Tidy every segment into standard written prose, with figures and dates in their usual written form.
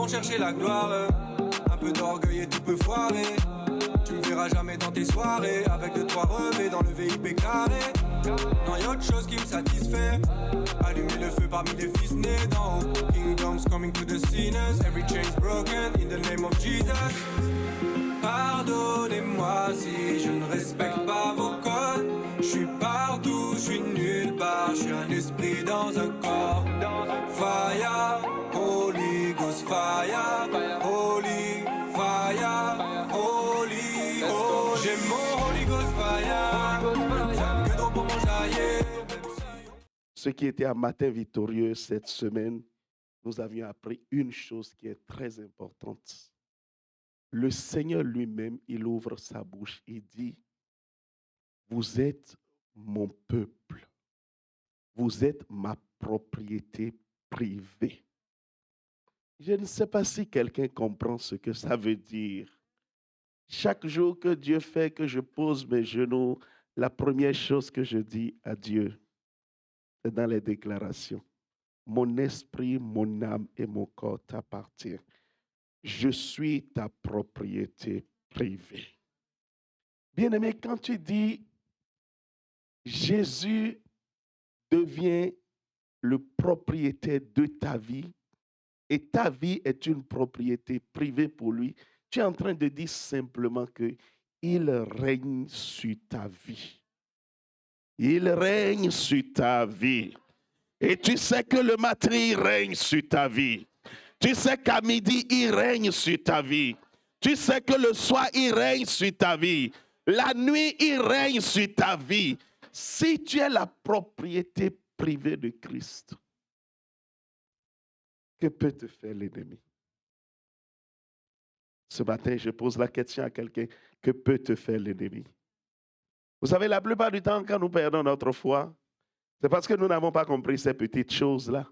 pour chercher la gloire. Un peu d'orgueil et tout peut foirer. Tu me verras jamais dans tes soirées avec 2-3 revêts dans le VIP carré. Non, y'a autre chose qui me satisfait. Allumer le feu parmi les fils nés d'en haut. Kingdoms coming to the sinners. Every chain's broken in the name of Jesus. Pardonnez-moi si je ne respecte pas vos codes. Je suis partout, je suis nulle part. Je suis un esprit dans un corps. Fire, Holy Ghost, fire, Holy fire, Holy, oh. J'ai mon Holy Ghost fire. Ça me trop pour m'enjailler. Ceux qui étaient à Matin Victorieux cette semaine, nous avions appris une chose qui est très importante. Le Seigneur lui-même, il ouvre sa bouche et dit, vous êtes mon peuple, vous êtes ma propriété privée. Je ne sais pas si quelqu'un comprend ce que ça veut dire. Chaque jour que Dieu fait que je pose mes genoux, la première chose que je dis à Dieu, c'est dans les déclarations. Mon esprit, mon âme et mon corps t'appartiennent. Je suis ta propriété privée. Bien-aimé, quand tu dis Jésus devient le propriétaire de ta vie et ta vie est une propriété privée pour lui, tu es en train de dire simplement qu'il règne sur ta vie. Il règne sur ta vie. Et tu sais que le matin, il règne sur ta vie. Tu sais qu'à midi, il règne sur ta vie. Tu sais que le soir, il règne sur ta vie. La nuit, il règne sur ta vie. Si tu es la propriété privée de Christ, que peut te faire l'ennemi? Ce matin, je pose la question à quelqu'un, que peut te faire l'ennemi? Vous savez, la plupart du temps, quand nous perdons notre foi, c'est parce que nous n'avons pas compris ces petites choses-là.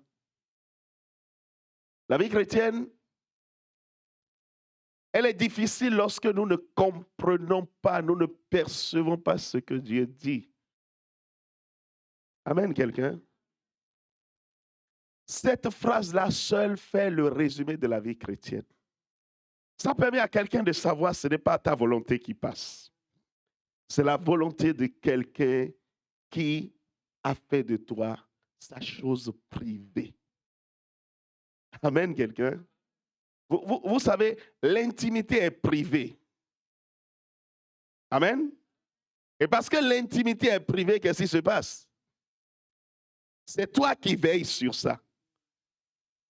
La vie chrétienne, elle est difficile lorsque nous ne comprenons pas, nous ne percevons pas ce que Dieu dit. Amen, quelqu'un? Cette phrase-là seule fait le résumé de la vie chrétienne. Ça permet à quelqu'un de savoir que ce n'est pas ta volonté qui passe. C'est la volonté de quelqu'un qui a fait de toi sa chose privée. Amen, quelqu'un? Vous savez, l'intimité est privée. Amen? Et parce que l'intimité est privée, qu'est-ce qui se passe? C'est toi qui veilles sur ça.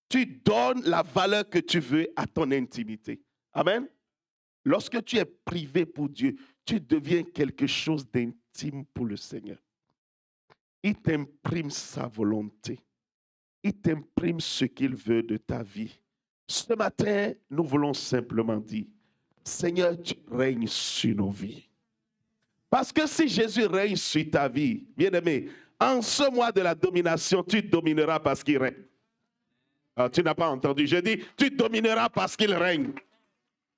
Tu donnes la valeur que tu veux à ton intimité. Amen? Lorsque tu es privé pour Dieu, tu deviens quelque chose d'intime pour le Seigneur. Il t'imprime sa volonté. Il t'imprime ce qu'il veut de ta vie. Ce matin, nous voulons simplement dire, Seigneur, tu règnes sur nos vies. Parce que si Jésus règne sur ta vie, bien-aimé, en ce mois de la domination, tu domineras parce qu'il règne. Ah, tu n'as pas entendu. Je dis, tu domineras parce qu'il règne.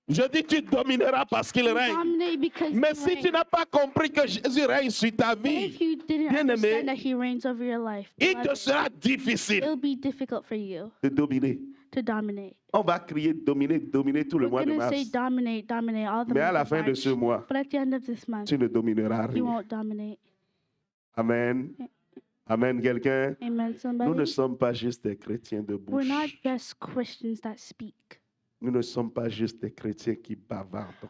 Je dis, tu domineras parce qu'il règne. Mais si tu n'as pas compris que Jésus règne sur ta vie, bien-aimé, il te sera difficile de dominer. On va crier dominer, dominer tout le mois de mars. Mais à la fin de ce mois, tu ne domineras rien. Amen. Amen, quelqu'un. Nous ne sommes pas juste des chrétiens de bouche. Nous ne sommes pas juste des chrétiens qui bavardent.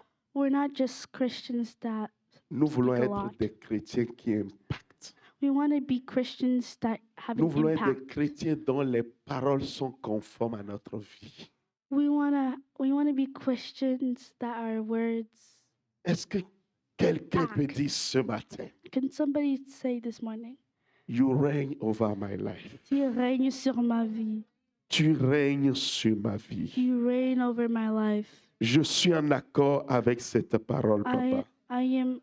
Nous voulons être des chrétiens qui impactent. We want to be Christians that have Nous an voulons être des impact. chrétiens dont les paroles sont conformes à notre vie. We want to be Christians that our words. Est-ce que quelqu'un peut dire ce matin, Can somebody say this morning? You reign over my life. Tu règnes sur ma vie. Tu règnes sur ma vie. You reign over my life. Je suis en accord avec cette parole, papa. I am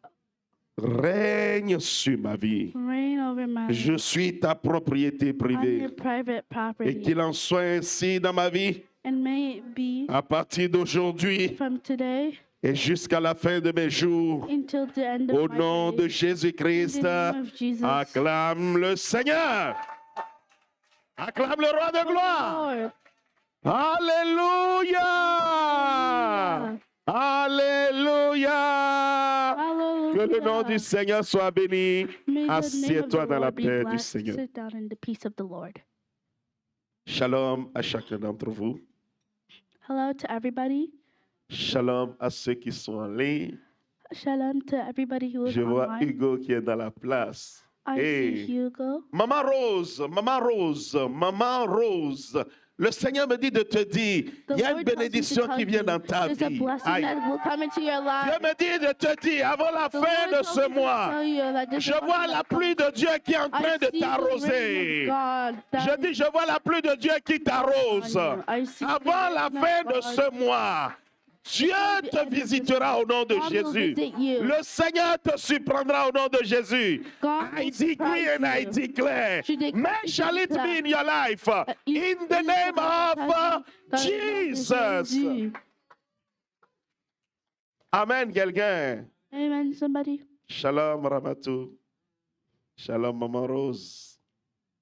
Règne sur ma vie. reign over my Je suis ta propriété I'm privée. your private Et property. qu'il en soit ainsi dans ma vie, And may it be à partir d'aujourd'hui from today et jusqu'à la fin de mes jours. until the end of Au my nom de days. Jésus-Christ, In the name of Jesus. acclame le Seigneur. Acclame le roi de gloire. Lord. Alléluia. le nom du Seigneur soit béni. May the name of the Assieds-toi dans la Lord be paix du blessed. Seigneur. Sit down in the peace of the Lord. Shalom à chacun d'entre vous. Hello to everybody. Shalom à ceux qui sont en ligne. Shalom to everybody who is Je vois online. Hugo qui est dans la place. I Hey. see Hugo. Maman Rose, Maman Rose, Maman Rose. Le Seigneur me dit de te dire, The il y a Lord une tells me to bénédiction tell qui vient you, dans ta there's a vie. blessing Aïe. that will come into your life. Dieu me dit de te dire, avant la The fin Lord de told ce me to mois, tell you that there's je a vois blessing la that comes. pluie de Dieu qui est en train I de see the rain t'arroser. of God that Je dis, is je vois la pluie de Dieu qui t'arrose. on you. I see the Avant la rain of fin de God. ce mois, Dieu the te end of this visitera au nom de God will Jésus. visit you. Le Seigneur te surprendra au nom de Jésus. God I will decree surprise and I you. declare, Je déclare may et je shall it be déclare. in your life, in the Il name sera of dans le nom de Jesus. Jésus. Amen, quelqu'un. Amen, somebody. Shalom, Ramatou. Shalom, Maman Rose.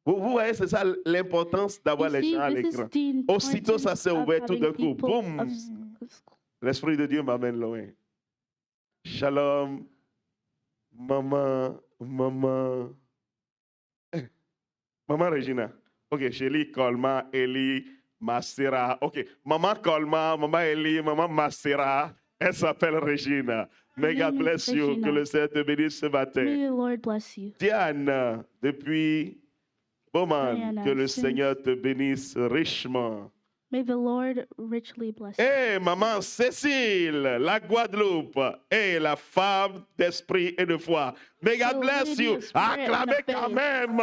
Vous voyez, c'est ça l'importance d'avoir You les see, gens à this is l'écran. the Aussitôt, ça s'est importance ouvert of tout d'un having coup. people Boum. of L'Esprit de Dieu m'amène loin. Shalom, maman, maman Regina. Ok, Shelly, Colma, Eli, Masera. Ok, maman Colma, maman Eli, maman Masera. Elle s'appelle Regina. May God name is bless you. Regina. Que le Seigneur te bénisse ce matin. May the Lord bless you. Diane, depuis Bowman, Diana, que le since- Seigneur te bénisse richement. May the Lord richly bless you. Et maman Cécile, la Guadeloupe, et la femme d'esprit et de foi. May God The bless lady you. of spirit and Acclamez of quand faith. même.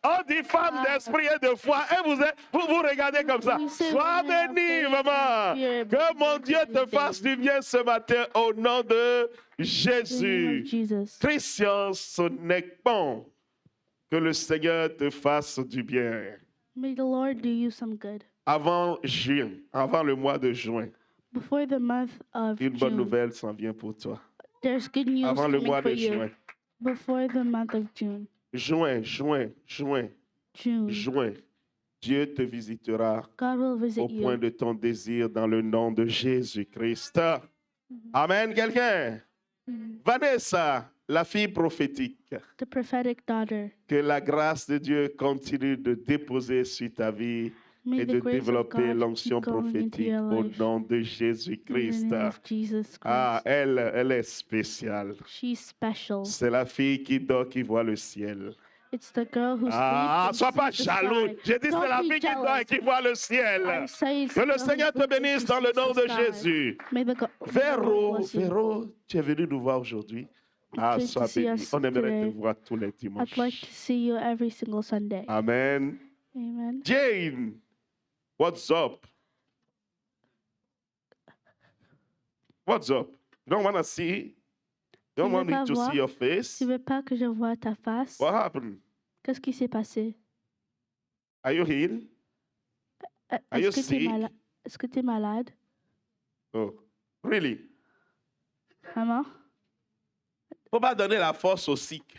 On dit femme Ah. d'esprit et de foi. Et vous regardez comme ça. We say Sois women of béni, faith maman. and spirit, Que mon but Dieu te faith. fasse du bien ce matin au nom de In the name of Jésus. Jesus. Christian Sonekpon. Que le Seigneur te fasse du bien. May the Lord do you some good. Avant juin, avant le mois de juin, Before the month of une bonne June, nouvelle s'en vient pour toi. there's good news Avant le coming mois for de you. juin. Before the month of June. Juin. June. Dieu te visitera God will au visit point you. de ton désir dans le nom de Jésus-Christ. Amen, quelqu'un. Vanessa, la fille prophétique. The prophetic daughter. Que la grâce de Dieu continue de déposer sur ta vie May et the de grace of développer God l'onction keep going into prophétique your au life. nom de In the Jésus-Christ. name of Jesus Christ. Ah, elle est spéciale. She's special. C'est la fille qui dort, qui voit le ciel. It's the girl who Ah, sleeps sois and pas sees the jaloux. sky. J'ai dit, c'est Don't la be fille qui dort jealous. et qui voit le I ciel. say it's Que the le girl who Seigneur te sleeps and bénisse dans le sees nom the de sky. Jésus. May the Lord Véro, bless you. Véro, tu es venu nous voir aujourd'hui. Ah, Good to sois see béni. us On aimerait te today. voir tous les I'd like to dimanches. see you every single Sunday. Amen. Amen. Jane, what's up? What's up? You don't want to see? You don't Tu veux want me pas to voir? see your face? Tu veux pas que je vois ta face? What happened? Qu'est-ce qui s'est passé? Are you healed? Are you Est-ce que tu es sick? malade? Est-ce que tu es malade? Oh, really? Maman? Faut pas donner la force aux sick.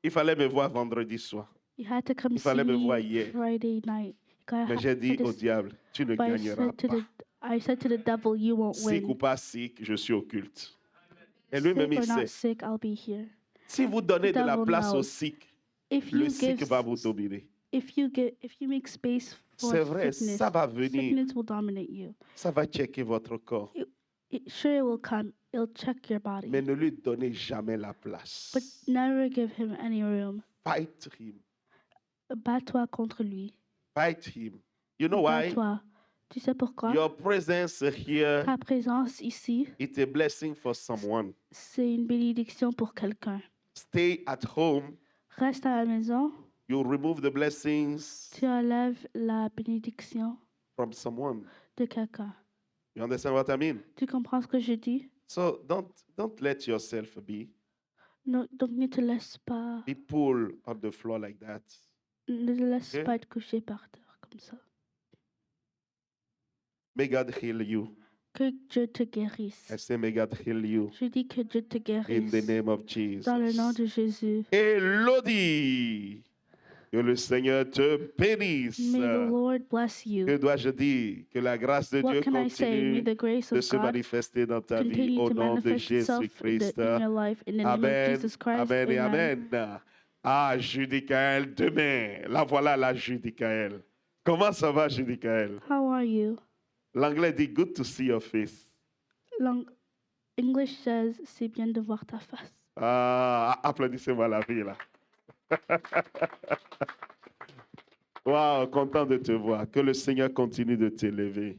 Il fallait me voir vendredi soir. You had to come Il see fallait me voir me hier. Friday night. You gotta Mais ha- j'ai dit for au this- diable, tu ne but I gagneras said to pas. I said to the devil, you won't Sick ou win. pas sick, je suis occulte. Et lui-même, Sick il or not sait. sick, I'll be here. Si vous donnez de la devil place aux knows. sick, If le you sick give, va vous dominer. if you make space for C'est vrai, sickness, ça va venir. sickness will dominate you. Ça va checker votre corps. Sure, it will come. It'll check your body, Mais ne lui donnez jamais la but place. never give him any room. Fight him. Bats-toi contre lui. Fight him. You know why? Bats-toi. Tu sais pourquoi? Your presence here Ta présence ici, is a blessing for someone. c'est une bénédiction pour quelqu'un. Stay at home. Reste à la maison, You remove the blessings tu enlèves la bénédiction from someone. de quelqu'un. You understand what I mean? Tu comprends ce que je dis? So don't let yourself Donc ne te laisse pas, be pulled on the floor like that. ne te laisse Ok. pas être couché par terre comme ça. May God heal you. Que Dieu te guérisse. I say may God heal you Je dis que Dieu te in the guérisse name of Jesus. dans le nom de Jésus. Elodie. Que le Seigneur te bénisse. May the Lord bless Que you. dois-je dire? Que la grâce de Dieu What can I say? May continue the grace de of se God manifester dans ta vie continue au to nom de manifest itself Jésus-Christ. in your life in the name of Amen, Jesus Christ. amen et Amen. amen. Ah, Judicaël, demain. La voilà la Judicaël. Comment ça va, Judicaël? How are you? L'anglais dit good to see your face. English says, c'est bien de voir ta face. Ah, applaudissez-moi la vie là. Wow, content de te voir. Que le Seigneur continue de t'élever.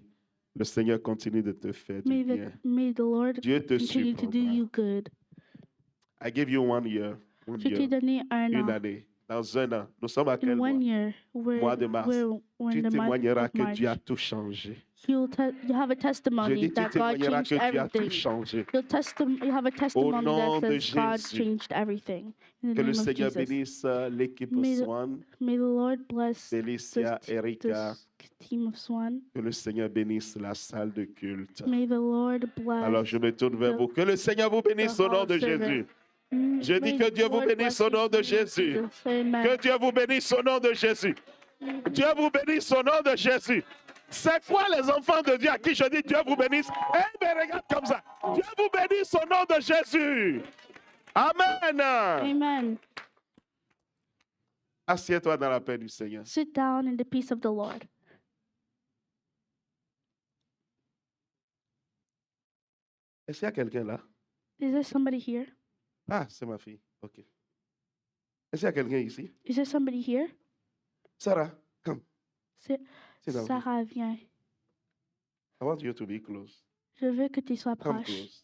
Le Seigneur continue de te faire du bien. May the Lord Dieu te continue to do surprendra. you good. I give you 1 year. Je t'ai donné un Une an. année. Dans 1 an. Nous sommes à quel In mois? 1 year, Mois de mars. we're Tu in the month témoigneras of que Dieu a March. tout changé. You have a Je testimony dis, tu that God témoigneras changed que Dieu a tout everything. changé. You have a testimony nom that de says God Jésus. changed everything. In the Que le name of Seigneur Jesus. bénisse l'équipe May the- Swan, May the Lord bless Félicia, Erika. this team of Swan. Que le Seigneur bénisse la salle de culte. May the Lord bless. Alors je me tourne vers the- vous. Que le Seigneur vous bénisse the au nom hall de servant. Jésus. Je dis May que the Dieu vous Lord bénisse bless au you nom de in the name of Jésus. Jesus. Amen. Que Dieu vous bénisse au nom de Jésus. Dieu vous bénisse au nom de Jésus. C'est quoi les enfants de Dieu à qui je dis Dieu vous bénisse? Eh bien, regarde comme ça. Dieu vous bénisse au nom de Jésus. Amen. Amen. Assieds-toi dans la paix du Seigneur. Sit down in the peace of the Lord. Est-ce qu'il y a quelqu'un là? Is there somebody here? Ah, c'est ma fille. OK. Est-ce qu'il y a quelqu'un ici? Is there somebody here? Sarah, come. C'est Sit down. Sarah, viens. I want you to be close. Je veux que tu sois Come proche. close.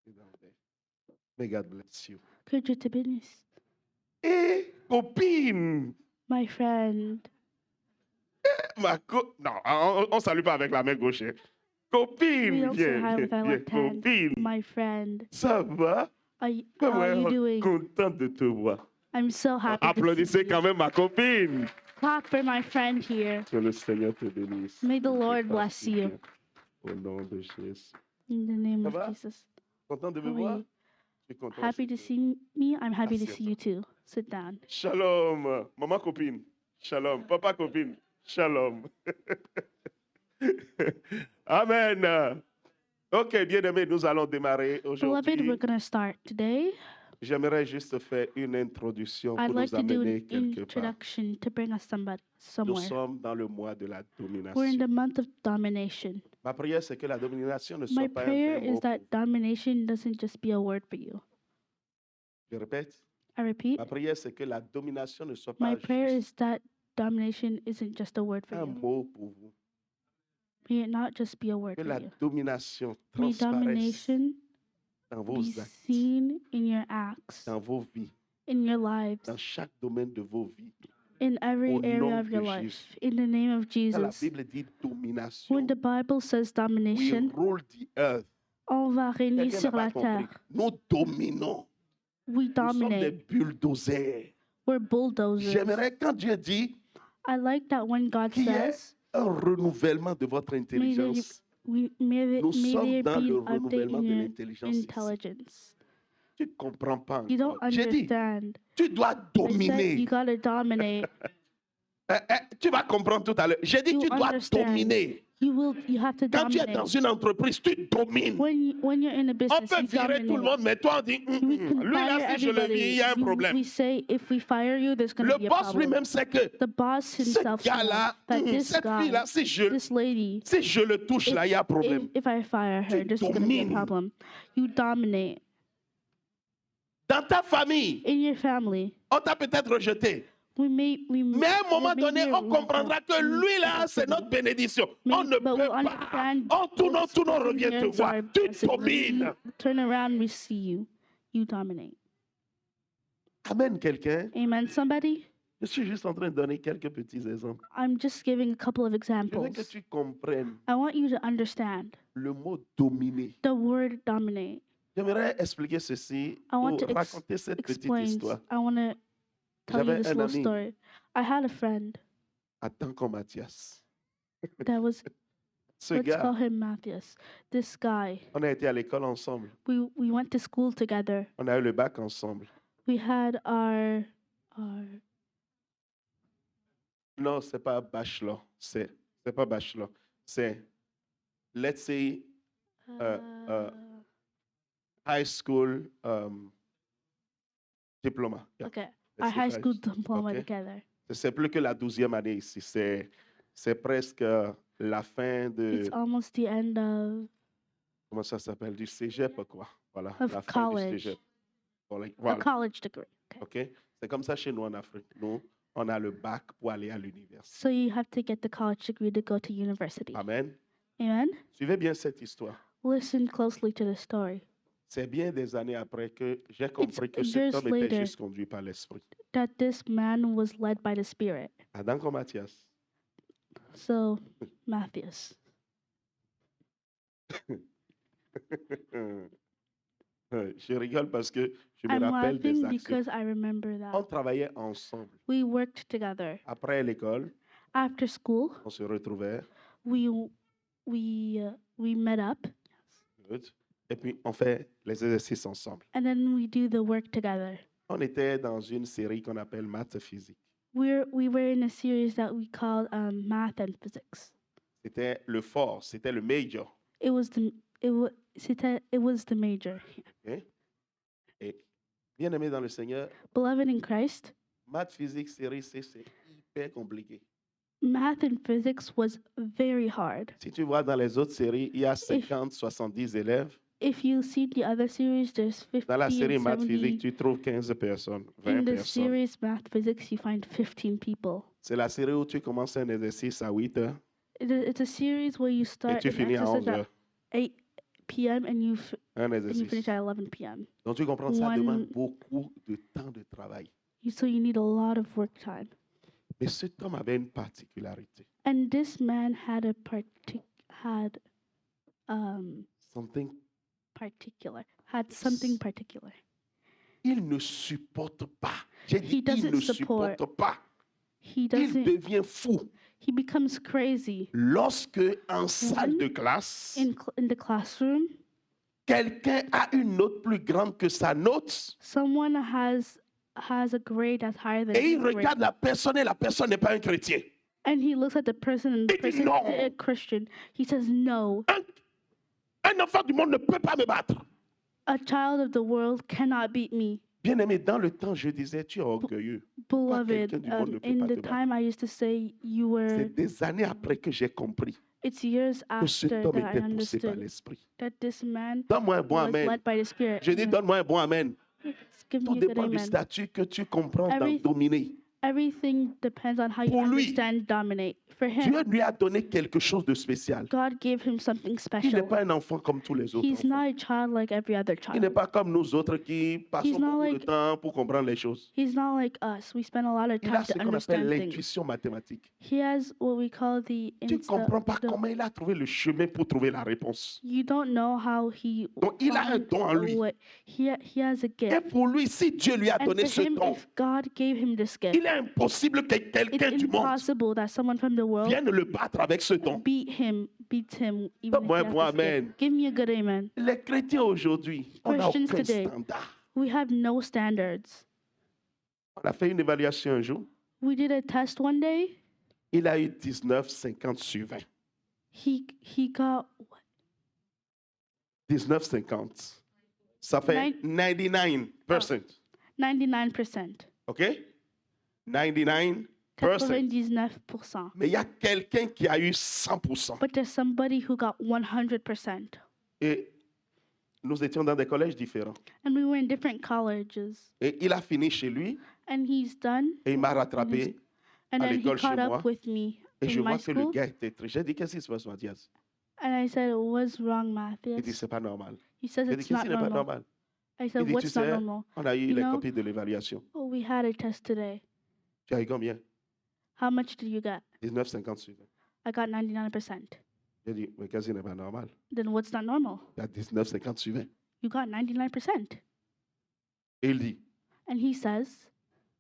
Sit down there. May God bless you. Que Dieu te bénisse. Eh, copine! My friend. Non, on salue pas avec la main gauche. Hein. Copine, We don't say viens, hi viens, with our viens, left hand. copine. My friend. Ça va? How are you doing? Content de te voir. I'm so happy to see Applaudissez you. quand même ma copine. Clap for my friend here. Que le Seigneur te bénisse. May the Et te Lord fasse bless du you. bien. Au nom de Jésus. In the name Ça of va? Jesus. Content de me How are voir? you? Je suis content Happy aussi to de te see me. I'm happy to Assieds-toi. see you too. Sit down. Shalom. Maman copine. Shalom. Papa copine. Shalom. Amen. Ok, bien-aimés, nous allons démarrer Beloved, aujourd'hui. we're going to start today. J'aimerais juste faire une introduction I'd pour like nous to do amener an quelque part. introduction to bring us Nous somewhere. sommes dans le mois de la We're in domination. the month of domination. Ma prière, c'est que la domination ne My soit pas un prayer vrai is mot. that domination doesn't just be a word for you. Je répète, I repeat, ma prière, c'est que la domination ne soit my pas prayer juste is that domination isn't just a word for un you. mot pour vous. May it not just be a word Que for la you. domination May transparaisse domination dans be vos actes, seen in your acts, dans vos vies, in your lives, dans chaque domaine de vos vies. in every Au nom area of your de life. Jésus. In the name of Quand la Jesus. Bible dit domination, When the Bible says we domination, rule the earth. on va régner Quelqu'un n'a sur pas la compris. terre. Nous dominons. We Nous sommes des dominate. bulldozers. We're bulldozers. J'aimerais quand Dieu dit I like that when God qu'il y ait says, un renouvellement de votre intelligence. may Nous sommes there dans be le an update renouvellement in de your l'intelligence. ici. intelligence. Tu ne comprends pas You don't encore. J'ai dit, understand. tu dois I said dominer. you gotta dominate. Tu vas comprendre tout à l'heure. J'ai dit, You tu dois understand. dominer. You have to Quand tu es dans dominate. une entreprise, tu domines. When you're in a On business, peut you virer tout le dominate. monde, mais toi, on dit, We can lui là, fire si je le everybody. vis, il y a un problème. We say if we fire you, there's gonna Le be a boss problem. lui-même sait que The boss ce himself knows gars-là, that this cette guy, fille-là, si this lady, je le touche là, il y a un problème. if I fire her, Tu there's gonna be a domines. problem. You dominate. Dans ta famille, In your family, on t'a peut-être rejeté. mais Mais à un moment donné, on comprendra que lui là, c'est notre bénédiction. On ne peut pas. On tourne, on revient te voir. Tu domines. Turn around, we see you. You dominate. Amen, quelqu'un. Amen, somebody? Je suis juste en train de donner quelques petits exemples. I'm just giving a couple of Je veux examples. que tu comprennes I want you to understand le mot dominer. the word dominate. J'aimerais expliquer ceci I want ou to raconter cette petite Explain. histoire. I want to tell you J'avais this un little ami. story. I had a friend Attends comme Mathias. that was Ce Let's call gars, him Matthias. This guy, on a été à l'école ensemble. we went to school together. On a eu le bac ensemble. We had our Non, c'est pas bachelor. C'est pas bachelor. C'est, let's say, uh, high school diploma. Yeah, okay, let's our say high school school. diploma Okay. together. C'est plus que la 12e année ici. C'est presque la fin de, It's almost the end of comment ça s'appelle, du cégep, quoi. Voilà, Of la fin du college. cégep. Voilà. a Voilà. college degree. Okay. OK? C'est comme ça chez nous en Afrique. Nous, on a le bac pour aller à l'université. So you have to get the college degree to go to university. Amen. Amen. Suivez bien cette histoire. Listen closely to the story. C'est bien des années après que j'ai compris que years cet homme était later. juste conduit par l'Esprit. That this man was led by the Spirit. Adam comme Matthias. So Matthias. Je rigole parce que je me I'm rappelle des laughing actions. because I remember On that. travaillait ensemble. We worked together. Après l'école, After school, on se retrouvait. we met up Good. Et puis, on fait les exercices ensemble. and then we do the work together. On était dans une série qu'on appelle Maths physique. We were in a series that we called Math and Physics. C'était le fort, c'était le major. It was the major. OK? Et bien aimé dans le Seigneur, Beloved in Christ, Maths physique série C, c'est hyper compliqué. Math and Physics was very hard. Si tu vois dans les autres séries, il y a 50, 70 élèves. If you see the other series, there's 50 Dans la série and Maths 70. physique, tu trouves 15 personnes, 20 In the personnes. series Math Physics, you find 15 people. C'est la série où tu commences un exercice à 8 heures It's a series where you et start tu an finis à 11 exercise at heures. 8 p.m. and you Un finish exercice. at 11 p.m. Donc tu comprends, ça demande One- beaucoup de temps de travail. So you need a lot of work time. Mais cet homme avait une particularité. And this man had Something. something particular. Il ne supporte pas. J'ai dit, He il doesn't ne support. supporte pas. He Il doesn't. devient fou He becomes crazy lorsque, en salle de classe, in the classroom. quelqu'un a une note plus grande que sa note Someone has a grade that's higher than et his il grade. regarde la personne et la personne n'est pas un chrétien. And he looks at the person and the Il dit person non. is a Christian. He says, no, Un enfant du monde ne peut pas me battre. a child of the world cannot beat me. Bien aimé, dans le temps, je disais, tu es orgueilleux. Beloved, quelqu'un du monde ne peut in pas the te battre. time I used to say you were, C'est des années après que j'ai compris it's years que cet after homme that I était poussé par understood l'esprit. that this man Donne-moi un bon was amen. led by the Spirit. Je dis, Amen. donne-moi un bon amen. Give Tout me a good dépend du amen. statut que tu comprends dans Every- dominer. Everything depends on how you Pour lui, understand dominate. For him, Dieu lui a donné quelque chose de spécial. God gave him something Il n'est special. pas un enfant comme tous les autres He's enfants. not a child like every other Il n'est child. pas comme nous autres qui passons He's not beaucoup de like- temps pour comprendre les choses. He's not like us. We spend a lot of Il time a ce to qu'on appelle understand things. l'intuition mathématique. He has what we call the Tu ne insta- comprends pas the- comment il a trouvé le chemin pour trouver la réponse. You don't know how he. Donc, il a un found don en lui. what- He has a Et gift. pour lui, si Dieu lui a And donné for ce him, don, if God gave him this gift, il est impossible que it's quelqu'un du monde impossible that someone from the world vienne le battre avec ce don. beats him, even if Donne-moi he un has bon this gift. amen. Give me a good amen. Les chrétiens aujourd'hui, on n'a Christians aucun today. standard. We have no standards. On a fait une évaluation un jour. We did a test one day. Il a eu 19, 50 sur 20. He got 19, 50. Ça fait 99%. 99%. OK? 99%. 99%. Mais il y a quelqu'un qui a eu 100%. But there's somebody who got 100%. Et nous étions dans des collèges différents. And we were in different colleges. Et il a fini chez lui And he's done. et il m'a rattrapé. And À then he l'école caught chez moi. up with me Et je in my vois que le school. gars était triste. J'ai dit, qu'est-ce qui se passe, Mathias? And I said, what's wrong, Il dit, Matthias? c'est pas normal. He says J'ai dit, it's qu'est-ce not qui n'est pas normal. normal? I Il said, dit, tu what's not sais, normal? on a eu You les know- copies de l'évaluation. Oh, we had a test today. Tu as eu combien? How much did you get? 19, 50 sur 20. I got 99%. J'ai dit, mais qu'est-ce qui n'est pas normal? Then what's not normal? Il y a 19, 50 sur 20. You got 99%. Et il dit, And he says,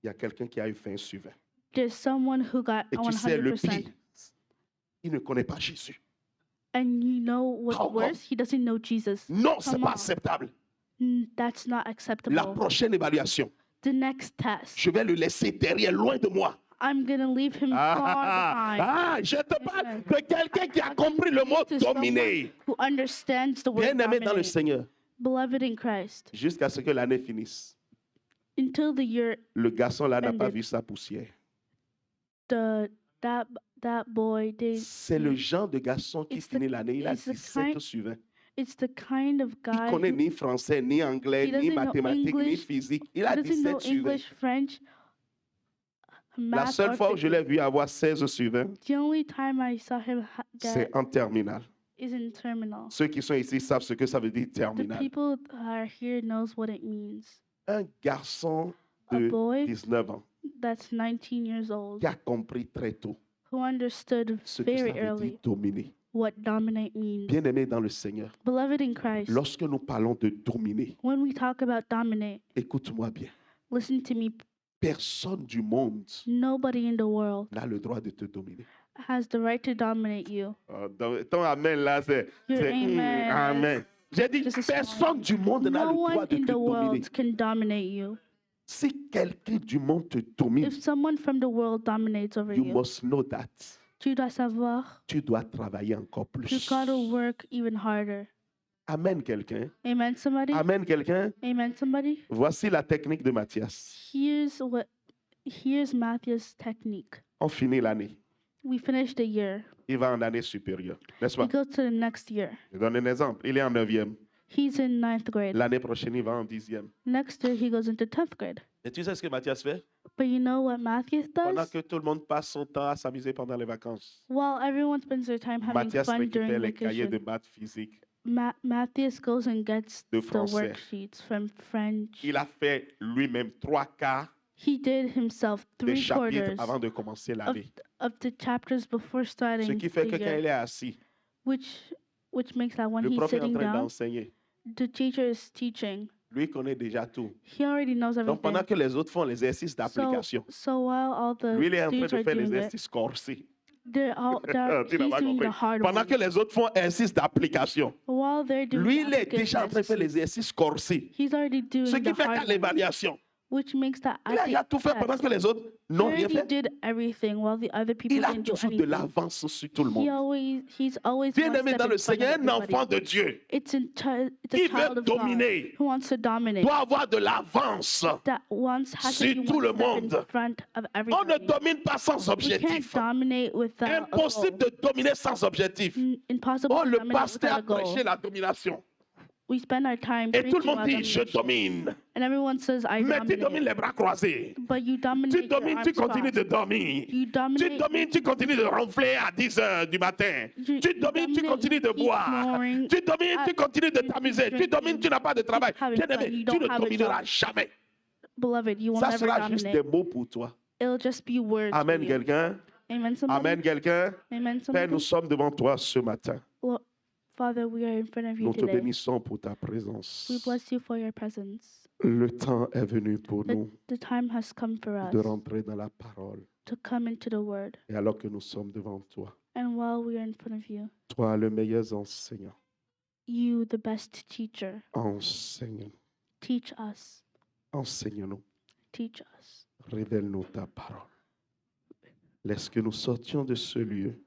il y a quelqu'un qui a eu 20 sur 20. there's someone who got Et tu sais, le 100%. pire, il ne connaît pas Jésus. And you know what's How come? worse? He doesn't know Jesus. Non, c'est Come pas on. acceptable. That's not La acceptable. prochaine évaluation, The next test, je vais le laisser derrière, loin de moi. I'm going to leave him far behind. Je te parle Amen. de quelqu'un qui a compris le mot To someone dominer. who understands the word Bien-aimé dans le dominate. Seigneur, Beloved in Christ, jusqu'à ce que l'année finisse, until the year, le garçon là n'a pas Ended. vu sa poussière. that boy did. C'est le genre de garçon qui It's the- finit l'année, il a it's the 17 kind- sur 20. It's the kind of Il guy connaît who ni français, ni anglais, He ni doesn't know mathématiques, ni English. physique. Il a doesn't know 17 sur 20. English, French, La math, seule or fois où je physics. l'ai vu avoir 16 sur 20, The only time I saw him get c'est en terminale. is in terminal. Ceux qui sont ici savent ce que ça veut dire The terminale. people that are here knows what it means. Un garçon A de boy 19 ans that's 19 years old qui a compris très tôt who understood ce que ça very veut dire early dominer. what dominate means. Bien-aimé dans le Seigneur, Beloved in Christ, lorsque nous parlons de dominer, when we talk about dominate, écoute-moi bien, listen to me. personne du monde Nobody in the world n'a le droit de te dominer. has the right to dominate you. Ton amen là, c'est Your amen. amen. J'ai dit, Just a small- personne du monde n'a No le droit one de in te the dominer. world can dominate you. Si quelqu'un du monde te domine, If someone from the world dominates over you you, must know that tu dois savoir, tu dois travailler encore you plus. gotta work even harder. Amen quelqu'un. Amen, somebody? Amen quelqu'un. Amen, somebody? Voici la technique de Matthias. Here's Matthew's technique. On finit l'année. We finished the year. Il va en année supérieure. N'est-ce We pas? go to the next year. Je donne un exemple. Il est en 9e. He's in 9th grade. L'année prochaine, il va en 10e. Next year, he goes into 10th grade. Et tu sais ce que Matthias fait? But you know what Matthew Pendant does? que tout le monde passe son temps à s'amuser pendant les vacances, While everyone spends their time having Matthias fun récupère during les cahiers de vacation, maths physique. Matthias goes and gets De the français. worksheets from French. Il a fait lui-même 3/4 He did himself des 3 chapitres quarters avant de commencer of, l'année. of the chapters before Ce starting qui fait the que quand year, il est assis, which makes that when le he's prof est en sitting train down, d'enseigner. the teacher is teaching. Lui connaît déjà tout. He already knows Donc pendant everything. que les autres font l'exercice d'application, So while all the lui il est en train students de are faire doing it, l'exercice corsé. they're Tu n'as he's pas doing compris. the hard Pendant one. que les autres font exercice d'application, While they're doing lui the il est déjà en train de faire application l'exercerce corsé. he's already doing Ce qui the fait qu'à hard one, l'évaluation, which makes that il a déjà tout fait pendant que les autres n'ont rien he fait. did everything while the other people Il a didn't do toujours de anything. l'avance sur tout le monde. He's always one Bien-aimé step dans in le front of Seigneur, un everybody. enfant de Dieu It's a qui child veut of God dominer who wants to dominate, doit avoir de l'avance. that has sur to be tout one le step in monde. front of On ne everybody. domine pas sans We can't objectif. dominate without a Impossible goal. de dominer sans objectif. Impossible Oh, to le dominate pasteur without a a goal. prêché la domination. We spend our time Et tout le preaching monde about dit, je domination. domine. And everyone says, I Mais tu domines dominate. les bras croisés. But you Tu dominate your domines, tu arms continues de crossed. dormir. You Tu dominate. domines, tu continues de ronfler à 10 heures du matin. You Tu domines, tu dominate, continues de you keep boire. snoring. Tu domines, tu continues de you keep t'amuser. Tu domines, tu n'as pas de travail. having Bien fun, aimé, you tu ne don't have a domineras job. jamais. Beloved, you will Ça never sera juste des dominate. mots pour toi. It'll just be words. for Amen, you. quelqu'un. Amen, somebody. Amen, quelqu'un. Amen, Père, somebody. nous sommes devant toi ce matin. Lord, Father, we are in front of you Nous te today. bénissons pour ta présence. We bless you for your presence. Le temps est venu pour nous The time has come for us de rentrer dans la parole. to come into the word. Et alors que nous sommes devant toi, And while we are in front of you, toi le meilleur enseignant, you, the best teacher, enseigne-nous, teach us. enseigne-nous, Teach us. révèle-nous ta parole. Laisse que nous sortions de ce lieu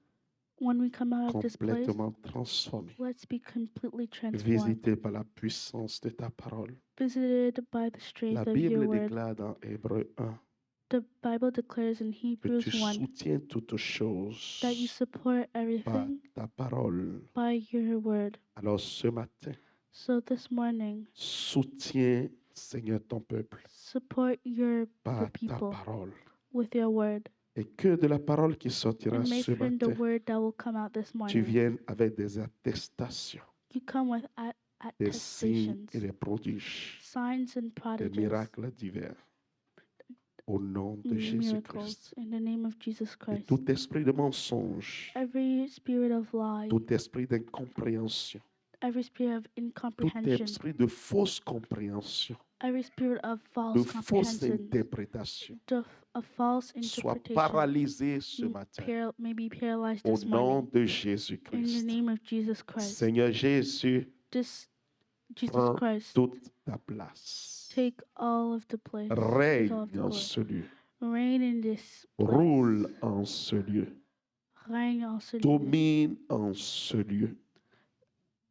When we come out of this place, complètement transformés, let's be completely transformed, visités par la puissance de ta parole. visited by the La strength of your Bible word. déclare dans Hébreux 1 The Bible declares in que Hebrews tu 1 soutiens toutes choses that you support par everything ta parole. by your word. Alors ce matin, So this morning, soutiens, Seigneur, ton peuple support your par ta people parole. with your word. Et que de la parole qui sortira And may ce from the matin, word that will come out this tu morning, viennes avec des attestations, you come with des signes attestations, et des prodiges, signs and des prodigies, miracles divers. Au nom de miracles Jésus-Christ. in the name of Jesus Et Christ. tout esprit de mensonge, Every spirit of lie, tout esprit d'incompréhension, every spirit of tout incomprehension, esprit de fausse compréhension, Every spirit of de false fausse comprehension, interprétation of false soit interpretation, paralysé ce matin may be paralyzed au this nom morning. de In the Jésus-Christ. name of Jesus Christ. Seigneur Jésus, Jesus prends Christ, toute ta place. take all of the place. Take all of Règne the en glory. ce lieu. Reign in this place. Roule en ce lieu. Règne en ce lieu. Domine en ce lieu.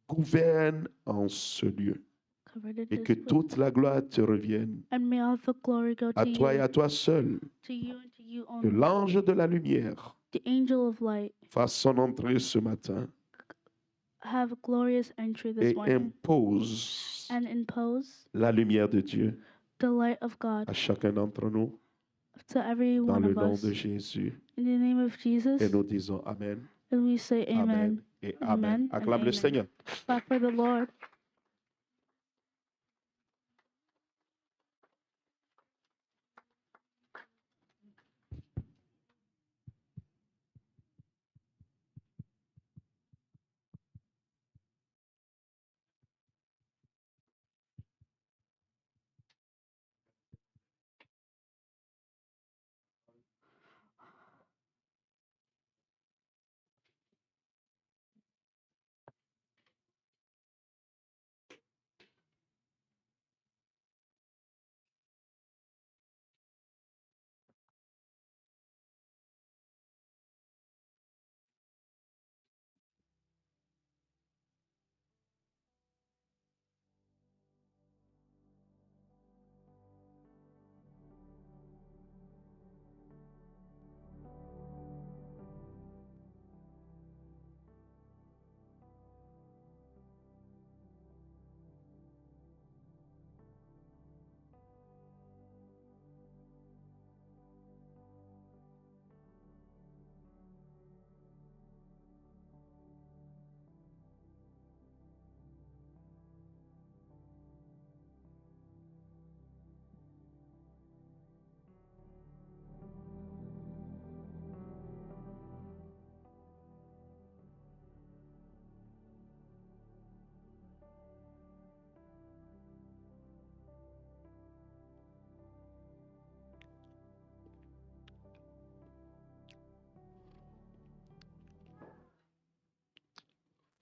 Gouverne en ce lieu. Covered in Et this que place. toute la gloire te revienne. And may all the glory go À to toi et you, à toi seul. to you and to you Que only. l'ange de la lumière The angel of light fasse son entrée ce matin have a glorious entry this et morning impose and impose la lumière de Dieu the light of God à chacun d'entre nous to every dans one le of nom us. de Jésus. In the name of Jesus, Et nous disons Amen, and we say Amen amen. et Amen Amen. and Acclame le amen. Seigneur. Clap for the Lord.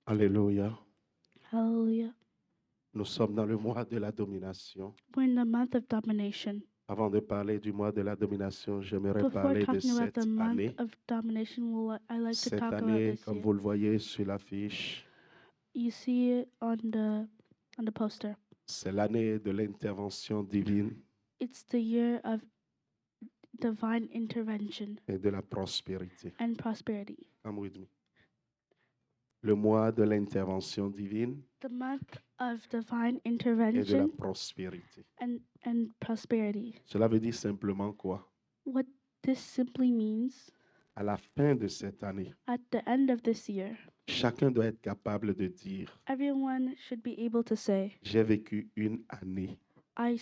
Alléluia. Hallelujah. Nous sommes dans le mois de la domination. We're in the month of domination. Avant de parler du mois de la domination, j'aimerais Before parler de talking about cette the month année. of domination, I like to Cette talk about année, this comme year. vous le voyez sur l'affiche, You see it on the poster. c'est l'année de l'intervention divine It's the year of divine intervention et de la prospérité. and prosperity. Come with me. Le mois de l'intervention divine The month of divine et de la intervention prospérité. and prosperity. Cela veut dire simplement quoi? What this simply means, À la fin de cette année, at the end of this year, chacun doit être capable de dire, everyone should be able to say, j'ai vécu une année I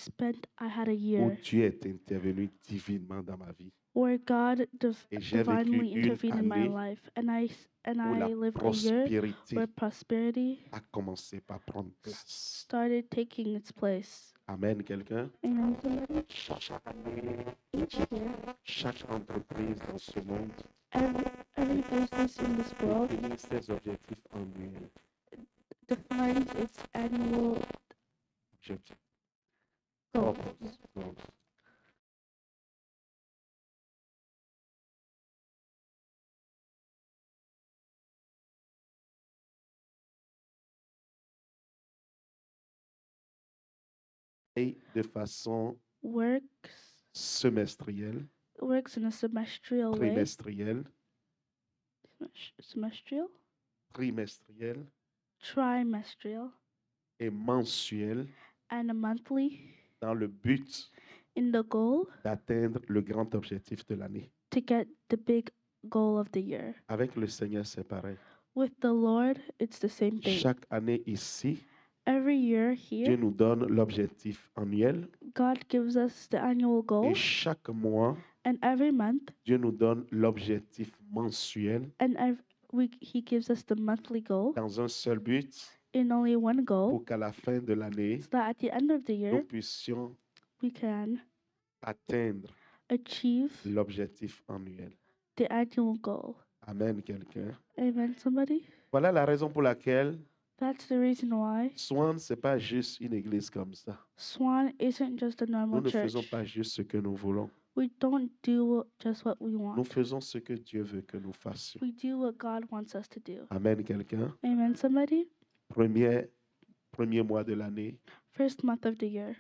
had a où year Dieu est intervenu divinement dans ma vie. where God Et j'ai vécu divinely une intervened in my année life, and I où la lived a year prospérité where prosperity a commencé par prendre place. started taking its place. Amen, quelqu'un? Amen. Chaque année, Each year, chaque entreprise dans ce monde every business in this world définit ses objectifs annuels. defines its annual Objectifs. goal. Goals. Et de façon Works semestrielle, in a semestrial way. trimestrielle, Semestrial, trimestrielle trimestrial, et mensuelle and a monthly, dans le but in the goal d'atteindre le grand objectif de l'année. to get the big goal of the year. Avec le Seigneur, c'est pareil. With the Lord, it's the same thing. Chaque année ici, Every year Dieu here, nous donne l'objectif annuel God gives us the annual goal, et chaque mois, and every month, Dieu nous donne l'objectif mensuel and He gives us the monthly goal dans un seul but, in only one goal, pour qu'à la fin de l'année, so that at the end of the nous year, puissions we can atteindre achieve l'objectif annuel. the annual goal. Amen, quelqu'un. Amen, somebody? Voilà la raison pour laquelle That's the reason why Swan, ce n'est pas juste une église comme ça. Swan isn't just a Nous normal ne church. faisons pas juste ce que nous voulons. We don't do just what we Nous want. faisons ce que Dieu veut que nous fassions. We do what God wants us to do. Amen, quelqu'un. Amen, somebody? Premier mois de l'année, First month of the year.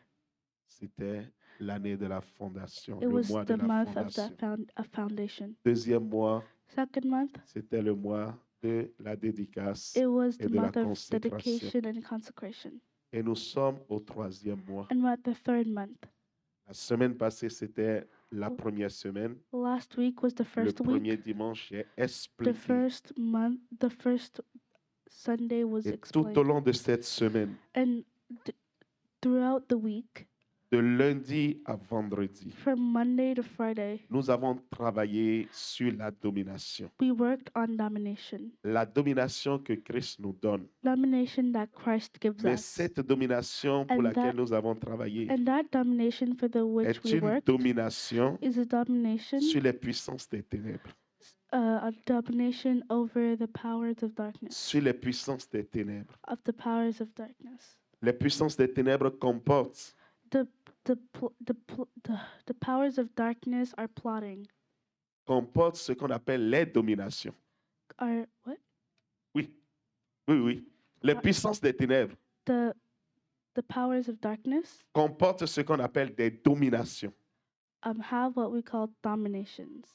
c'était l'année de la fondation, It le was mois de the la month of fondation. a foundation. Deuxième mois, Second month, c'était le mois de la dédicace. it was et the de la month of consécration. dedication and consecration. Et nous sommes au troisième mois. And we're at the third month. La semaine passée, c'était la première semaine. Last week was the Le first week. premier dimanche, j'ai The expliqué. first month, the first Sunday was Et tout au explained. long de cette semaine, And throughout the week, de lundi à vendredi, from Monday to Friday, nous avons travaillé sur la domination. we worked on domination. La domination que Christ nous donne. Domination that Christ gives Mais us. cette domination pour And laquelle that- nous avons travaillé And that domination for the which est we une worked domination is a domination, sur les puissances des ténèbres. a domination over the powers of darkness, Sur les puissances des ténèbres. of the powers of darkness. Les puissances des ténèbres comportent The powers of darkness are plotting. ce qu'on appelle les dominations. Are what? Oui. Les Ah. puissances des ténèbres The powers of darkness comportent ce qu'on appelle des dominations. have what we call dominations.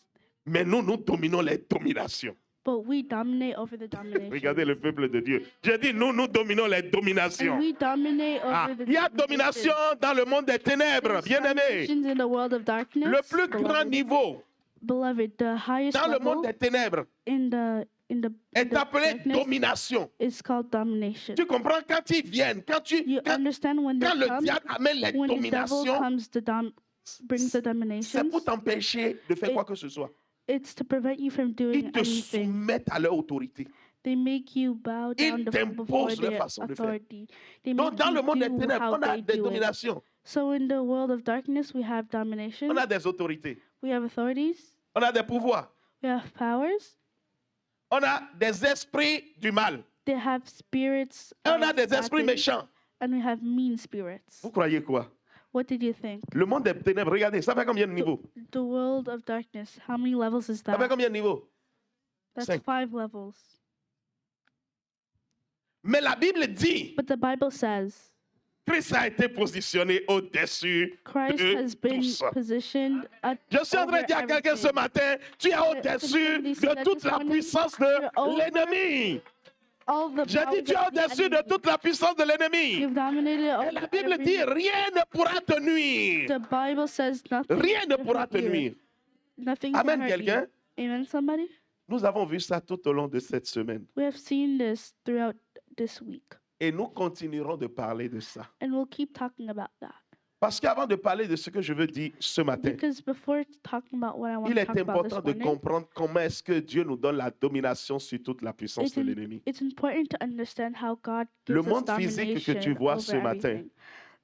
Mais nous dominons les dominations. But we dominate over the domination. Regardez le peuple de Dieu. J'ai dit, nous dominons les dominations. And we dominate over Ah, the il y a domination dans le monde des ténèbres, There's bien-aimé. dominations in the world of darkness. Le plus grand beloved. niveau Beloved, the highest dans le monde level des ténèbres in the est appelé darkness domination. is called domination. Tu comprends quand ils viennent, You understand when quand they le come, diable amène les when the devil dominations, comes to brings the c'est dominations, pour t'empêcher de faire It- quoi que ce soit. it's to prevent you from Ils doing te anything. soumettent à leur autorité. They make you bow Ils down before t'imposent leur their façon de faire. authority. They Donc, make dans le you monde des do ténèbres, how on a they des do it. dominations, So in the world of darkness, we have domination. on a des autorités, We have authorities. on a des pouvoirs, We have powers. on a des esprits du mal, They have spirits. et on a of des bad esprits things, méchants. and we have mean spirits. Vous croyez quoi? What did you think? Le monde des ténèbres, regardez, ça fait combien de niveaux? The world of darkness. How many levels is Ça fait that? combien de niveaux? That's 5. 5 levels. Mais la Bible dit, But the Bible says Christ a été positionné au-dessus Christ de has been tout ça. positioned at Je suis en train de dire à quelqu'un ce matin, tu es au-dessus de toute la puissance de l'ennemi. all the J'ai dit, tu es powers of the au-dessus de enemy. toute la puissance de l'ennemi. You've dominated Et over la Bible dit, every- rien ne pourra te nuire. The Bible says nothing. Rien ne can pourra hurt te you. nuire. Nothing Amen, can hurt quelqu'un? you. Amen, somebody? Nous avons vu ça tout au long de cette semaine. We have seen this throughout this week, Et nous continuerons de parler de ça. and we'll keep talking about that. Parce qu'avant de parler de ce que je veux dire ce matin, Because before talking about what I want il to est talk about this important de morning, comprendre comment est-ce que Dieu nous donne la domination sur toute la puissance it's, de im- l'ennemi. it's important to understand how God Le gives us monde physique que tu domination vois over ce matin everything.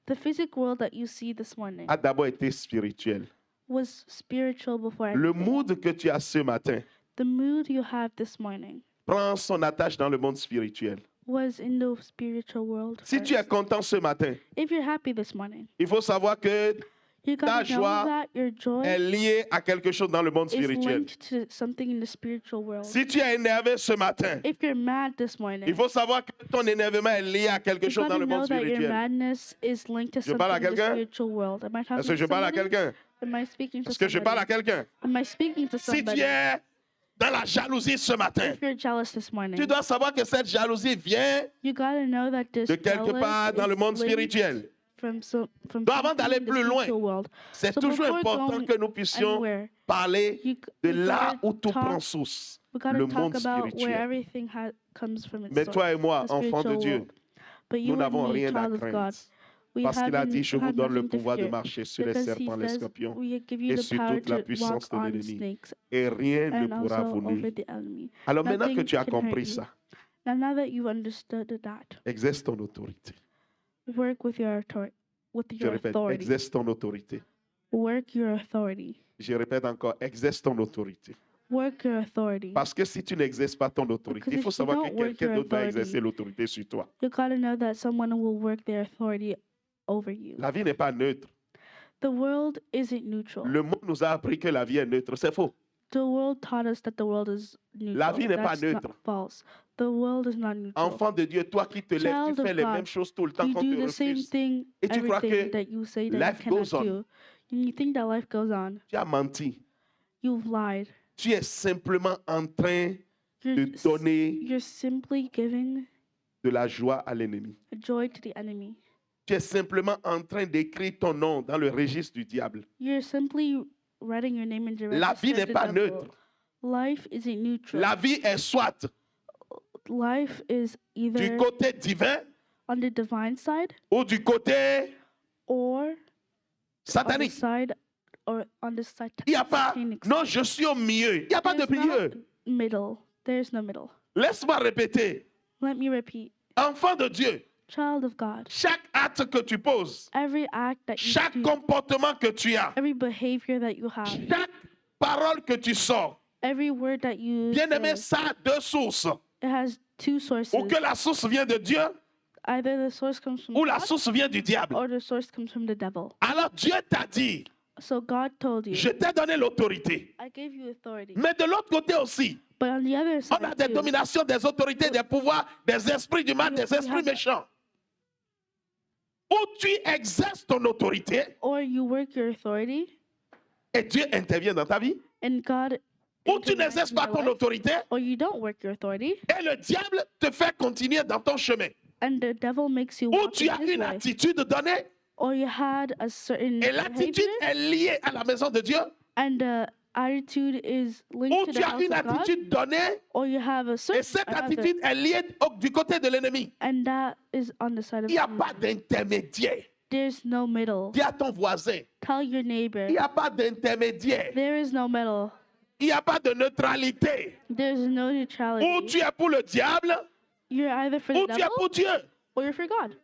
The physical world that you see this morning a d'abord été spirituel. was spiritual before Le everything. mood que tu as ce matin The mood you have this morning prend son attache dans le monde spirituel. was in the spiritual world. Si tu es first. content ce matin, If you're happy this morning, il faut savoir que you Ta gotta know joie that your joy est lié à quelque chose dans le monde is spirituel. linked to something in the spiritual world. Si tu es énervé ce matin, If you're mad this morning, il faut savoir que ton énervement est lié à quelque you chose dans gotta le monde know that your spirituel. madness is linked to Je parle à something in the quelqu'un? spiritual world. Am I talking Est-ce que je to parle à somebody? quelqu'un? Am I speaking to Est-ce que je parle à somebody? quelqu'un? Am I speaking to Si somebody? tu es dans la jalousie ce matin, If you're jealous this morning, tu dois savoir que cette jalousie vient you gotta know that this de quelque part dans le jealous monde is linked spirituel. from Donc avant something d'aller in the plus loin, spiritual world. c'est So toujours before important going que nous puissions anywhere, parler de we là gotta où tout talk- prend source, we gotta le talk monde about where spirituel. everything comes from its Mais source, toi et moi, the enfants de spiritual Dieu, world. But you nous and n'avons me, rien à child of God, craindre. we Parce qu'il a haven't- dit, je vous have donne le nothing to pouvoir de fear. marcher sur les Because serpents, he les says, scorpions, we give you et the sur power toute la to puissance walk de on l'ennemi. snakes Et rien ne and pourra also vous over nuire. the enemy. Alors maintenant Nothing que tu as can hurt compris you. ça, Now that you've understood that, exerce ton autorité. work with your Je répète, authority. exerce ton autorité. Work your authority. Je répète encore, exerce ton autorité. Work your authority. Parce que si tu n'exerces pas ton autorité, il faut Because if you savoir que don't work quelqu'un your d'autre va authority, exercer l'autorité sur toi. You gotta know that someone will work their authority over you. La vie n'est pas neutre. The world isn't neutral. Le monde nous a appris que la vie est neutre. C'est faux. The world taught us that the world is neutral. La vie n'est pas That's neutre. not false. The world is not neutral. Enfant de Dieu, toi qui te lèves, tu Child of fais les God, mêmes choses tout le temps You qu'on do te the same refuse. thing, Et tu crois everything que that you say that life you cannot goes on. do. And you think that life goes on. Tu as menti. You've lied. Tu es simplement en train de You're, donner you're simply giving de la joie à l'ennemi. joy to the enemy. Tu es simplement en train d'écrire ton nom dans le registre du diable. You're simply writing your name in the La vie register n'est of the pas devil. neutre. Life isn't neutral. La vie est soit Life is du either côté divin on the divine side ou du côté or on the satanique. side or on the Il n'y a pas, satanic non, side. je suis au milieu. Il n'y a pas de There's milieu. no middle. There's no middle. Laisse-moi répéter. Let me repeat. Enfant de Dieu, Child of God, chaque acte que tu poses, every act that you chaque do, comportement que tu as, every behavior that you have, chaque parole que tu sors, every word that you bien-aimé, say, ça a deux sources. it has two sources. Ou que la source vient de Dieu, Either the source comes from ou la God source vient du diable. or the source comes from the devil. Alors Dieu t'a dit, So God told you, je t'ai donné l'autorité. I gave you authority. Mais de l'autre côté aussi, But on the other on a side, des too, dominations, des autorités, des pouvoirs, des esprits du mal, You- des you esprits have- méchants. Où tu exerces ton autorité or you work your authority et Dieu intervient dans ta vie. and God Ou tu intervenes n'exerces in pas your ton life, autorité or you don't work your authority et le diable te fait continuer dans ton chemin. and the devil makes you Ou walk tu in as his une way, attitude donnée or you had a certain et l'attitude behavior est liée à la maison de Dieu. and the attitude is Ou linked to tu the as house une of God, attitude donnée or you have a et certain cette another, attitude est liée du côté de l'ennemi. and that is on the side of Il n'y a the pas d'intermédiaire. There's no middle. Dis à ton voisin, Tell your neighbor, il n'y a pas d'intermédiaire. there is no middle. Il n'y a pas de neutralité. There's no Ou neutrality. tu es pour le diable, You're either for the ou tu es devil pour Dieu. or you're for God.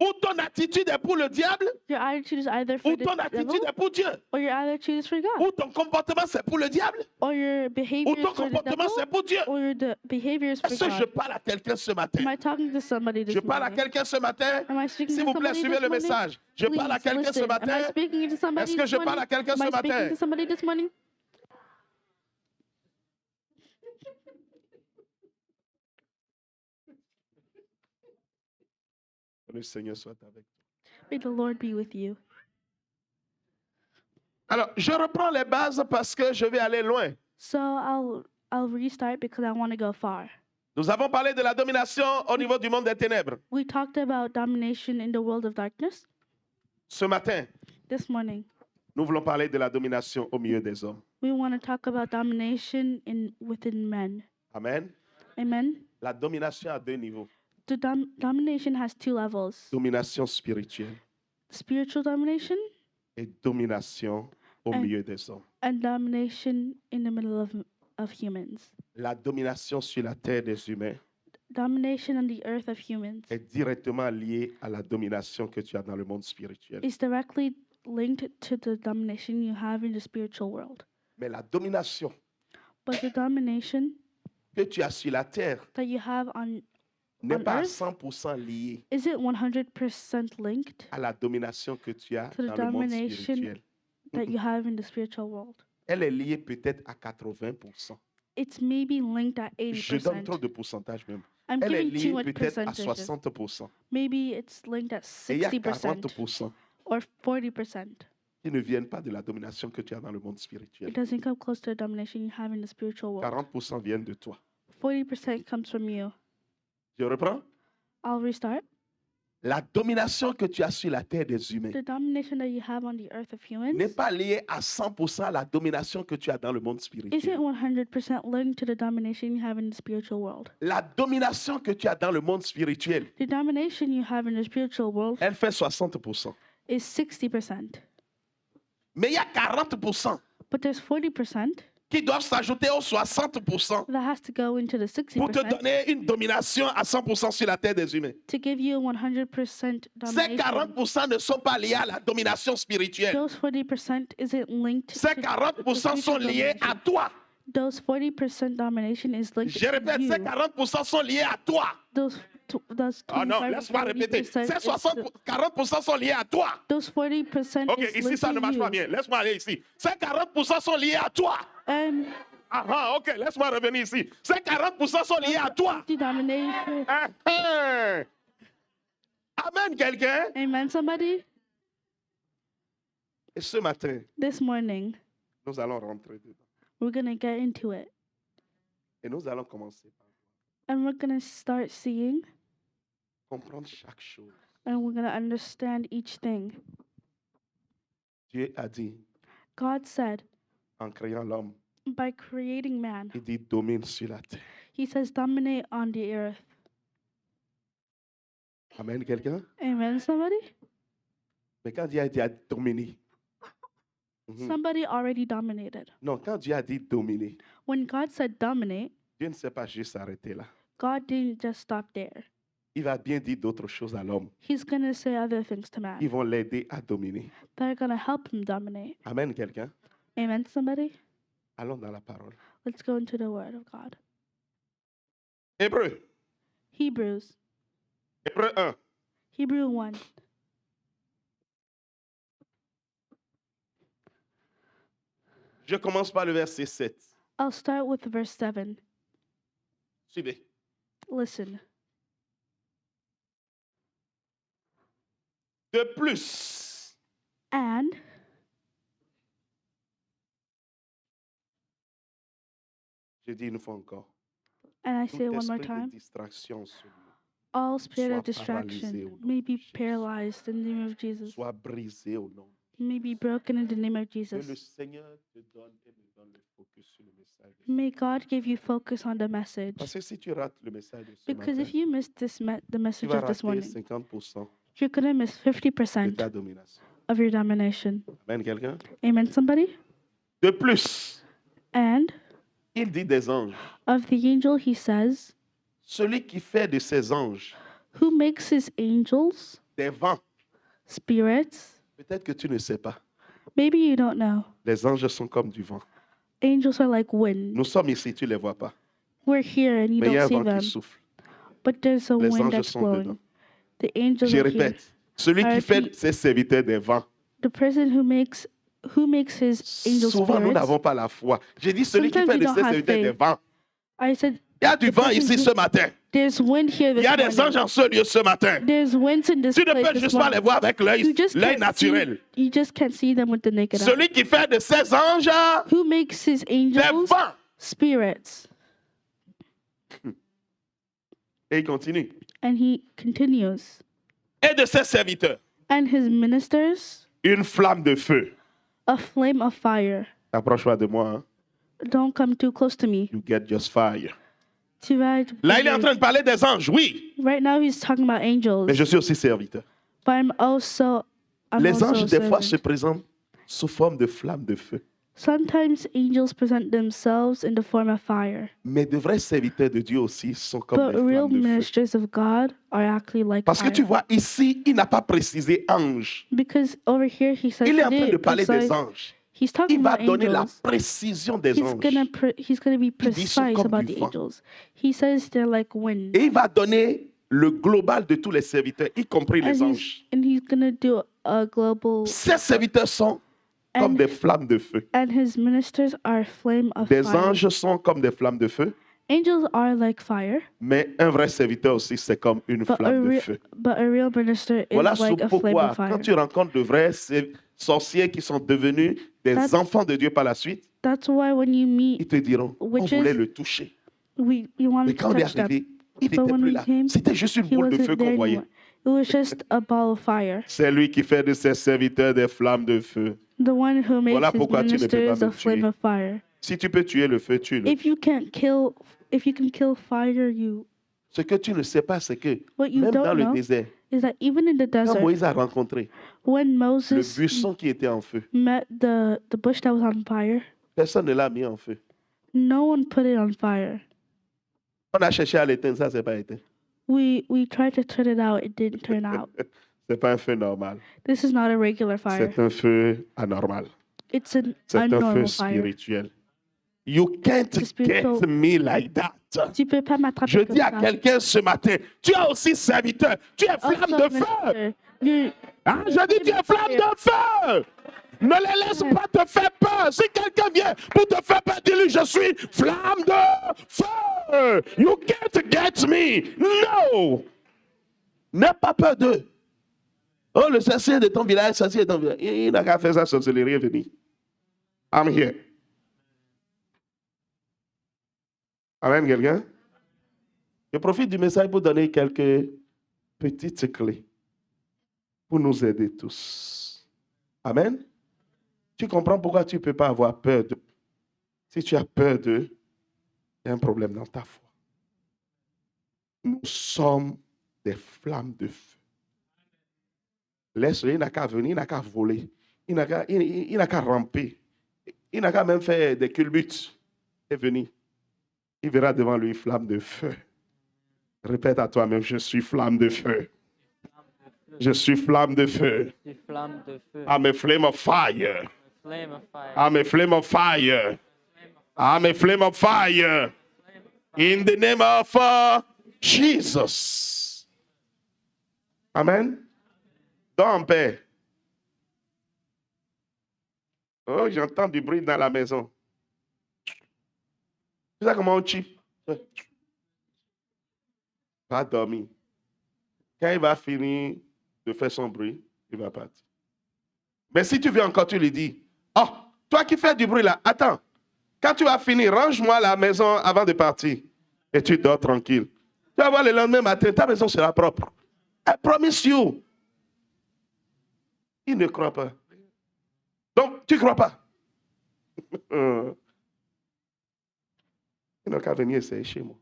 Ou ton attitude est pour le diable, Your attitude is either for ou the ton devil attitude est pour Dieu. or your attitude is for God. Ou ton comportement c'est pour le diable, Or your ou behavior ton is for the comportement devil c'est pour Dieu. or your behavior is for Est-ce que je God. parle à quelqu'un ce matin? Am I talking to somebody this Je parle à morning? quelqu'un ce matin. Am I speaking S'il to vous plaît, somebody suivez this le morning? message. Je parle à Please quelqu'un ce listen. Am I matin. speaking to somebody Est-ce que this je parle morning? à quelqu'un Am ce I speaking matin? to somebody this morning? Le Seigneur soit avec toi. May the Lord be with you. Alors, je reprends les bases parce que je vais aller loin. So I'll restart because I want to go far. Nous avons parlé de la domination au niveau du monde des ténèbres. We talked about domination in the world of darkness Ce matin, this morning. nous voulons parler de la domination au milieu des hommes. We want to talk about domination within men. Amen. Amen. La domination à deux niveaux. The domination has two levels: Domination spirituelle spiritual domination et domination au And- milieu des hommes. and domination in the middle of humans. La domination sur la terre des humains Domination on the earth of humans est directement liée à la domination que tu as dans le monde spirituel. is directly linked to the domination you have in the spiritual world. Mais la domination But the domination que tu as sur la terre that you have on n'est On pas à earth? 100% liée isn't 100% linked à la domination que tu as To the dans le monde domination spirituel. that you have in the spiritual world. Elle est liée peut-être à 80%. It's maybe linked at Je donne trop 80%. de pourcentage même. I'm Elle est giving too liée much peut-être à percentages. 60%. Maybe it's linked at Et il y a 60% 40% or 40%. qui ne viennent pas de la domination que tu as dans le monde It spirituel. doesn't come close to the domination you have in the spiritual world. 40% viennent de toi. 40% comes from you. Je reprends. I'll restart. La domination que tu as sur la terre des humains The domination that you have on the earth of humans n'est pas liée à 100% à la domination que tu as dans le monde isn't spirituel. 100% linked to the domination you have in the spiritual world. La domination que tu as dans le monde spirituel, The domination you have in the spiritual world elle fait 60%. is 60%. Mais il y a 40% But there's 40% qui doivent s'ajouter aux 60% that has to go into the pour te 60% donner une domination à 100% sur la terre des humains. to give you 100% Ces domination. 40% ne sont pas liés à la domination spirituelle. Those 40% isn't linked Ces to 40% sont liés à toi. those 40% domination is linked Je to répète, ces you. 40% sont liés à toi. Those Ah non, 25 laisse-moi répéter. 40% Ces is 40% sont liés à toi. those 40% Ok, is ici linked ça ne to marche pas you. bien. Laisse-moi aller ici. Ces 40% sont liés à toi. And Ah, ok, laisse-moi revenir ici. Ces 40% sont liés à toi. the domination. Ah, ah. Amen, quelqu'un. Amen, somebody? Et ce matin, This morning, nous allons rentrer dedans. we're going to get into it. Et nous allons commencer par And we're going to start seeing comprendre chaque chose. and we're going to understand each thing. Dieu a dit, God said, en créant l'homme, by creating man, il dit domine sur la terre. he says, dominate on the earth. Amen, quelqu'un. Amen, somebody? Mais quand Dieu a dit dominer, Somebody already dominated. non, quand Dieu a dit dominer, When God said dominate, Dieu ne s'est pas juste arrêté là. God didn't just stop there. Il va bien dire d'autres choses à l'homme. He's going to say other things to Ils man vont l'aider à dominer. that are going to help him dominate. Amen, quelqu'un. Amen, somebody? Allons dans la parole. Let's go into the word of God. Hébreu. Hebrews. Hébreu 1. Hebrew 1. Je commence par le verset 7. I'll start with verse 7. Suivez. Listen. De plus, And je dis une fois encore, I tout say it one more esprit de time, distraction sur nous all spirit of Sois distraction paralysé au nom may de be Jésus. paralyzed in the name of Jesus, soit brisé au nom. may be broken in the name of Que le Jesus. Seigneur te donne et me donne le focus sur le message. May God give you focus on the message. Parce que si tu rates le message de ce Because matin, if you miss the tu message vas of this rater morning, 50% you're going to miss de 50% ta domination. of your domination. Amen, quelqu'un? Amen, somebody? De plus, And il dit des anges. of the angel, he says, Celui qui fait de ses anges who makes his angels des vents. spirits. Peut-être que tu ne sais pas. Maybe you don't know. Les anges sont comme du vent. Angels are like wind. Nous sommes ici, tu ne les vois pas. We're here and you Mais il y a don't un see vent them, qui souffle. but there's a Les wind anges that's sont blowing. dedans. The angels Je are here. répète, celui qui fait de ses serviteurs des vents. The person who makes his angels Souvent, nous spirits. n'avons pas la foi. J'ai dit celui qui Sometimes fait de you ses don't have serviteurs des faith. vents. I said Il y a du The vent person ici who- ce matin. there's wind here Il this y a des morning. anges en ce lieu ce matin. There's winds in this Tu ne place peux this juste pas les morning. voir avec l'œil You just can't naturel. see, you just can't see them with the naked eye. Celui qui fait de ses anges Who makes his des angels vents. spirits? Et il continue. And he continues. Et de ses serviteurs, And his ministers, une flamme de feu. a flame of fire. Approche-toi de moi. Hein. Don't come too close to me. You get just fire. Right Là, il est en train de parler des anges, oui. now he's talking about angels. Mais je suis aussi serviteur. But I'm also Les anges, des fois, servant. se présentent sous forme de flamme de feu. Sometimes angels present themselves in the form of fire. Mais de vrais serviteurs de Dieu aussi sont comme But des real flammes de feu. ministers of God are actually like Parce que fire. tu vois, ici, il n'a pas précisé ange. Because over here he says Il est en he train de didn't parler des precise- anges. He's talking Il va about donner la angels. précision des He's anges. gonna be dit, ils sont precise comme about du the vent. angels. He says they're like wind. Et il va donner le global de tous les serviteurs, y compris les anges. And he's gonna do a global Ces serviteurs sont comme and, des flammes de feu. and his ministers are flame of Des fire. anges sont comme des flammes de feu, Angels are like fire, mais un vrai serviteur aussi, c'est comme une flamme de feu. but a real minister is Voilà like a flame pourquoi, of fire. quand tu rencontres de vrais sorciers qui sont devenus des That's- enfants de Dieu par la suite, That's why when you ils meet, te diront, on Witches, voulait le toucher. we Mais wanted quand to on est touch them. arrivé, il But n'était when plus we là. came, C'était juste une He boule de wasn't feu there qu'on voyait. anymore. It was just a ball of fire. C'est lui qui fait de ses serviteurs des flammes de feu. The one who makes Voilà his pourquoi tu ne peux pas ministers me a flame tuer. of fire. Si tu peux tuer le feu, tue-le. If you can kill fire, you. Ce que tu ne sais pas, c'est que What you même dans don't le know désert, is that even in the quand desert, Moïse a rencontré when le Moses buisson qui était en feu, met the bush that was on fire, Personne ne l'a mis en feu. No one put it on fire. On a cherché à l'éteindre, ça, c'est pas éteint. We tried to turn it out. It didn't turn out. C'est pas un feu normal. This is not a regular fire. C'est un feu anormal. It's an C'est un feu unnormal fire. spirituel. You can't It's a spiritual- get me like that. Tu peux pas m'attraper Je comme dis à ça. quelqu'un ce matin, tu es aussi serviteur, tu es flamme Also, de feu. minister, you're- Hein, je dis, tu es flamme de feu. Ne les laisse pas te faire peur. Si quelqu'un vient pour te faire peur, dis-lui, je suis flamme de feu. You can't get me. No. N'aie pas peur d'eux. Oh, le sorcier de ton village, sorcier de ton village. Il n'a qu'à faire sa sorcellerie et venir. I'm here. Amen, quelqu'un? Je profite du message pour donner quelques petites clés pour nous aider tous. Amen. Tu comprends pourquoi tu ne peux pas avoir peur d'eux. Si tu as peur d'eux, il y a un problème dans ta foi. Nous sommes des flammes de feu. Laisse-le, il n'a qu'à venir, il n'a qu'à voler, il n'a qu'à ramper, il n'a qu'à même faire des culbutes et venir. Il verra devant lui flamme de feu. Répète à toi-même, je suis flamme de feu. Je suis flamme de feu. Je suis flamme de feu. I'm a flame of fire. Flame of fire. I'm a flame of fire. I'm a flame of fire. In the name of Jesus. Amen. Dors en paix. Oh, j'entends du bruit dans la maison. Tu sais comment on chie? Va dormir. Quand il va finir de faire son bruit, il va partir. Mais si tu viens encore, tu lui dis, oh, toi qui fais du bruit là, attends. Quand tu vas finir, range-moi la maison avant de partir. Et tu dors tranquille. Tu vas voir le lendemain matin, ta maison sera propre. I promise you. Il ne croit pas. Donc, tu ne crois pas. Il n'a qu'à venir essayer chez moi.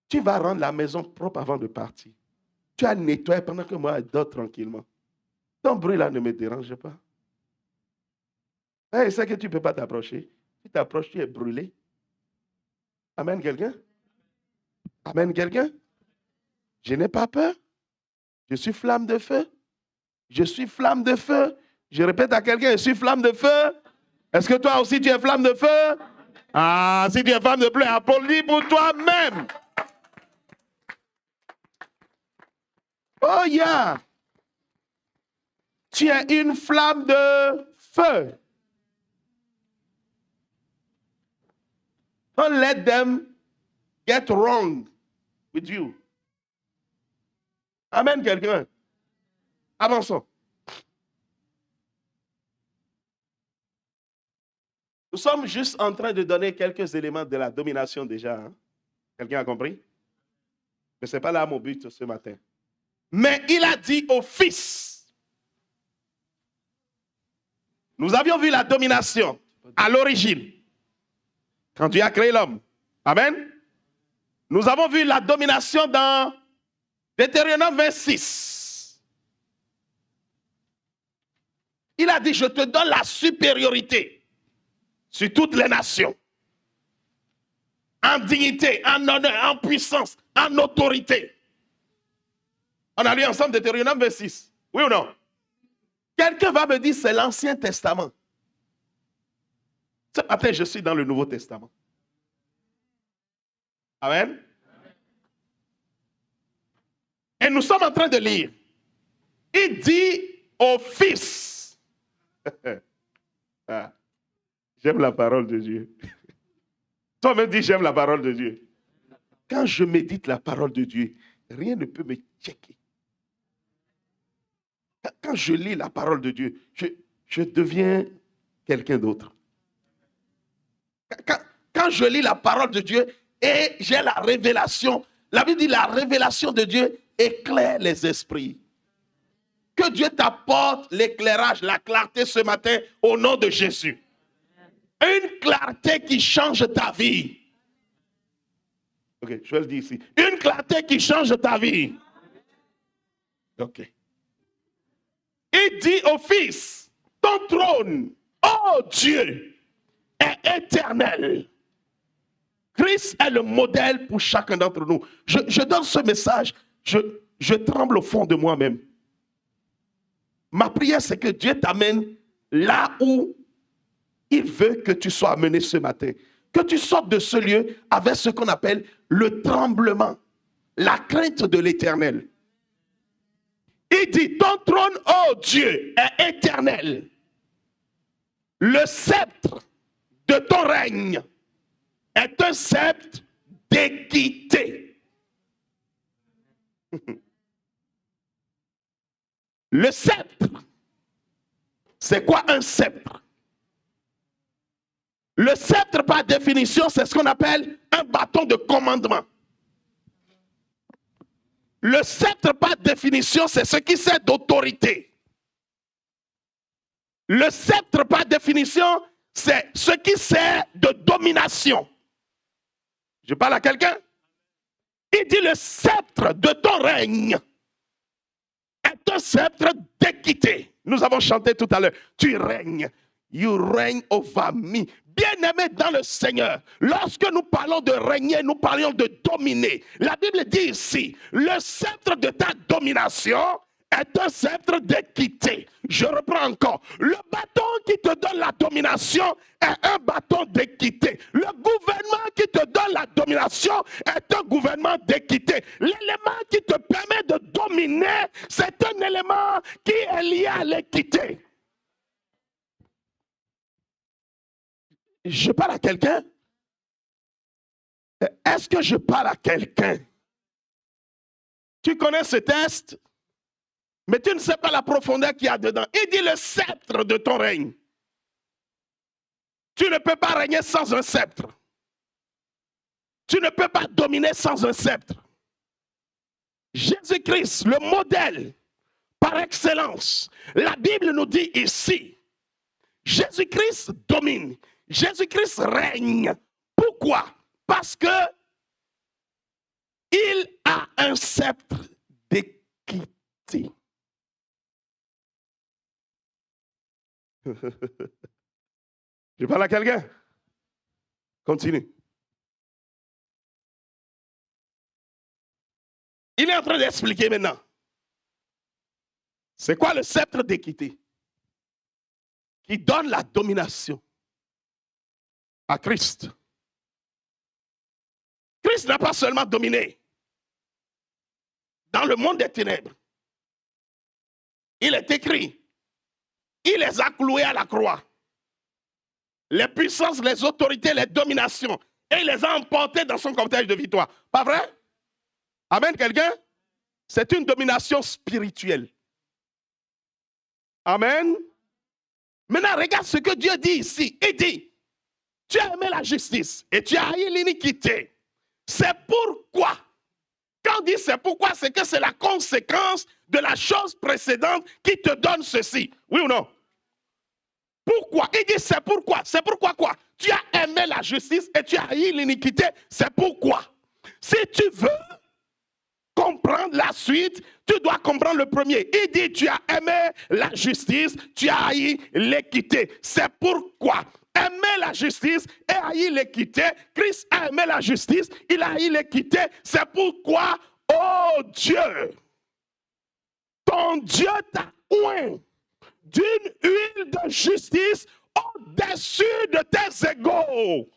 Tu vas rendre la maison propre avant de partir. Tu as nettoyé pendant que moi, je dors tranquillement. Ton bruit là ne me dérange pas. Hey, c'est que tu ne peux pas t'approcher. Si tu t'approches, tu es brûlé. Amen, quelqu'un? Amen, quelqu'un? Je n'ai pas peur. Je suis flamme de feu. Je suis flamme de feu. Je répète à quelqu'un, je suis flamme de feu. Est-ce que toi aussi tu es flamme de feu? Ah, si tu es flamme de feu, applaudis pour toi-même. Oh yeah. Tu es une flamme de feu. Don't let them get wrong with you. Amen, quelqu'un. Avançons. Nous sommes juste en train de donner quelques éléments de la domination déjà. Hein? Quelqu'un a compris? Mais ce n'est pas là mon but ce matin. Mais il a dit au Fils. Nous avions vu la domination à l'origine. Quand Dieu a créé l'homme. Amen. Nous avons vu la domination dans Deutéronome 26. Il a dit, je te donne la supériorité sur toutes les nations. En dignité, en honneur, en puissance, en autorité. On a lu ensemble Deutéronome 26. Oui ou non? Quelqu'un va me dire, c'est l'Ancien Testament. Ce matin, je suis dans le Nouveau Testament. Amen. Et nous sommes en train de lire. Il dit au Fils. Ah, j'aime la parole de Dieu. Toi-même dis, j'aime la parole de Dieu. Quand je médite la parole de Dieu, rien ne peut me checker. Quand je lis la parole de Dieu, je deviens quelqu'un d'autre. Quand je lis la parole de Dieu et j'ai la révélation, la Bible dit la révélation de Dieu éclaire les esprits. Que Dieu t'apporte l'éclairage, la clarté ce matin au nom de Jésus. Une clarté qui change ta vie. Ok, je vais le dire ici. Une clarté qui change ta vie. Ok. Il dit au Fils, ton trône, oh Dieu, est éternel. Christ est le modèle pour chacun d'entre nous. Je donne ce message, je tremble au fond de moi-même. Ma prière, c'est que Dieu t'amène là où il veut que tu sois amené ce matin. Que tu sortes de ce lieu avec ce qu'on appelle le tremblement, la crainte de l'Éternel. Il dit, ton trône, oh Dieu, est éternel. Le sceptre de ton règne est un sceptre d'équité. Le sceptre, c'est quoi un sceptre? Le sceptre, par définition, c'est ce qu'on appelle un bâton de commandement. Le sceptre, par définition, c'est ce qui sert d'autorité. Le sceptre, par définition, c'est ce qui sert de domination. Je parle à quelqu'un? Il dit le sceptre de ton règne est un sceptre d'équité. Nous avons chanté tout à l'heure. Tu règnes. You reign over me. Bien-aimé dans le Seigneur, lorsque nous parlons de régner, nous parlons de dominer. La Bible dit ici, le sceptre de ta domination est un sceptre d'équité. Je reprends encore. Le bâton qui te donne la domination est un bâton d'équité. Le gouvernement qui te donne la domination est un gouvernement d'équité. L'élément qui te permet de dominer, c'est un élément qui est lié à l'équité. Je parle à quelqu'un? Est-ce que je parle à quelqu'un? Tu connais ce texte, mais tu ne sais pas la profondeur qu'il y a dedans. Il dit le sceptre de ton règne. Tu ne peux pas régner sans un sceptre. Tu ne peux pas dominer sans un sceptre. Jésus-Christ, le modèle par excellence. La Bible nous dit ici, Jésus-Christ domine. Jésus-Christ règne. Pourquoi? Parce que il a un sceptre d'équité. Je parle à quelqu'un? Continue. Il est en train d'expliquer maintenant. C'est quoi le sceptre d'équité? Qui donne la domination à Christ. Christ n'a pas seulement dominé dans le monde des ténèbres. Il est écrit, il les a cloués à la croix. Les puissances, les autorités, les dominations, et il les a emportés dans son cortège de victoire. Pas vrai? Amen, quelqu'un? C'est une domination spirituelle. Amen. Maintenant, regarde ce que Dieu dit ici. Il dit, tu as aimé la justice et tu as haï l'iniquité. C'est pourquoi. Quand on dit c'est pourquoi, c'est que c'est la conséquence de la chose précédente qui te donne ceci. Oui ou non? Pourquoi? Il dit c'est pourquoi. C'est pourquoi quoi? Tu as aimé la justice et tu as haï l'iniquité. C'est pourquoi. Si tu veux comprendre la suite, tu dois comprendre le premier. Il dit tu as aimé la justice, tu as haï l'équité. C'est pourquoi. Aimer la justice et haïr l'équité. Christ a aimé la justice, il a haï l'équité. C'est pourquoi, oh Dieu, ton Dieu t'a oint d'une huile de justice au-dessus de tes égaux.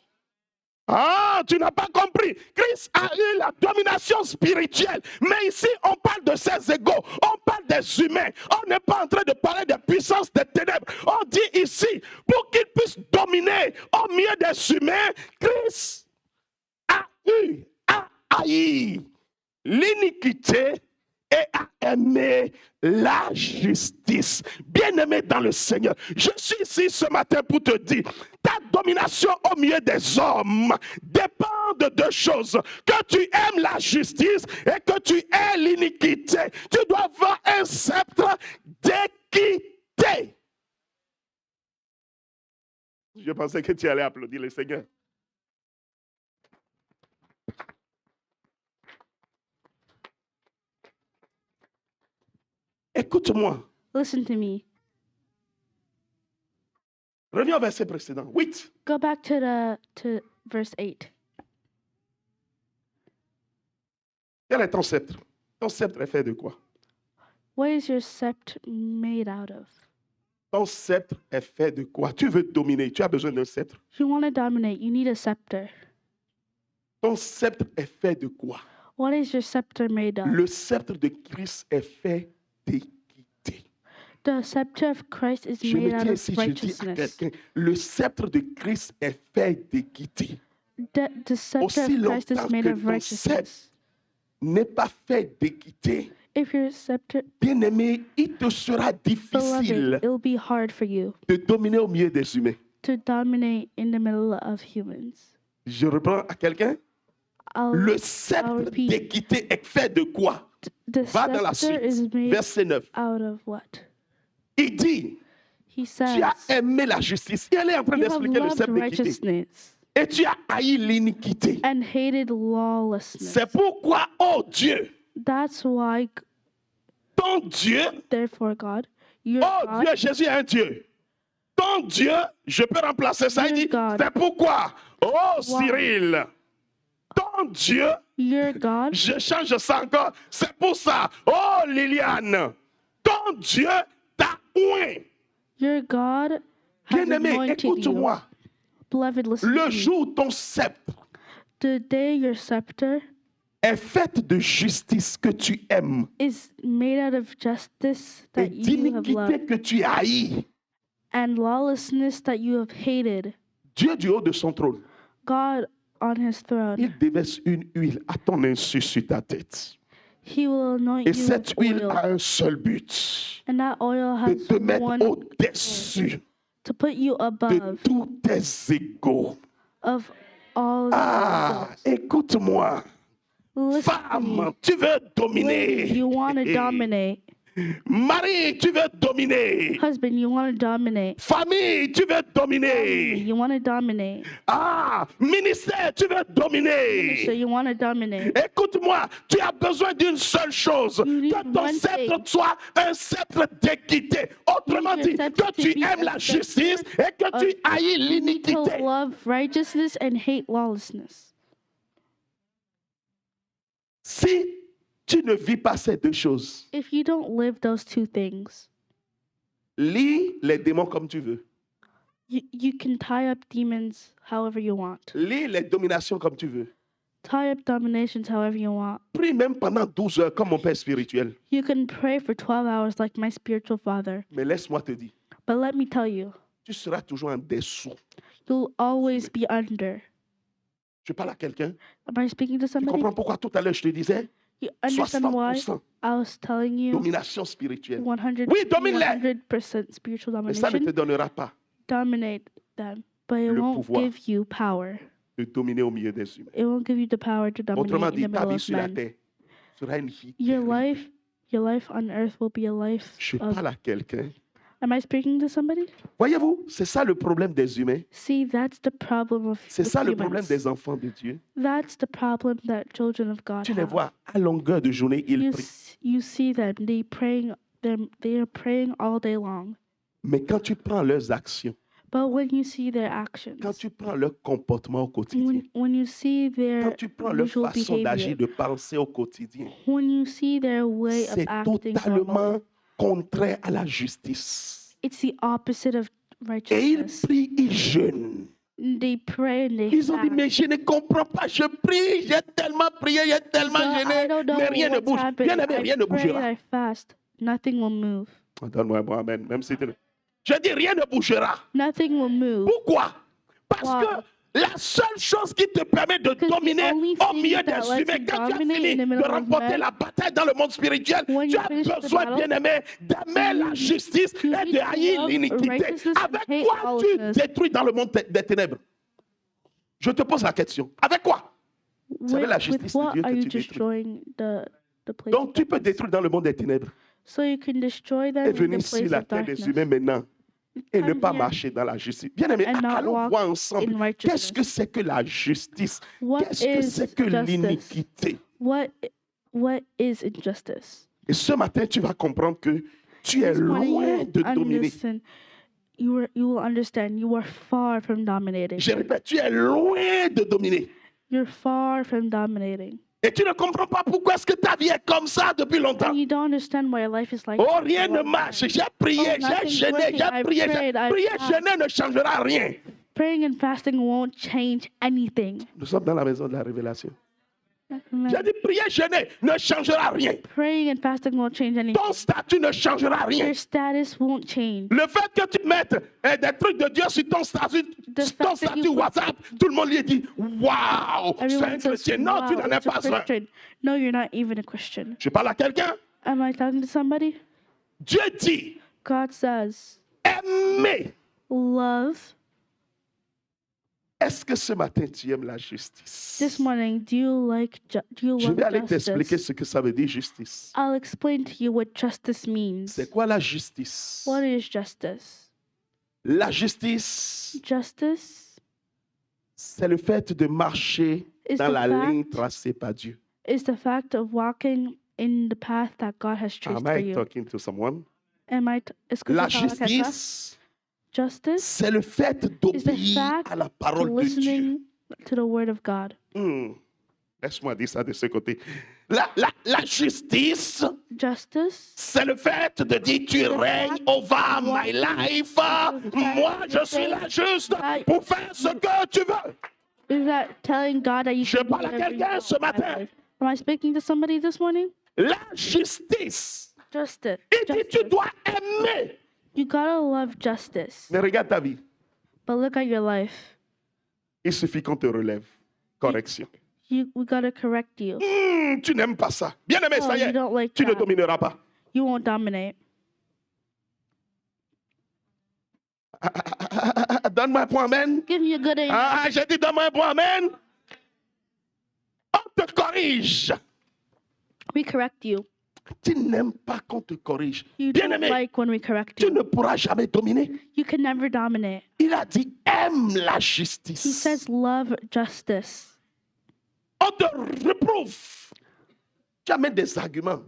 Ah, tu n'as pas compris. Christ a eu la domination spirituelle. Mais ici, on parle de ses égaux. On parle des humains. On n'est pas en train de parler des puissances des ténèbres. On dit ici, pour qu'il puisse dominer au milieu des humains, Christ a haï l'iniquité et a aimé la justice. Bien-aimé dans le Seigneur, je suis ici ce matin pour te dire, ta domination au milieu des hommes dépend de deux choses. Que tu aimes la justice et que tu aies l'iniquité. Tu dois avoir un sceptre d'équité. Je pensais que tu allais applaudir le Seigneur. Écoute-moi. Listen to me. Reviens au verset précédent. 8. Go back to verse 8. Quel est ton sceptre? Ton sceptre est fait de quoi? What is your scepter made out of? Ton sceptre est fait de quoi? Tu veux dominer, tu as besoin d'un sceptre. You want to dominate, you need a scepter. Ton sceptre est fait de quoi? What is your scepter made of? Le sceptre de Christ est fait d'équité. The scepter of Christ is Je made me out tiens of ici, je dis à righteousness. quelqu'un, le sceptre de Christ est fait d'équité. The scepter Aussi of Christ longtemps is made que of ton righteousness. N'est pas fait d'équité. If your scepter, Bien-aimé, il te sera difficile beloved, it'll be hard for you de dominer au milieu des humains. to dominate in the middle of humans. Je reprends à quelqu'un. Le sceptre repeat. d'équité est fait de quoi? The Va dans la scepter is suite. made Verset 9. out of what? Il dit, He tu says, as aimé la justice. Il est en train you have d'expliquer le loved sceptre d'équité. righteousness Et tu as haï l'iniquité. and hated lawlessness. C'est pourquoi, oh Dieu, That's why, ton Dieu, therefore, God, your oh God, Dieu, Jésus est un Dieu. Ton Dieu, je peux remplacer ça. Il Your dit, God. c'est pourquoi, oh Cyril, ton Dieu, your God, je change ça encore. C'est pour ça, oh Liliane, ton Dieu t'a oint. your God has Bien-aimé, anointed you. écoute-moi. Beloved, listen Le to me. jour où ton sceptre The day your scepter est fait de justice que tu aimes is made out of justice et that you have d'iniquité loved que tu haïs, and lawlessness that you have hated, Dieu du haut de son trône, God on his throne, il déverse une huile à ton insu sur ta tête. he will anoint Et you cette with huile oil. a un seul but, And that oil de has te mettre one au-dessus to put you de above tous tes égaux. of all Ah, écoute-moi. Listen to Femme, me. tu veux dominer. Lady, you want to dominate. Mari, tu veux dominer. Husband, you want to dominate. Famille, tu veux dominer. You want to dominate. Ah, ministère, tu veux dominer. So you want to dominate. Écoute-moi, tu as besoin d'une seule chose, You need que ton one sceptre thing. soit un sceptre d'équité. Autrement You need dit, your sceptre que to tu be aimes a la justice sceptre et que tu haïs You need to l'iniquité. love righteousness and hate lawlessness. Si tu ne vis pas ces deux choses, If you don't live those two things, lis les démons comme tu veux. you can tie up demons however you want. Lis les dominations comme tu veux. Tie up dominations however you want. Prie même pendant 12 heures comme mon père spirituel. You can pray for 12 hours like my spiritual father. Mais laisse-moi te dire, But let me tell you, tu seras toujours en dessous. you'll always be under. Je parle à quelqu'un. Am I speaking to Tu somebody? comprends pourquoi tout à l'heure je te disais You understand why 60% I was telling you domination spirituelle. 100%, Oui, domine-les. 100% spiritual Mais ça ne te domination? donnera pas Dominate them, but it Le won't pouvoir. give you power. de dominer au milieu des humains. It won't give you the power to Autrement dominate dit, in the ta middle vie of sur la men. terre sera une vie Your terrible. life on earth will be a life Je of. parle à quelqu'un. Am I speaking to somebody? Voyez-vous, c'est ça le problème des humains. See, that's the problem of C'est with ça le problème humans. des enfants de Dieu. That's the problem that children of God Tu les have. vois à longueur de journée, ils You, prient. you see them, they are praying all day long. Mais quand tu prends leurs actions, But when you see their actions, quand tu prends leur comportement au quotidien, when you see their quand tu prends leur usual façon d'agir, behavior, de penser au quotidien, when you see their way of c'est acting, totalement contraire à la justice. it's the opposite of Et ils righteousness. prient, ils jeûnent. They pray and they Ils ont dit, fast. mais je ne comprends pas, je prie, j'ai tellement prié, j'ai tellement But I jeûné, don't know mais rien ne what's bouge. happening. Bien aimé, rien ne I pray and bougera. I fast. Nothing will move. Donne-moi un bon amen, même si tu ne- Je dis, rien ne bougera. Nothing will move. Pourquoi? Parce Wow. que la seule chose qui te permet de Because the dominer only au thing milieu that des lets humains, you quand tu as dominate fini in the de middle of remporter men, la bataille dans le monde spirituel, when tu you as finish the besoin, battle, bien-aimé, d'aimer la justice you et need de to haïr love l'iniquité. righteousness and Avec hate quoi tu lawlessness. détruis dans le monde des ténèbres? Je te pose la question. Avec quoi? C'est avec la With justice de what Dieu are que you tu détruis. destroying the place Donc of tu peux darkness? détruire dans le monde des ténèbres So you can destroy them et in venir the sur place la of terre des darkness. humains maintenant et ne Come pas here marcher dans la justice. Bien aimé, and not allons walk voir ensemble. in Qu'est-ce que righteousness. c'est que la justice? What Qu'est-ce que is c'est que justice? l'iniquité? What is injustice? Et ce matin, tu vas comprendre que tu es This morning loin you de dominer. understand you will understand you are far from dominating. Je répète, tu es loin de dominer. You're far from dominating. Et tu ne comprends pas pourquoi est-ce que ta vie est comme ça depuis longtemps. And you don't understand why your life is like Oh, that for rien a ne long marche. time. J'ai prié, Oh, j'ai nothing's jeûné, working. j'ai I've prié. prayed, I've Prier, fasted. jeûner ne changera rien. Praying and fasting won't change anything. Nous sommes dans la maison de la révélation. Amen. J'ai dit, prier, jeûner ne changera rien. Praying and fasting won't change anything. Ton statut ne changera rien. Your status won't change. Le fait que tu mettes des trucs de Dieu sur ton statut, The fact that you put- WhatsApp, tout le monde lui dit waouh, c'est un Everyone says, chrétien. Non, tu wow, n'en es it's a pas un. Christian. No, you're not even a Christian. Je parle à quelqu'un. Am I talking to somebody? Dieu dit God says, aimer. love. Est-ce que ce matin tu aimes la justice? This morning, do you Je love vais aller t'expliquer justice? ce que ça veut dire justice. I'll explain to you what justice means. C'est quoi la justice? What is justice? La justice, Justice c'est le fait de marcher is dans the la ligne fact tracée par Dieu. is the fact of walking in the path that God has traced Am for I you. talking to someone? Est-ce que La je parle à quelqu'un? justice, Justice c'est le fait is the d'obéir fact à la to parole de Dieu. listening to the word of God. Laisse-moi dire ça de ce côté. La justice, Justice c'est le fait de dire tu règnes over my life. Moi, je suis la juste pour faire ce que tu veux. is that telling God that you Je can do parle à whatever you quelqu'un want ce in my matin. life. Am I speaking to somebody this morning? La justice, Justice. il dit tu Justice. dois aimer. You gotta love justice. Mais regarde ta vie. But look at your life. Il suffit qu'on te relève. Correction. We gotta correct you. Tu n'aimes pas ça. Bien aimé, Oh, ça y you est. don't like Tu ne that. domineras pas. You won't dominate. Donne-moi un point, amen. Give me a good amen. Ah, j'ai dit donne-moi un point, amen. On te corrige. We correct you. Tu n'aimes pas qu'on te corrige. You Bien don't aimé, like when we correct tu you. ne pourras jamais dominer. You can never dominate. Il a dit aime la He justice. says love justice. On te reprouve. Tu amènes des arguments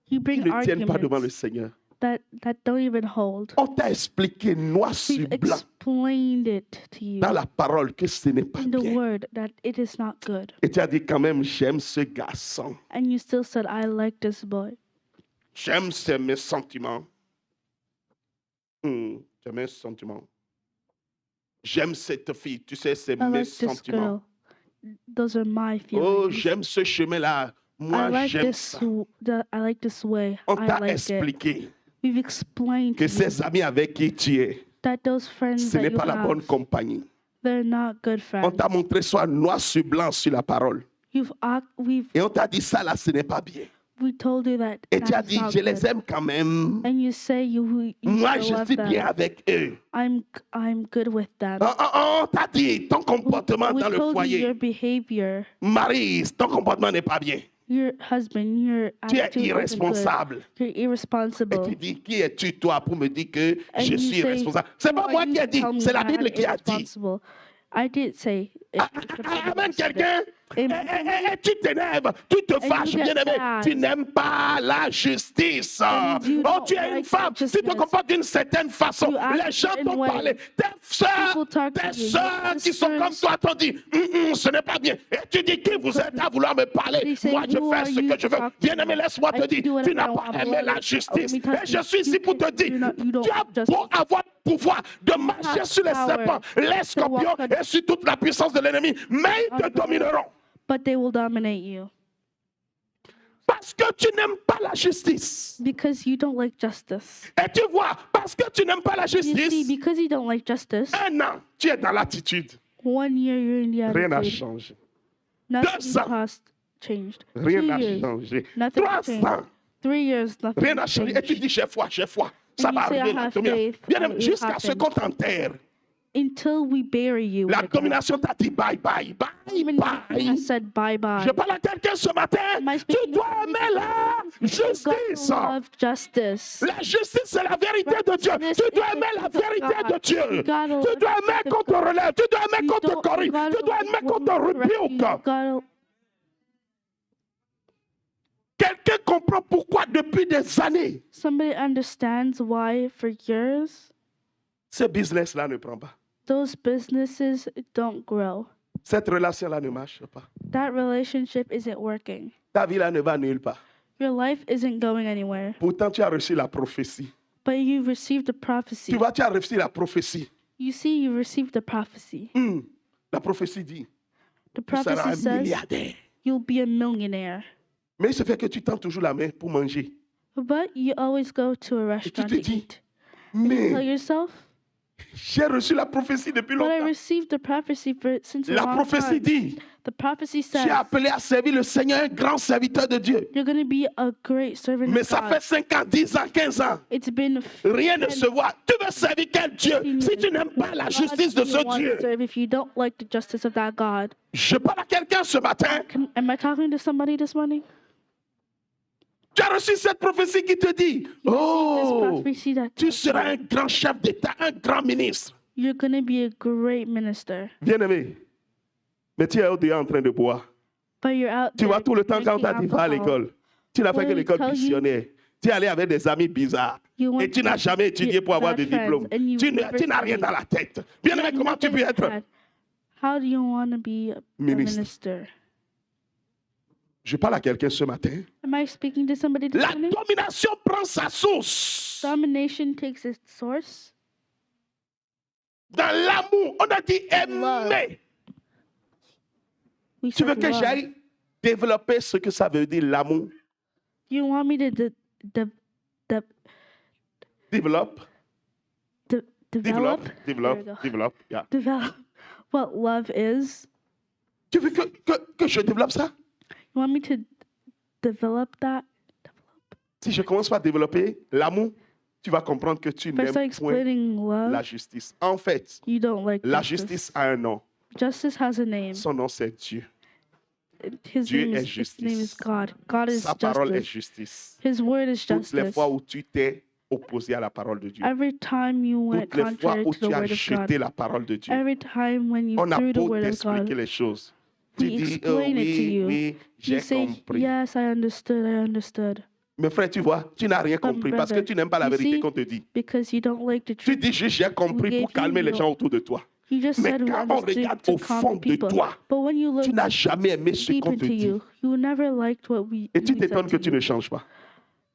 You qui bring ne tiennent pas devant le arguments Seigneur. that don't even hold. On t'a expliqué noir sur We've blanc explained it to you dans la parole que ce n'est pas in the bien. word that it is not good. Et tu as dit quand même j'aime ce garçon. And you still said, I like this boy. J'aime mes sentiments. J'aime mes sentiments. J'aime cette fille. Tu sais, c'est I mes like this sentiments. girl. Those are my Oh, feelings. j'aime ce chemin-là. Moi, I like j'aime this. ça. I like this way. On I t'a like it. expliqué We've explained que to you ces amis avec qui tu es, that those friends ce that n'est you pas la bonne have, compagnie. they're not good On friends. t'a montré soit noir sur blanc sur la parole. We've Et on t'a dit ça là, ce n'est pas bien. we told you that. Et tu as that's dit, not je les good. aime quand même. And you say you Moi, still je love suis them. bien avec eux. I'm good with them. On t'a dit, ton comportement We dans le told you your foyer, behavior, Marie, ton comportement n'est pas bien. your husband, your Tu es attitude isn't good. irresponsable. You're Et tu irresponsible. dis, qui es-tu toi pour me dire que And je you suis say, responsable? C'est "Who pas are moi you qui ai to dit, tell me c'est la that I'm Bible qui a dit. irresponsible?" I did say. Amen, quelqu'un. Amen. Et tu t'énerves, tu te fâches, you get bien aimé. mad. Tu n'aimes pas la justice. And you Oh, don't tu es une like femme, tu te righteousness. comportes d'une certaine façon. You act Les a gens certain t'ont way. parlé. Tes soeurs, People talk to tes you. Your soeurs qui sont comme sisters, toi t'ont dit, ce n'est pas bien. Et tu dis, qui vous êtes à vouloir me parler? They say, Moi, je "Who fais are ce you que to je veux. talk to Bien aimé, me? laisse-moi te I dire, do whatever tu n'as I pas want, aimé but la let justice. me touch Et je you. suis ici You pour te can't- dire, you don't tu as love justice. beau avoir pouvoir de marcher have sur les power serpents, les scorpions walk on- et sur toute la puissance de l'ennemi, mais ils te domineront. but they will dominate you Parce que tu n'aimes pas la justice. because you don't like justice. Et tu vois, parce que tu n'aimes pas la You see, justice, because you don't like justice, un an, tu es dans l'attitude. 1 year you're in the Rien n'a attitude. changé. Nothing 2 ans. has changed. Rien 2 n'a years, changé. nothing 3 changed. ans, 3 years, nothing rien n'a changé. Et tu changed. dis, j'ai foi, j'ai foi. Ça And va you say, arriver I la have domination. faith, Bien and aimé, it jusqu'à ce happens. qu'on t'enterre. Until we bury you. La with it. domination t'a dit bye, bye, bye, Even God bye. has said bye-bye. Je parle à quelqu'un ce matin. Am I Tu speaking dois to aimer la You justice. gotta love justice. La justice, c'est la vérité de Dieu. Righteousness Tu dois is the aimer la truth of vérité God. de Dieu. You gotta Tu love dois the aimer truth qu'on of te God. relève. Tu dois aimer You qu'on te don't- corrige. you gotta Tu dois love aimer when qu'on te we correct you. rebuke. You gotta- Quelqu'un comprend pourquoi depuis des années, Somebody understands why for years Ce business-là ne prend pas. Those businesses don't grow. Cette relation-là ne marche pas. That relationship isn't working. Ta vie-là ne va nulle part. Your life isn't going anywhere. Pourtant, tu as reçu la prophétie. But you received the prophecy. Tu vois, tu as reçu la prophétie. You see, you received the prophecy. La prophétie dit, The tu seras prophecy un says milliardaire. you'll be a millionaire. Mais il se fait que tu tends toujours la main pour manger. But you always go to a restaurant te to dis, eat. And you tell Mais yourself, j'ai reçu la prophétie depuis but I longtemps. received the prophecy since a La long prophétie time. dit, The prophecy tu says es appelé à servir le Seigneur, un grand serviteur de Dieu. you're going to be a great servant Mais of ça fait God. 5 ans, 10 ans, 15 ans. It's been Rien ne se voit. Tu veux servir quel Dieu si tu n'aimes pas la justice de ce Dieu? serve if you don't like the justice of that God. Je parle à quelqu'un ce matin. Am I talking to somebody this morning? Tu as reçu cette prophétie qui te dit, This oh, prophecy that tu tells seras you un grand chef d'État, un grand ministre. you're going to be a great minister. Bien-aimé, mais tu es au-delà en train de boire. But you're out Tu there vois, tout le temps quand drinking on t'a dit va à alcohol. l'école, tu n'as fait When que we l'école tell you- missionnaire. Tu es allé avec des amis bizarres. You went Et tu n'as to jamais étudié get pour avoir de bad friends diplôme. and you Tu never n'as rien studied. dans la tête. Bien-aimé, You comment tu nothing peux être bad. How do you want to be a Ministre. minister? Je parle à quelqu'un ce matin. Am I speaking to somebody this La morning? domination prend sa source Domination takes its source dans l'amour. On a dit Love. aimer. We Tu veux said que love. j'aille développer ce que ça veut dire l'amour? You want me to Développe, develop? développe. Yeah. Develop what love is. Tu veux que je développe ça? You want me to develop that? Si je commence par développer l'amour, tu vas comprendre que tu If I n'aimes start point explaining love, la justice. En fait, you don't like la justice. justice a un nom. Justice has a name. Son nom, c'est Dieu. His Dieu name est his name is justice. God. God is Sa parole est justice. justice. His word is Toutes les justice. fois où tu t'es opposé à la parole de Dieu, Every time you went toutes les fois contrary où to the tu as word of jeté God, la parole de Dieu, every time when you on a threw the beau word of t'expliquer God, les choses. Tu we dis, explain it to oui, you. oui, You j'ai say, compris. yes, I understood. Mais frère, tu vois, tu n'as rien But compris parce que brother, tu n'aimes pas la you vérité see, qu'on te dit. Because you don't like the Tu truth. dis juste, j'ai compris gave pour calmer you les your- gens autour de toi. You just Mais said we quand on understood regarde to au calm fond the de people. toi, But when you look tu n'as jamais aimé ce deep qu'on te into dit. you never liked what Et tu we t'étonnes said que to tu you. ne changes pas.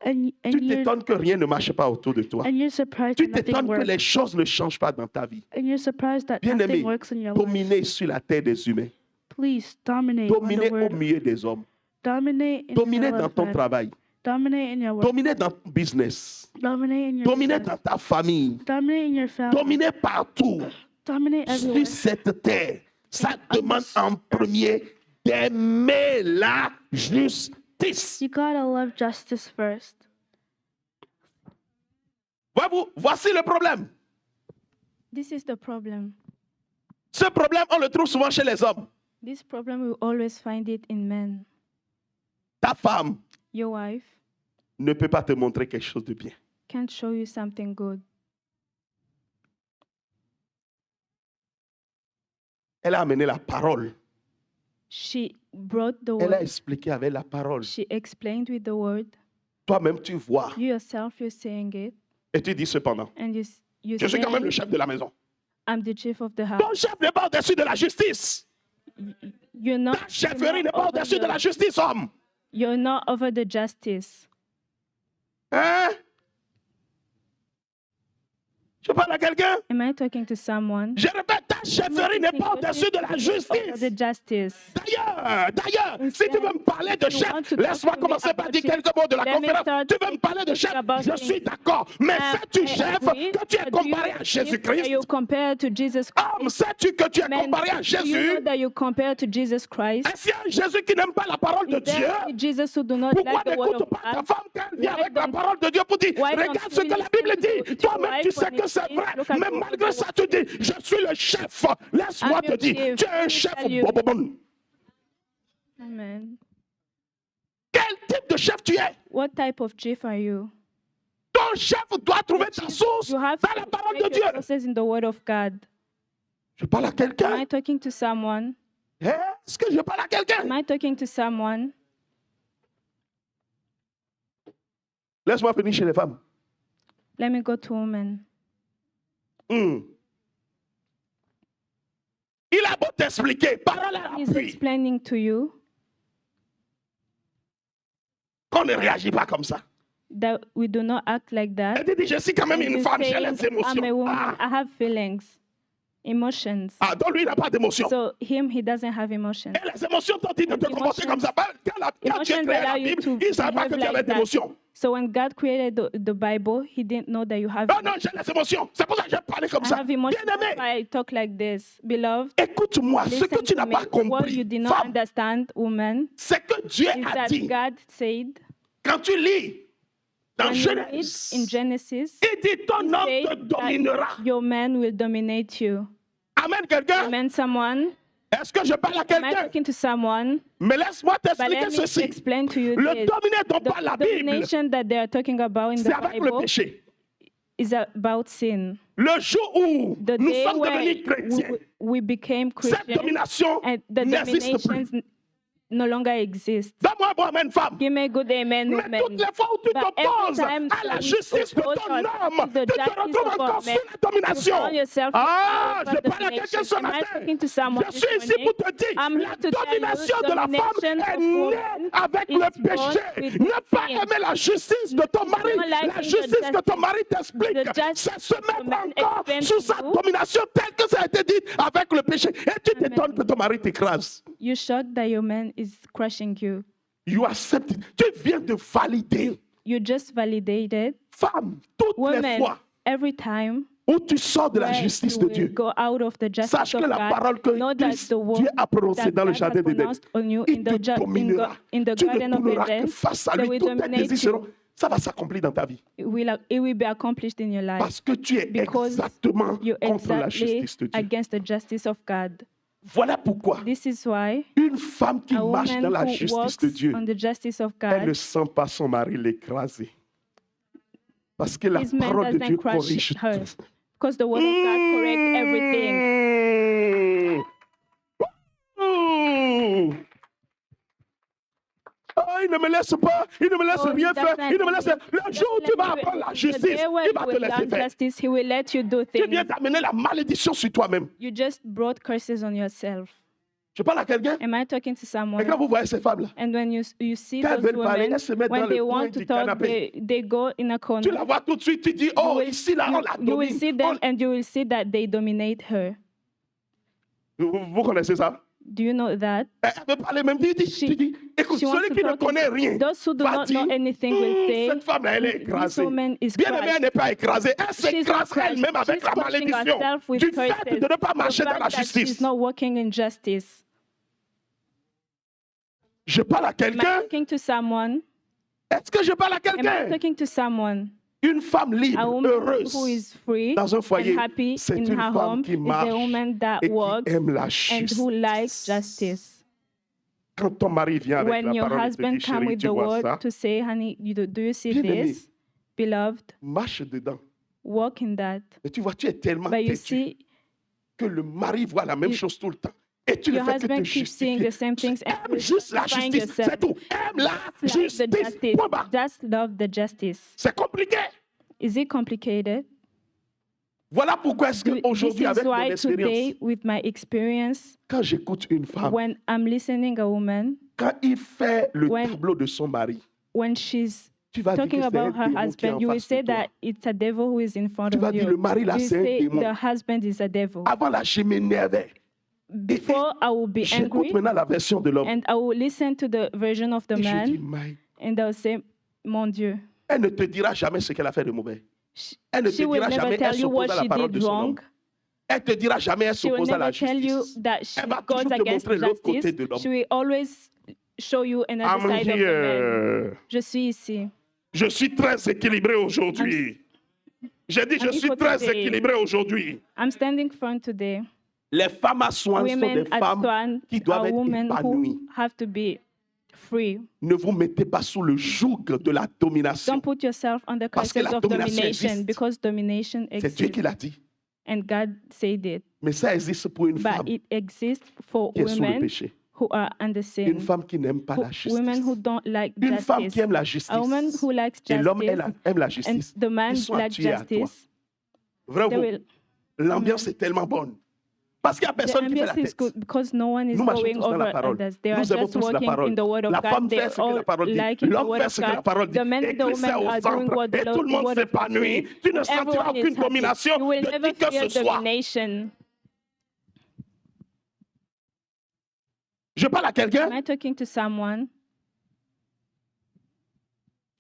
And Tu t'étonnes que rien ne marche pas autour de toi. you're surprised Tu that nothing t'étonnes que works. les choses ne changent pas dans ta vie. And you're surprised that Bien-aimé, nothing works in your life. Dominez sur la terre des humains. Please dominate on Dominez the au word. milieu des hommes. Dominate in Dominez your dans ton life. travail. Dominate in your work. Dominez dans ton business. Dominate in your Dominez business. dans ta famille. Dominate in your family. Dominez partout. Dominate Sur everywhere. cette terre. Ça And demande en premier d'aimer la justice. You gotta love justice first. Voici le problème. This is the problem. Ce problème, on le trouve souvent chez les hommes. This problem, we always find it in men. Ta femme Your wife ne peut pas te montrer quelque chose de bien. can't show you something good. Elle a amené la parole. She brought the Elle a word. expliqué avec la parole. She explained with the word. Toi-même, tu vois. You yourself, you're saying it. Et tu dis cependant, And you je suis quand même le say, chef de la maison. I'm the chief of the house. Ton chef n'est pas au-dessus de la justice. You're not, Ta chefferie n'est pas au-dessus de la justice, homme. you're not over the justice. Hein? Je parle à quelqu'un. Am I talking to someone? Je répète, ta chefferie n'est pas au-dessus de la Over justice. the justice. D'ailleurs, si tu veux me parler de chef, laisse-moi commencer par dire quelques mots de la Let me conférence. start Tu veux me parler de chef, about je suis d'accord. Mais sais-tu, chef, que tu es comparé à Jésus-Christ? You compare to Jesus Homme, Christ. sais-tu que tu es Men, comparé à do you know Jésus? that you compare to Jesus Christ? Est-ce qu'il y a un Jésus qui n'aime pas la parole de Is there Dieu? any Jesus who do not Pourquoi like the word n'écoutes of pas ta God? femme quand elle vient Why avec la don't- parole de Dieu pour dire, why don't regarde you ce que la listen Bible to dit. your Toi-même, wife tu sais when que it c'est says, vrai. look at Mais what malgré the ça, word tu dis, je suis le chef. Laisse-moi I'm te your dire, chief. tu es un Let me chef. tell you. Bobobon. Amen. Quel type de chef tu es? What type of chief are you? Ton chef doit trouver ta source You have dans la to parole de make Dieu. your sources in the word of God. Je parle à Am I quelqu'un. talking to someone? Est-ce que je parle à quelqu'un? Am I talking to someone? Laisse-moi venir chez les femmes. Let me go to women. Hmm. Il a beau t'expliquer, parole à He's l'appui, explaining to you qu'on ne réagit pas comme ça. that we do not act like that. Elle te dit, je suis quand même And une you femme, j'ai say, les I'm a émotions. woman, I have feelings, emotions. Donc lui, il n'a pas d'émotions. So him, he doesn't have emotions. Et les émotions t'ont dit de te And comporter comme ça. Quand Dieu emotions créait la allow you Bible, to il ne savait pas que behave tu avais like that. d'émotions. So when God created the Bible, he didn't know that you have Non, non, j'ai les émotions. C'est pour ça que j'ai parlé comme I ça. have emotions. That's Bien-aimé, why I talk like this. Beloved, écoute-moi. Ce que listen tu to n'as me. pas What you compris, did not femme, understand, woman, c'est que Dieu is a that dit, God said quand tu lis dans when you read Genèse, in Genesis, il dit ton he homme said te dominera. that your man will dominate you. Amen, quelqu'un? Amen, someone. Est-ce que je parle à Am I quelqu'un? talking to someone? Mais laisse-moi But t'expliquer let me ceci. explain to you Le this. dominer dont The parle la Bible, domination that they are talking about in c'est the avec le Bible péché. is about sin. Le jour où The nous day sommes when devenus chrétiens, we became cette Christians domination and the n'existe plus. dominations no longer exist. Donne-moi un bon amen, femme. Give me a good amen, Mais woman. toutes les fois où tu But every t'opposes time à la that we justice de oppose ton us homme, to the tu te justice retrouves of our encore man, sous la domination. You found yourself Ah, under je parle à domination. quelqu'un ce Am I matin. talking to someone Je this suis ici morning? pour te dire, I'm la here to tell you, domination de la femme domination est of née woman avec is le born péché. with Ne pas sin. aimer la justice de ton mari, don't like la the justice que ton justice, mari t'explique, the justice c'est se the mettre man encore explains sous to sa you. domination telle que ça a été dit avec le péché. Et tu Amen. t'étonnes que ton mari t'écrase. You're shocked that your man is crushing you. You accept it. Tu viens de valider. You just validated. Femme, toutes les Woman, fois every time où tu sors de la where justice you de will Dieu, go out of the justice sache of que la God, parole que know that the word Dieu a prononcée that dans le God has jardin d'Éden, pronounced on you il in te the, dominera. in the Tu ne Garden of tourneras que Eden, face à they lui. will Tous tes dominate désirs you. seront. Ça va s'accomplir dans ta vie. It will be accomplished in your life Parce que tu es because exactement you're contre la exactly justice de Dieu. against the justice of God. Voilà pourquoi This is why une femme qui a marche dans woman la who justice walks de Dieu, on the justice of elle ne God, sent pas son mari l'écraser. Parce que la his man parole de Dieu doesn't crush corrige her tout. because the word of God corrects everything. Oh, il ne me laisse pas, il ne me laisse Oh, rien he faire, doesn't il ne me laisse. let Le jour où tu vas apprendre la The justice, day when il va you te will laisser learn faire. justice, he will let you do Tu viens things. d'amener la malédiction sur toi-même. You just brought curses on yourself. Je parle à quelqu'un. Am I talking to Et someone? quand vous voyez ces femmes-là, And when you see quand elles those veulent parler, women, elles se mettent dans when they le coin want to du talk, canapé. they go in a Tu corner. la vois tout de suite, tu dis, oh, ici, là, on la You will domine. see them and you will see that they dominate her. Vous connaissez ça? Do you know that? Elle veut parler même, tu dis, écoute, She wants celui to qui ne talk connaît rien, Those who do va not know dire, anything will say, cette femme-là, elle est this écrasée. woman is Bien aimée, elle crushed. n'est pas écrasée. Elle She's not s'écrase crushed. elle-même avec She's la crushing malédiction herself with du fait curses. de ne pas The marcher dans fact la that justice. she's not walking in justice. Je parle à Am I quelqu'un. talking to someone? Est-ce que je parle à Am I quelqu'un? talking to someone? Une femme A libre, woman heureuse, who is free dans un foyer, and happy c'est in une her femme home qui is marche a woman that et qui walks aime la and who likes justice. justice. Quand ton mari vient avec When la your parole, il te husband dit, comes chérie, with tu the vois word ça? to say, honey, do you see Bien-aimé. this? Beloved, Marche dedans. walk in that. Et tu vois, tu es tellement But you têtu see, que le mari voit la même You- chose tout le temps. Et tu ne your fais que te husband keeps seeing justifier. the same things and Aime you're juste la justifying justice, yourself. c'est tout. Aime la Love the justice. justice. Point barre. Just love the justice. C'est compliqué. Is it complicated? Voilà pourquoi est-ce This qu'aujourd'hui, avec is mon why expérience, today, with my experience, quand j'écoute une femme, when I'm listening a woman, quand il fait le When- tableau de son mari, when she's tu vas dire que talking c'est un about her démon qui est en husband, you will face de say toi. that it's a devil who is in front Tu vas of dire, le you. mari là, You c'est un say démon. the husband is a devil. Avant là, je m'énervais. Before I will be J'écoute angry maintenant la version de l'homme. and I will listen to the version of the Et je dis, man mais and I'll say, Mon Dieu. elle ne te dira jamais ce qu'elle a fait de mauvais. Elle ne te She will dira never jamais, elle tell you s'oppose what à la she parole did de son wrong. homme. Elle te dira jamais, elle She will s'oppose à la never tell you justice. that she Elle va goes toujours te against montrer l'autre côté justice. de l'homme. She will always show you another I'm side of the man. here. Je suis ici. Je suis très équilibré aujourd'hui. J'ai dit, je I'm suis equal très today. équilibré aujourd'hui. I'm standing firm today. Les femmes à soins sont Women des at femmes Swan qui doivent are être women épanouies. who have to be free. Ne vous mettez pas sous le joug de la domination. Don't put yourself under Parce que curses la of domination domination existe. because domination C'est Dieu qui exists l'a dit. and God said it. Mais ça existe pour une femme But it exists for qui est sous le women péché. who are under sin. Une femme qui n'aime pas la Women who justice. don't like Une femme justice. qui aime la A woman justice. who likes Et l'homme justice aime la and justice. the man Ils sont likes attirés à toi. justice. Vrai ou They faux? will, L'ambiance est tellement bonne. Parce qu'il n'y a The personne qui fait la ambiance is tête. good because no one is Nous marchons going tous dans la over parole. others. They are Nous aimons just tous la walking parole. in the word of La God. femme They fait ce que la all parole dit. liking the L'homme word fait of ce que la God. parole dit. The men Et and the Christ est women au are doing centre. what Et tout le monde word of God s'épanouit. says. Tu ne And sentiras everyone aucune is happy. domination You will de never qui que feel ce soit. domination. Je parle à quelqu'un. Am I talking to someone?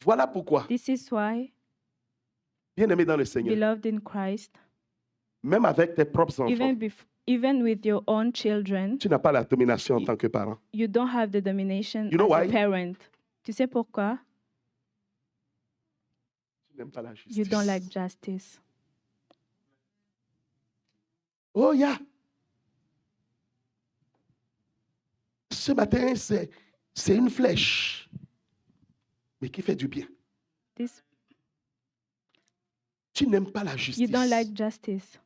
Voilà pourquoi, This is why, bien-aimé dans le Seigneur, beloved in Christ, même avec tes propres enfants, even with your own children, tu n'as pas la domination en tant que parent. you don't have the domination You know as why? a parent. Tu sais pourquoi? Tu n'aimes pas la justice. You don't like justice. Oh, yeah. Ce matin, c'est une flèche, mais qui fait du bien. This, Tu n'aimes pas la you justice. don't like justice.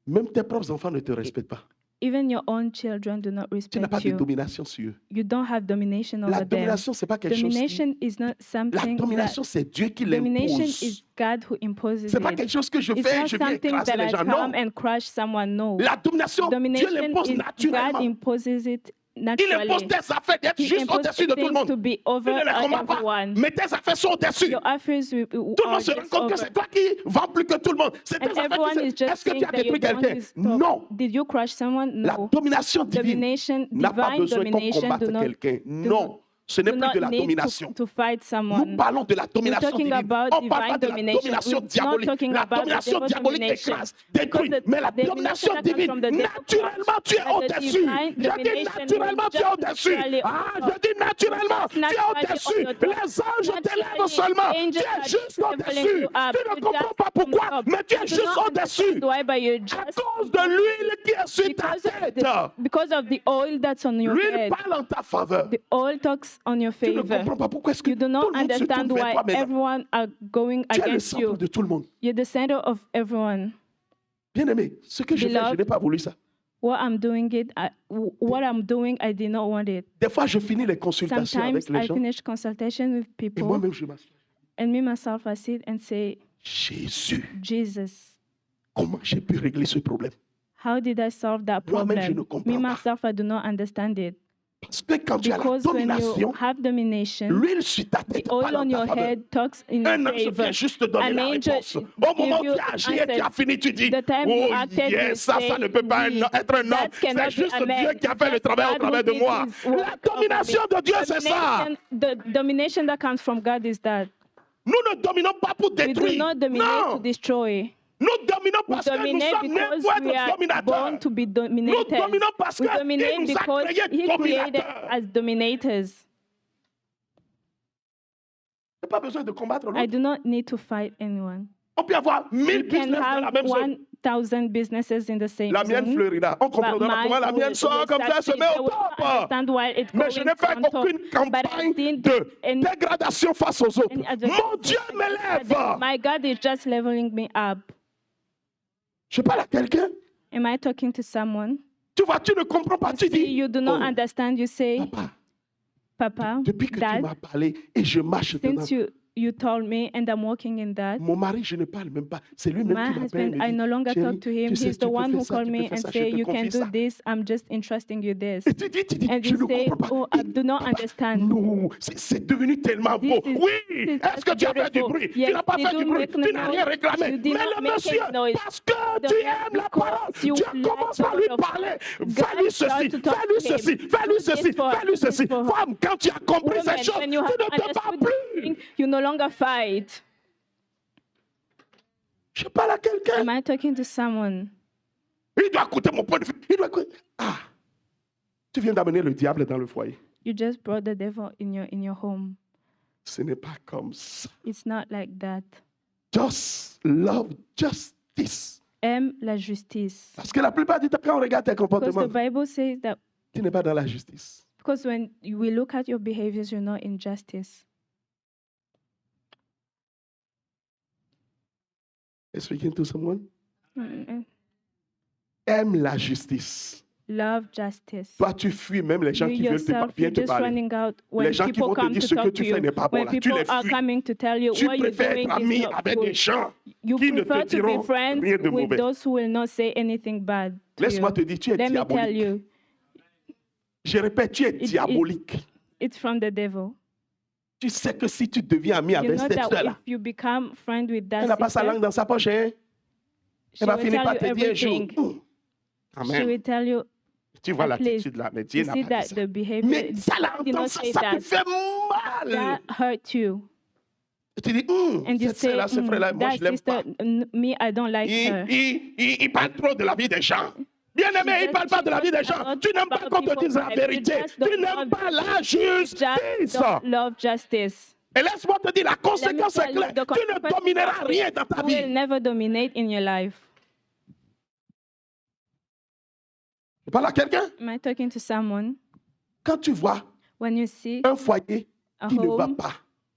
Même tes propres enfants ne te respectent pas. Even your own children do not Tu n'as pas respect de you. domination sur eux. You don't have domination La over them. domination, ce n'est pas quelque chose qui... Domination is not La something domination, that... c'est Dieu qui Domination l'impose. is God who imposes Ce n'est pas it. quelque chose que je It's fais et not je viens something écraser that les I gens. Non. come and crush someone. No. La domination, Dieu Domination l'impose is God naturellement. imposes it Il naturally. impose tes affaires d'être He juste imposes au-dessus de tout le things to monde. be Tu over ne les combats pas, everyone. mais tes affaires sont au-dessus. Your affairs Tout le monde are se rend just compte que over. c'est toi qui vends plus que tout le monde. C'est tes And affaires everyone qui is just Est-ce que tu saying as that you're détruit the one quelqu'un? who's top. Non. Did you crush someone? La No. domination divine Domination, n'a pas divine besoin qu'on domination combatte do not, quelqu'un. Non. Ce n'est do plus not de la need domination. to fight Nous someone. parlons de la We're domination talking divine. about On parle pas divine de la domination. domination We're not diabolique. talking La about the domination devil diabolique domination. écrase, Because détruit. the Mais la domination domination that comes divine, from the devil naturellement, tu es but the au-dessus. divine Je dis domination naturellement, will tu es just au-dessus. naturally Ah, on je top. dis naturellement, Just tu es naturally au-dessus. on your top. Les anges t'élèvent Naturally, seulement. Tu angels es are juste leveling au-dessus. you up. Tu ne You comprends just pas on pourquoi, top. mais tu es You do juste not au-dessus. understand why, but you're À just cause de l'huile qui est sur ta because of the oil that's on your L'huile head. parle en ta faveur. The oil talks on your Tu ne favor. comprends pas pourquoi est-ce que You do tout not le monde se tourne understand vers why toi maintenant. everyone are going Tu es le against centre you. de tout le monde. You're the center of everyone. Bien-aimé, ce que je fais, je Beloved. n'ai pas voulu ça. What I'm doing, I did not want it. Des fois, je finis les consultations Sometimes avec les I gens finish consultation with et people, moi-même, je m'assois. and me myself, I sit and say, Jésus, Jesus, comment j'ai pu régler ce problème? how did I solve that Moi-même, je problem? ne comprends Me pas. myself, I do not understand it. Parce que quand tu as la Because when domination, you have domination, l'huile sur ta the tête oil parle en on ta your faveur. head talks in Un your ange favor. vient juste te donner An la angel réponse. Au moment où give tu as agi et you tu as fini, tu dis, The time you oh acted, yes, you ça say, ne peut pas oui, être un homme. that cannot C'est be juste a man. Dieu qui a fait le Just travail au God travers who de did moi. his work La over domination me. de Dieu, c'est ça. The domination that comes from God is that Nous ne dominons pas pour we do détruire. not dominate to Non, destroy. nous dominons We parce que nous dominate sommes nés because pour we être are dominateurs. born to be Nous dominators. dominons parce We qu'il dominate nous a because créés He created dominateurs. as dominators. Il n'y a pas besoin de combattre I l'autre. do not need to fight anyone. On peut avoir 1000 You can business dans la have même zone. 1,000 businesses in the same La mienne zone. fleurira. On comprendra comment la mienne sort comme ça, se met au top. Mais je n'ai fait aucune campagne de dégradation face aux autres. Mon Dieu m'élève. My God is just leveling me up. Je parle à quelqu'un. Am I talking to someone? Tu vois, tu ne comprends pas. Tu You see, dis, you do not oh, understand. You say, papa, Papa, depuis que tu Dad, m'as parlé et je marche dedans. since you told me and I'm walking in that, Mon mari, je ne parle même pas. C'est lui-même my qui m'appelle. husband, I no longer talk to him. He's the one who called me and say, you can do this. I'm just entrusting you this. Et tu dis, And je you ne say, comprends pas. oh, I do not understand. Non, c'est devenu tellement beau. This is- Oui, this is est-ce que tu as fait du beautiful. bruit? Yes, Tu n'as pas you fait du do bruit. make Tu n'as noise. rien réclamé. You did Mais not le make monsieur, any noise. parce que The tu man, aimes la because parole, you tu like commences the à lui word of parler. God. Fais-lui ceci, Start to talk fais-lui to him. ceci, fais-lui Do this ceci, for her, fais-lui do this ceci. for her. Femme, quand tu as compris Woman, ces choses, when tu you have ne te bats understood plus. things, you no longer fight. Je parle à quelqu'un. Am I talking to someone? Il doit écouter mon point de vue. Il doit écouter. Ah, tu viens d'amener le diable dans le foyer. You just brought the devil in your home. Ce n'est pas comme ça. It's not like that. Just love justice. Aime la justice. Parce que la plupart du temps, quand on regarde tes Because comportements, the Bible says that tu n'es pas dans la justice. because when we look at your behaviors, you're not in justice. Speaking to someone. Mm. Aime la justice. love justice. Toi, tu fuis même les gens You qui veulent yourself, viennent you're te just parler. running out Les when gens qui people vont te come dire to ce que talk tu to fais you. n'est pas bon When là, tu people les are fuis. coming to tell you Tu what you're préfères doing être is ami not avec des good. gens You qui ne te prefer to diront be friends rien de with mauvais. those who will not say anything bad to Laisse-moi you. te dire, tu es Let me tell diabolique. you, Je répète, tu es it- diabolique. it's from the devil. Tu sais que si tu deviens ami You avec know cette that soeur-là, if you become friend with elle that n'a pas sa sister, langue dans sa poche. Hein? she Elle va will finir tell par you te dire un jour. everything. She Amen. will tell you, Tu vois at least, l'attitude là, mais Dieu you n'a see pas that dit ça. the behavior Mais ça, là, did entends not ça, say ça te that. fait mal. That hurt you. Tu dis, And you cette say, soeur-là, ce frère-là, moi, that je l'aime sister, pas. me, I don't like her. Il parle trop de la vie des gens. Bien-aimé, il ne parle pas de la vie des gens. Tu n'aimes pas qu'on te dise la vérité. Tu n'aimes pas la justice. Just don't love justice. Et laisse-moi te dire, la Let me conséquence est tell you, claire. the Tu ne consequences domineras are rien dans ta you will vie. never dominate in your life. Tu parles à quelqu'un? Am I talking to someone? Quand tu vois When you see un foyer a qui ne va home pas,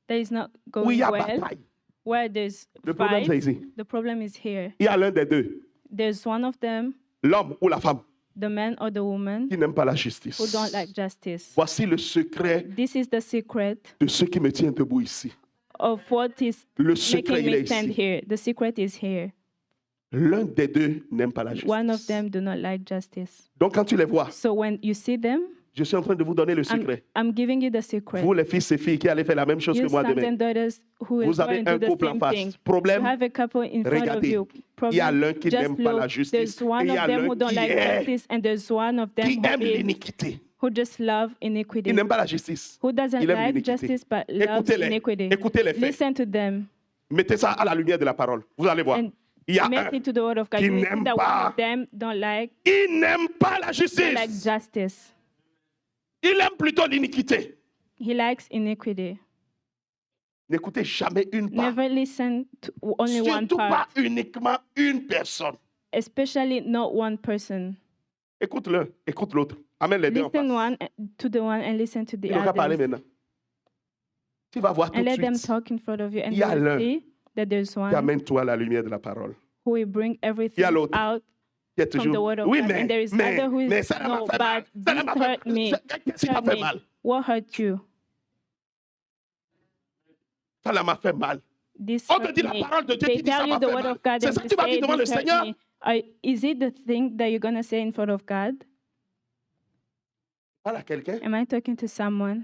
that is not où il y going a well, bataille, where there's le problème c'est fight, ici. the problem is here. Il y a l'un des deux, There's one of them, l'homme ou la femme, the man or the woman, qui n'aime pas la justice. who don't like justice. Voici le secret This is the secret de ce qui me tient debout ici. of what is Le secret, making il est me stand ici. here. The secret is here. L'un des deux n'aime pas la justice. One of them do not like justice. Donc quand tu les vois, So when you see them, je suis en train de vous donner le secret. I'm giving you the secret. Vous, les fils et filles qui allez faire la même chose You que moi sons demain, and daughters who will vous go avez and un do the couple en same face. thing. You Problème, have a couple in front of regardez. you. Il y a Problem, l'un qui just n'aime pas la look. justice There's one et il y of a them who l'un don't qui like est, justice, and there's one of them qui aime who, l'iniquité. who just love iniquity. Il n'aime pas la justice. Who doesn't Il aime like l'iniquité. justice but loves Écoutez-les. iniquity. Écoutez les faits. Listen to them Mettez ça à la lumière de la parole. Vous allez voir. and Il y a un make it to the word of God. qui You will see n'aime that one pas. of them don't like la justice. justice. Il aime plutôt l'iniquité. He likes iniquity. N'écoutez jamais une part. Never listen to only one Surtout pas part, uniquement une personne. especially not one person. Écoute l'un, écoute l'autre. Amène les deux en Listen face. one to the one and listen to the Il aura parlé others. maintenant. Tu vas voir tout And de let them suite talk in front of you, and Il y a you will l'un see that there's qui one amène toi à la lumière de la parole. who will bring everything l'autre out Qui est from the toujours, word of oui, God, and there is other who mais is ça m'a no, fait mal. but Ça this m'a fait hurt me. Qu'est-ce qui t'a Hurt fait me. mal? What hurt you? Ça m'a fait mal. This On te hurt dit la me. parole de Dieu They qui dit ça tell you m'a the fait word mal. of God C'est and ça que you tu vas say dire devant le this hurt Seigneur. me. Is it the thing that you're gonna say in front of God? Parle à quelqu'un. Am I talking to someone?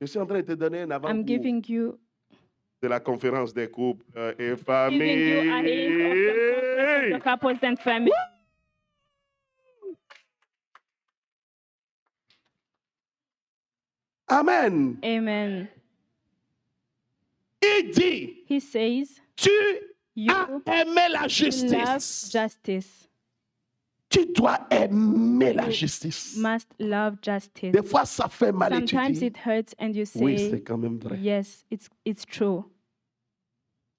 Je suis en train de te donner un I'm avant-goût giving you de la conférence des couples et giving you a hint of the familles. couples and family. Amen. Amen. Il dit, He says, tu you as aimé la love justice. justice. Tu dois aimer la justice. Must love justice. Des fois, ça fait mal et tu Sometimes dis, it hurts and you oui, say, c'est quand même vrai. yes, it's true.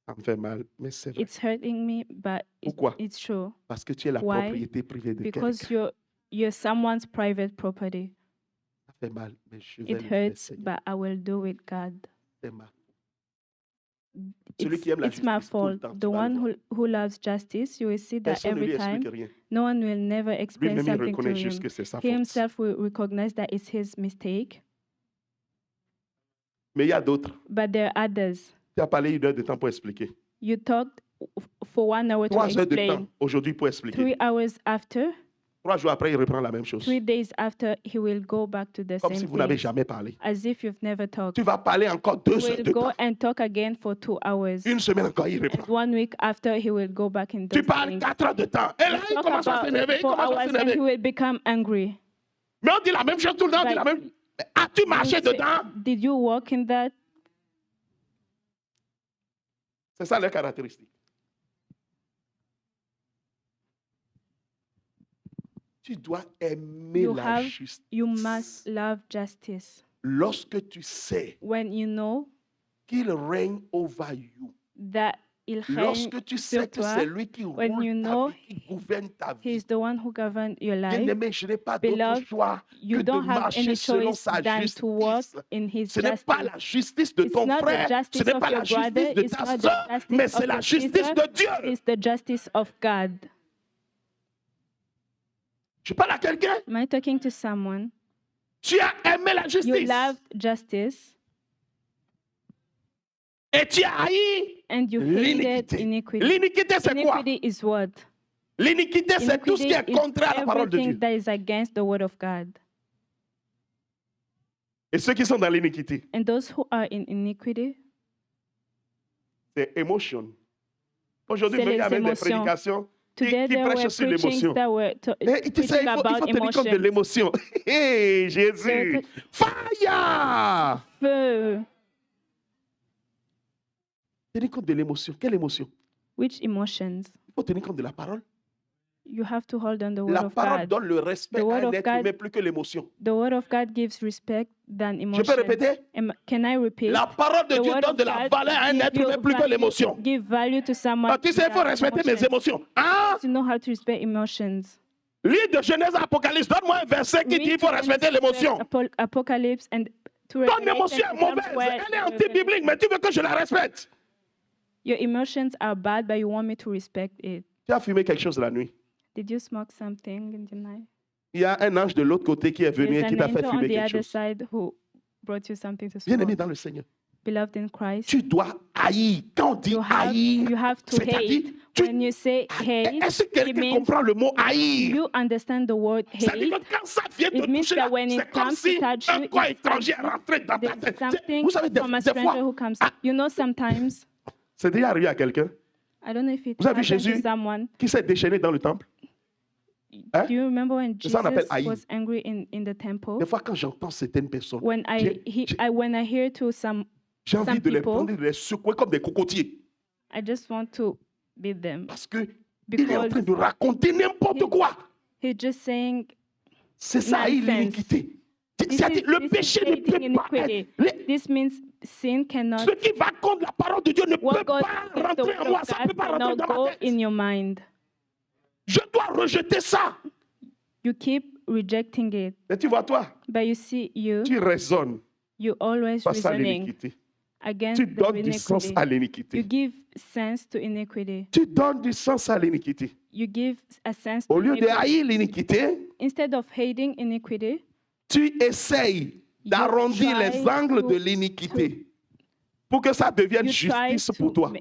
Ça me fait mal, mais c'est vrai. It's hurting me, but Pourquoi? it's true. Parce que tu es la Why? propriété privée de Because quelqu'un. you're someone's private property. Ça fait mal, mais je vais It le faire, hurts, Seigneur. but I will do it, God. C'est ma- Celui qui aime la It's my justice tout le fault. temps, tu The vas le one voir. who loves justice, you will see that Personne ne lui every time. explique rien. No one will never explain Lui-même, il something to reconnaît juste him. que c'est sa He faute. himself will recognize that it's his mistake. Mais il y a d'autres. But there are others. Tu as parlé 1 heure de temps pour expliquer. You talked for 1 hour to 3 heures de explain. temps aujourd'hui pour expliquer. 3 hours after, 3 jours après, il reprend la même chose. 3 days after, he will go back to the Comme si same vous n'avez thing, jamais parlé. as if you've never talked. Tu vas parler encore 2 He heures will de go temps. and talk again for 2 hours. Une semaine encore, il And reprend. 1 week after, he will go back and do Tu parles things. 4 heures de temps. Et là, il Talk commence à about s'énerver. Il 4 commence à hours and he s'énerver. will become angry. Mais on dit la même chose tout le temps. On dit But la même... As-tu marché You say, dedans? did you walk in that? C'est ça leur caractéristique. Tu dois aimer You la have- justice. You must love justice. Lorsque tu sais When you know qu'il règne over you, that il règne lorsque tu sais sur que toi, c'est lui qui when roule you ta know vie, qui gouverne ta vie, He's the one who governs your life. bien-aimé, je n'ai pas d'autre Beloved, choix que You de don't have marcher any selon choice sa than to walk justice. in His Ce n'est justice. pas la justice de It's ton not the frère, ce justice n'est of pas la your justice brother, de it's ta not the soeur, justice mais of c'est la your justice sister, de Dieu. It's the justice of God. Je parle à quelqu'un. Am I talking to someone? Tu as aimé la You justice. loved justice Et tu as haï and you hated l'iniquité. iniquity. L'iniquité, c'est quoi? Iniquity is what? L'iniquité, c'est tout ce qui Iniquity est is contraire à la parole de everything Dieu. that is against the word of God. Et ceux qui sont dans l'iniquité, And those who are in iniquity, c'est émotion. Aujourd'hui, C'est il y les a même des émotions. prédications qui today there prêchent were sur preachings l'émotion. that were Et tu sais, preaching il faut about tenir compte de emotions. l'émotion. Hé, Jésus. Fire! Feu. Tenir compte de l'émotion. Quelle émotion? Which emotions? Il faut tenir compte de la parole. You have to hold on the word La of parole God. donne le respect The à word un of être God- humain plus que l'émotion. The word of God gives respect than Je emotions. peux répéter? Can I repeat? La parole de The Dieu word donne of de la God valeur à un gives être you humain plus que value- l'émotion. Give value to someone. Ah, tu sais, il faut without respecter mes emotions. émotions. Hein? To know how to respect emotions. Livre de Genèse à Apocalypse, donne-moi un verset qui dit qu'il faut respecter l'émotion. Apocalypse and to Ton Revelation, émotion est it comes mauvaise, where elle est anti-biblique, mais tu veux que je la respecte. Your emotions are bad, but you want me to respect it. Tu as fumé quelque chose la nuit. Did you smoke something in the night? Il y a un ange de l'autre côté qui est venu There's et qui an t'a fait angel on fumer the quelque other chose. side who brought you something to Bien-aimé smoke. dans le Seigneur, Beloved in Christ, tu dois haïr. Quand on dit you haïr, have to c'est-à-dire, hate. tu- When you say hate, est-ce que it quelqu'un means comprend le mot haïr? you understand the word C'est-à-dire hate. que quand ça vient te It means toucher, that là, when c'est it comme comes si to touch un you, corps it's étranger est like rentré dans ta there's tête. something Vous savez, from a des stranger fois, who comes. ah, You know, sometimes, c'est déjà arrivé à quelqu'un I don't know if it Vous avez vu happened to Jésus someone. qui s'est déchaîné dans le temple. Hein? Do you remember when C'est ça qu'on appelle Jesus haïr. was angry in the temple? Des fois, quand j'entends certaines personnes, When when I hear to some, j'ai envie some de les people- prendre et de les secouer comme des cocotiers. I just want to beat them Parce que il est en because train de raconter n'importe he- quoi. he's just saying C'est ça, haïr nonsense. l'iniquité. this C'est-à-dire, le this péché ne hating peut pas iniquity. être... les- This means sin cannot. Ce qui va contre la parole de Dieu ne What peut goes pas against the rentrer en word moi. of Ça ne peut God pas rentrer cannot dans go ma tête. in your mind. Je dois rejeter ça. You keep rejecting it, Mais tu vois, toi, but you see, tu raisonnes you always face à reasoning l'iniquité. against Tu the donnes du sens iniquity. à You l'iniquité. give sense to iniquity. Tu donnes du sens à l'iniquité. You give a sense Au to lieu de iniquity. haïr l'iniquité, Instead of hating iniquity, tu essayes d'arrondir try les angles to- de l'iniquité pour que ça devienne you try justice to pour toi. ma-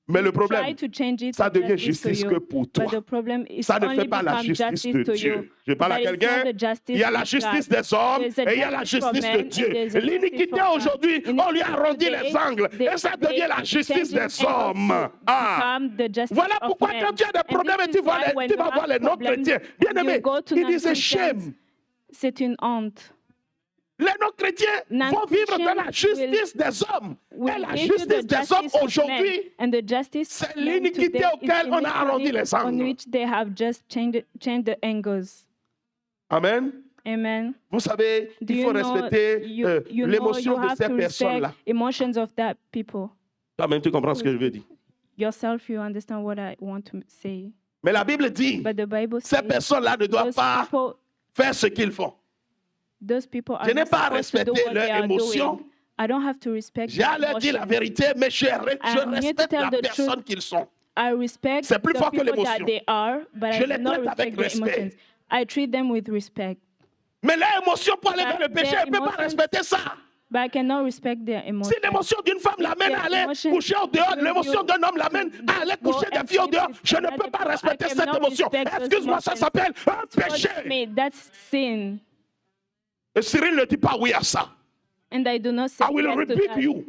Mais le try problème, to change it ça to devient justice to justice you. que pour toi. But the problem is Ça ne only fait pas la become justice justice de to Dieu. you. Je parle à But it's quelqu'un, not the justice il y a la of justice God. des hommes There's a et il y a la justice for justice men de and Dieu. there's a L'iniquité justice for God. aujourd'hui, on lui a arrondi Today, les angles et ça devient la justice des hommes. Ah. Become the justice Voilà of pourquoi men. quand tu as des And problèmes this et tu is why when tu you vas have voir les problems, non-chrétiens, bien you aimés, go to ils disent c'est non-Christians. shame. C'est une honte. Les non-chrétiens vont vivre dans la justice des hommes. Will Et la give you justice the des hommes justice of men. aujourd'hui, And the justice c'est of men l'iniquité today is auquel on a arrondi iniquity les on angles. which they have just changed the angles. Amen. Amen. Vous savez, Do il you faut know, respecter you know l'émotion you de have ces to personnes-là. respect emotions of that people. Toi-même, tu comprends ce que je veux dire. Yourself, you understand what I want to say. Mais la Bible dit, But the Bible ces says personnes-là ne doivent those pas people, faire ce qu'ils font. those people are Je n'ai not pas à supposed to do respecter what leur they are émotion. doing. I don't have to respect J'ai à their leur dire la emotions. vérité, mais je I'm here to respecte tell la the personne truth. qu'ils sont. I respect C'est plus the fort que people l'émotion. that they are, but Je I les do not traite avec respect their respect. emotions. I treat them with respect. Mais leur émotion pour aller But vers le péché, their elle ne peut pas emotions- respecter ça. But I cannot respect their Si emotions. l'émotion d'une femme l'amène Their à aller emotions- coucher au dehors, you- l'émotion d'un homme l'amène à aller go coucher des and filles au sleep dehors, with je ne other peux pas people. respecter I cette cannot émotion. respect those Excuse-moi, ça emotions. s'appelle un péché. Forgive me, that's sin. Et Cyril ne dit pas oui à ça. And I do not say I will yes to rebuke that. you.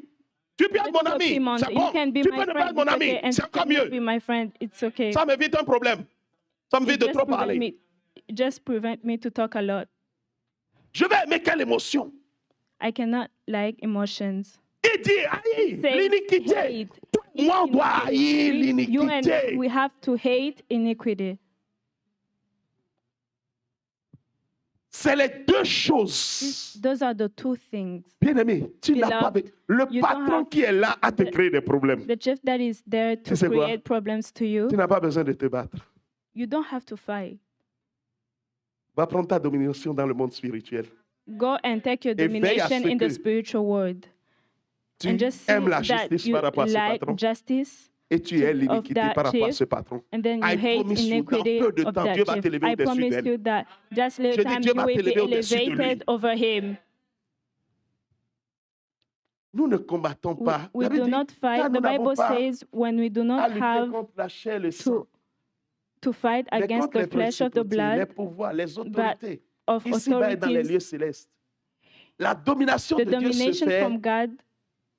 Tu peux être mon ami, c'est You bon. can be Tu my peux ne pas friend, être mon it's ami, okay. And c'est encore you can mieux. be my friend, it's okay. Ça m'évite un problème. Ça m'évite de Just trop prevent parler. me- just prevent me to talk a lot. Je vais aimer quelle émotion? I cannot like emotions. Il dit haïr Says l'iniquité. hate. Moi, on doit haïr You and l'iniquité. we have to hate iniquity. C'est les deux choses. Those are the two things. Bien aimé, tu n'as pas. Beloved, Le you don't patron have- qui est là à te créer des problèmes. The chief that is there to Tu sais quoi? create problems to you, Tu n'as pas besoin de te battre. you don't have to fight. Va prendre ta domination dans le monde spirituel. Go and take your Et veille à domination ce in the que spiritual world. Tu And just see aimes la that justice you par rapport à ce like patron. justice et tu es l'iniquité that par rapport à chief, ce patron. and then you I hate promise you, dans iniquity peu de of temps, that Dieu va chief. t'élever I au-dessus promise d'elle. you that just little Je dis, time Dieu you va will be t'élever au-dessus de lui. elevated over him. Nous ne combattons pas. We La Bible do dit, not car fight. nous The n'avons Bible pas says when we do à not lutter have contre la chair et le sang, to fight mais against contre les the flesh of the principautés, les blood, pouvoirs, les autorités. of Ici-bas et dans les lieux authorities. célestes. La domination The de Dieu se domination fait from God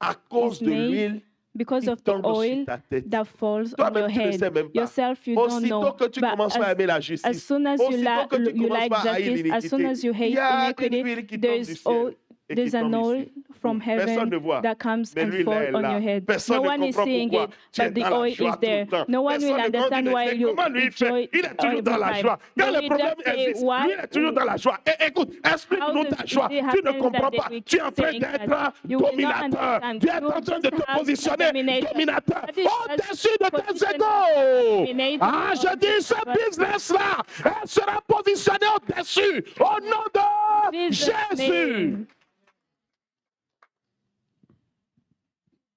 à cause is de made l'huile because qui of the tombe sur oil ta tête. that falls on Toi-même, your tu ne sais head. même pas. Yourself, you don't Aussitôt know. que tu But commences à aimer la as justice, soon as you, aussitôt que tu you commences like à haïr justice, as soon as l'iniquité, you il y hate a une iniquity, huile qui tombe du there's ciel et qui there's an tombe oil ici. from Personne heaven ne voit. that comes Mais and l'huile falls est on là. your head. Personne No ne one is comprend seeing pourquoi it, tu es but the dans la oil joie is tout there. le temps. No one will Personne ne comprend, understand dit, why mais you comment lui il fait? enjoy Il est all toujours dans the la time. joie. Quand They le will problème just say, existe, why? lui il est toujours dans la joie. Et écoute, How explique-nous does ta joie. it Tu ne happen comprends that pas. we Tu es keep en train saying d'être that? You will not dominateur. understand. Tu es en You train de just te have positionner dominator. dominateur That is just au-dessus de tes position égaux. dominator Ah, je of dis, ce but business-là, elle sera positionnée au-dessus au nom de Jesus' Jésus. name.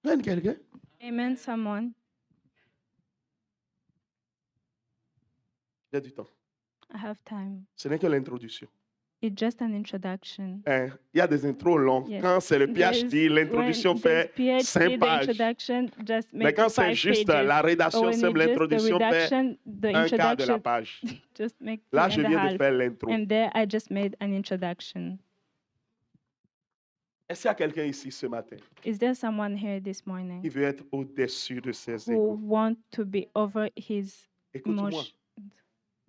Amen, quelqu'un? Amen, someone. J'ai du temps. I have time. Ce n'est que l'introduction. It's just an introduction. Hein, il y a des intros longs. Yes. Quand c'est le There's- PhD, l'introduction when fait there's 5 PhD, the pages. introduction just Mais makes quand c'est 5 juste pages. la But rédaction when simple, it's just the l'introduction fait redaction, the un quart de la introduction page. just makes Là, 2 je and a viens de half. faire l'intro. And there I just made an introduction. Est-ce qu'il y a quelqu'un ici ce matin Is there someone here this qui morning veut être au-dessus de ses who égaux? want to be over his Écoute-moi. emotion?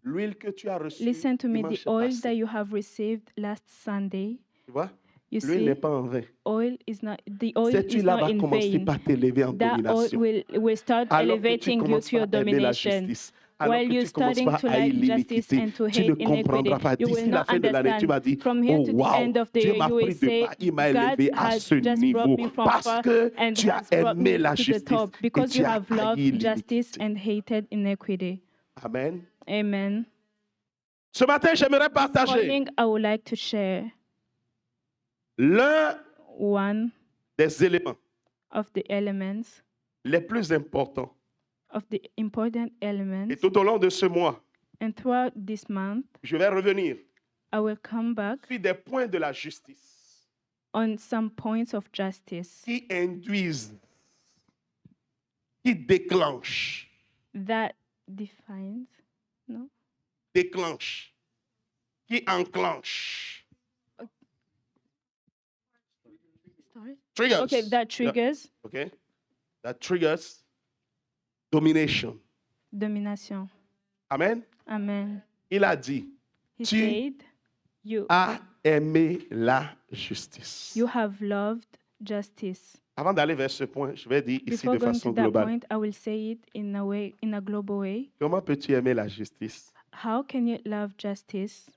L'huile que tu as reçue Listen to me, the dimanche oil passé, that you have received last Sunday, tu vois, you l'huile n'est see, pas en vain. the oil Cette is huile-là not va in commencer vain. par t'élever en That oil domination. will start Alors que tu elevating you commences to your pas à aimer la domination. justice, alors While que you're tu commences starting pas to à haïr like justice l'iniquité, and to tu ne hate comprendras iniquity, pas. you will D'ici la not fin de l'année, tu vas dire, From here oh to the wow, end of the Dieu year, m'a you will pris de say, bas, il m'a God élevé à has ce just brought niveau me from parce far que and tu as has brought aimé me la to the justice top et because tu you as have loved haï justice l'iniquité. and hated iniquity. Amen. Amen. Ce matin, j'aimerais This partager morning, I would like to share l'un one des éléments of the elements, les plus importants. of the important Et elements. tout au long de ce mois, And throughout this month, je vais revenir I will come back sur des points de la justice on some points of justice qui induisent, qui déclenchent, that defines, no? déclenchent, qui enclenchent. Sorry? Triggers. Okay, that triggers Okay? That triggers domination. domination. Amen. Amen. Il a dit, He Tu said, you aimé la justice. you have loved justice. Avant d'aller vers ce point, je vais dire ici Before de going façon to that globale. point, I will say it in a way, in a global way. Comment peux-tu aimer la justice How can you love justice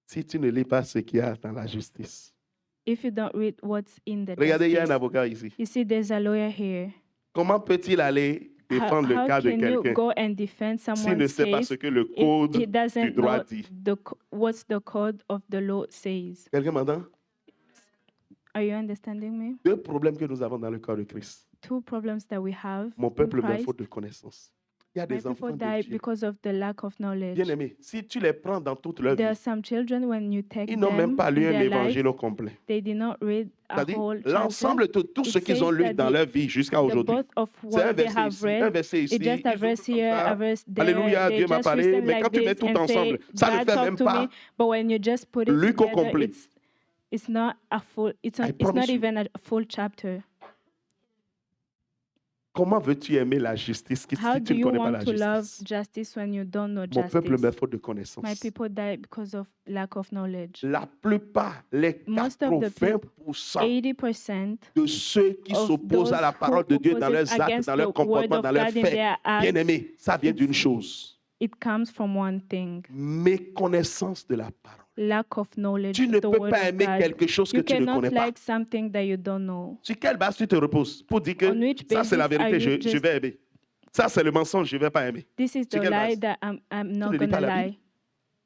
si tu ne lis pas ce qu'il y a dans la justice? if you don't read what's in the Regardez, il y a un justice? avocat ici. You see, there's a lawyer here. Comment peut-il aller défendre le How cas de can you quelqu'un go and defend s'il ne someone's sait pas case ce que le if code he du doesn't droit know dit? what's the code of the law says? Quelqu'un m'entend? Are you understanding me? Deux problèmes que nous avons dans le corps de Christ. 2 problems that we have Mon in peuple meurt Christ. faute de connaissance. Il y a My des enfants people de die Dieu. because of the lack of knowledge. Bien-aimés, si tu les prends dans toute leur There are vie, some children, when you take ils n'ont même them pas in lu un their life, évangile au complet. they did not read a C'est-à-dire, whole chapter. l'ensemble de tout ce It qu'ils ont says lu that dans leur vie jusqu'à The aujourd'hui. both of C'est un what they verset have ici, un read, verset ici. it's just a ils ouvrent verse comme here, ça. a verse there. Alléluia, They Dieu m'a just parlé, listen mais like quand tu mets this tout and say, ensemble, ça ne God fait talk même to pas me. But when you just put it lu qu'au together, complet. it's not a full. It's I not promise you. even a full chapter. Comment veux-tu aimer la justice si How tu do ne you connais pas want la to love justice? justice when you don't know Mon peuple justice? meurt faute de connaissance. My people die because of lack of knowledge. La plupart, les Most of the 80% 80% de ceux qui of s'opposent à those la parole de who Dieu dans opposes leurs actes, against dans the leurs word comportements, of dans leurs God in faits, their acts, bien aimé, ça vient d'une chose. it comes from one thing: Méconnaissance de la parole. lack of knowledge Tu of ne the peux word pas of aimer God. quelque chose que You tu ne cannot connais pas. like something that you don't know. Sur quelle base tu te reposes pour dire que On which ça c'est la basis are vérité, you je just- vais aimer. Ça c'est le mensonge, je ne vais pas aimer. This is Sur the quelle lie base? that I'm not ne lis pas gonna la lie.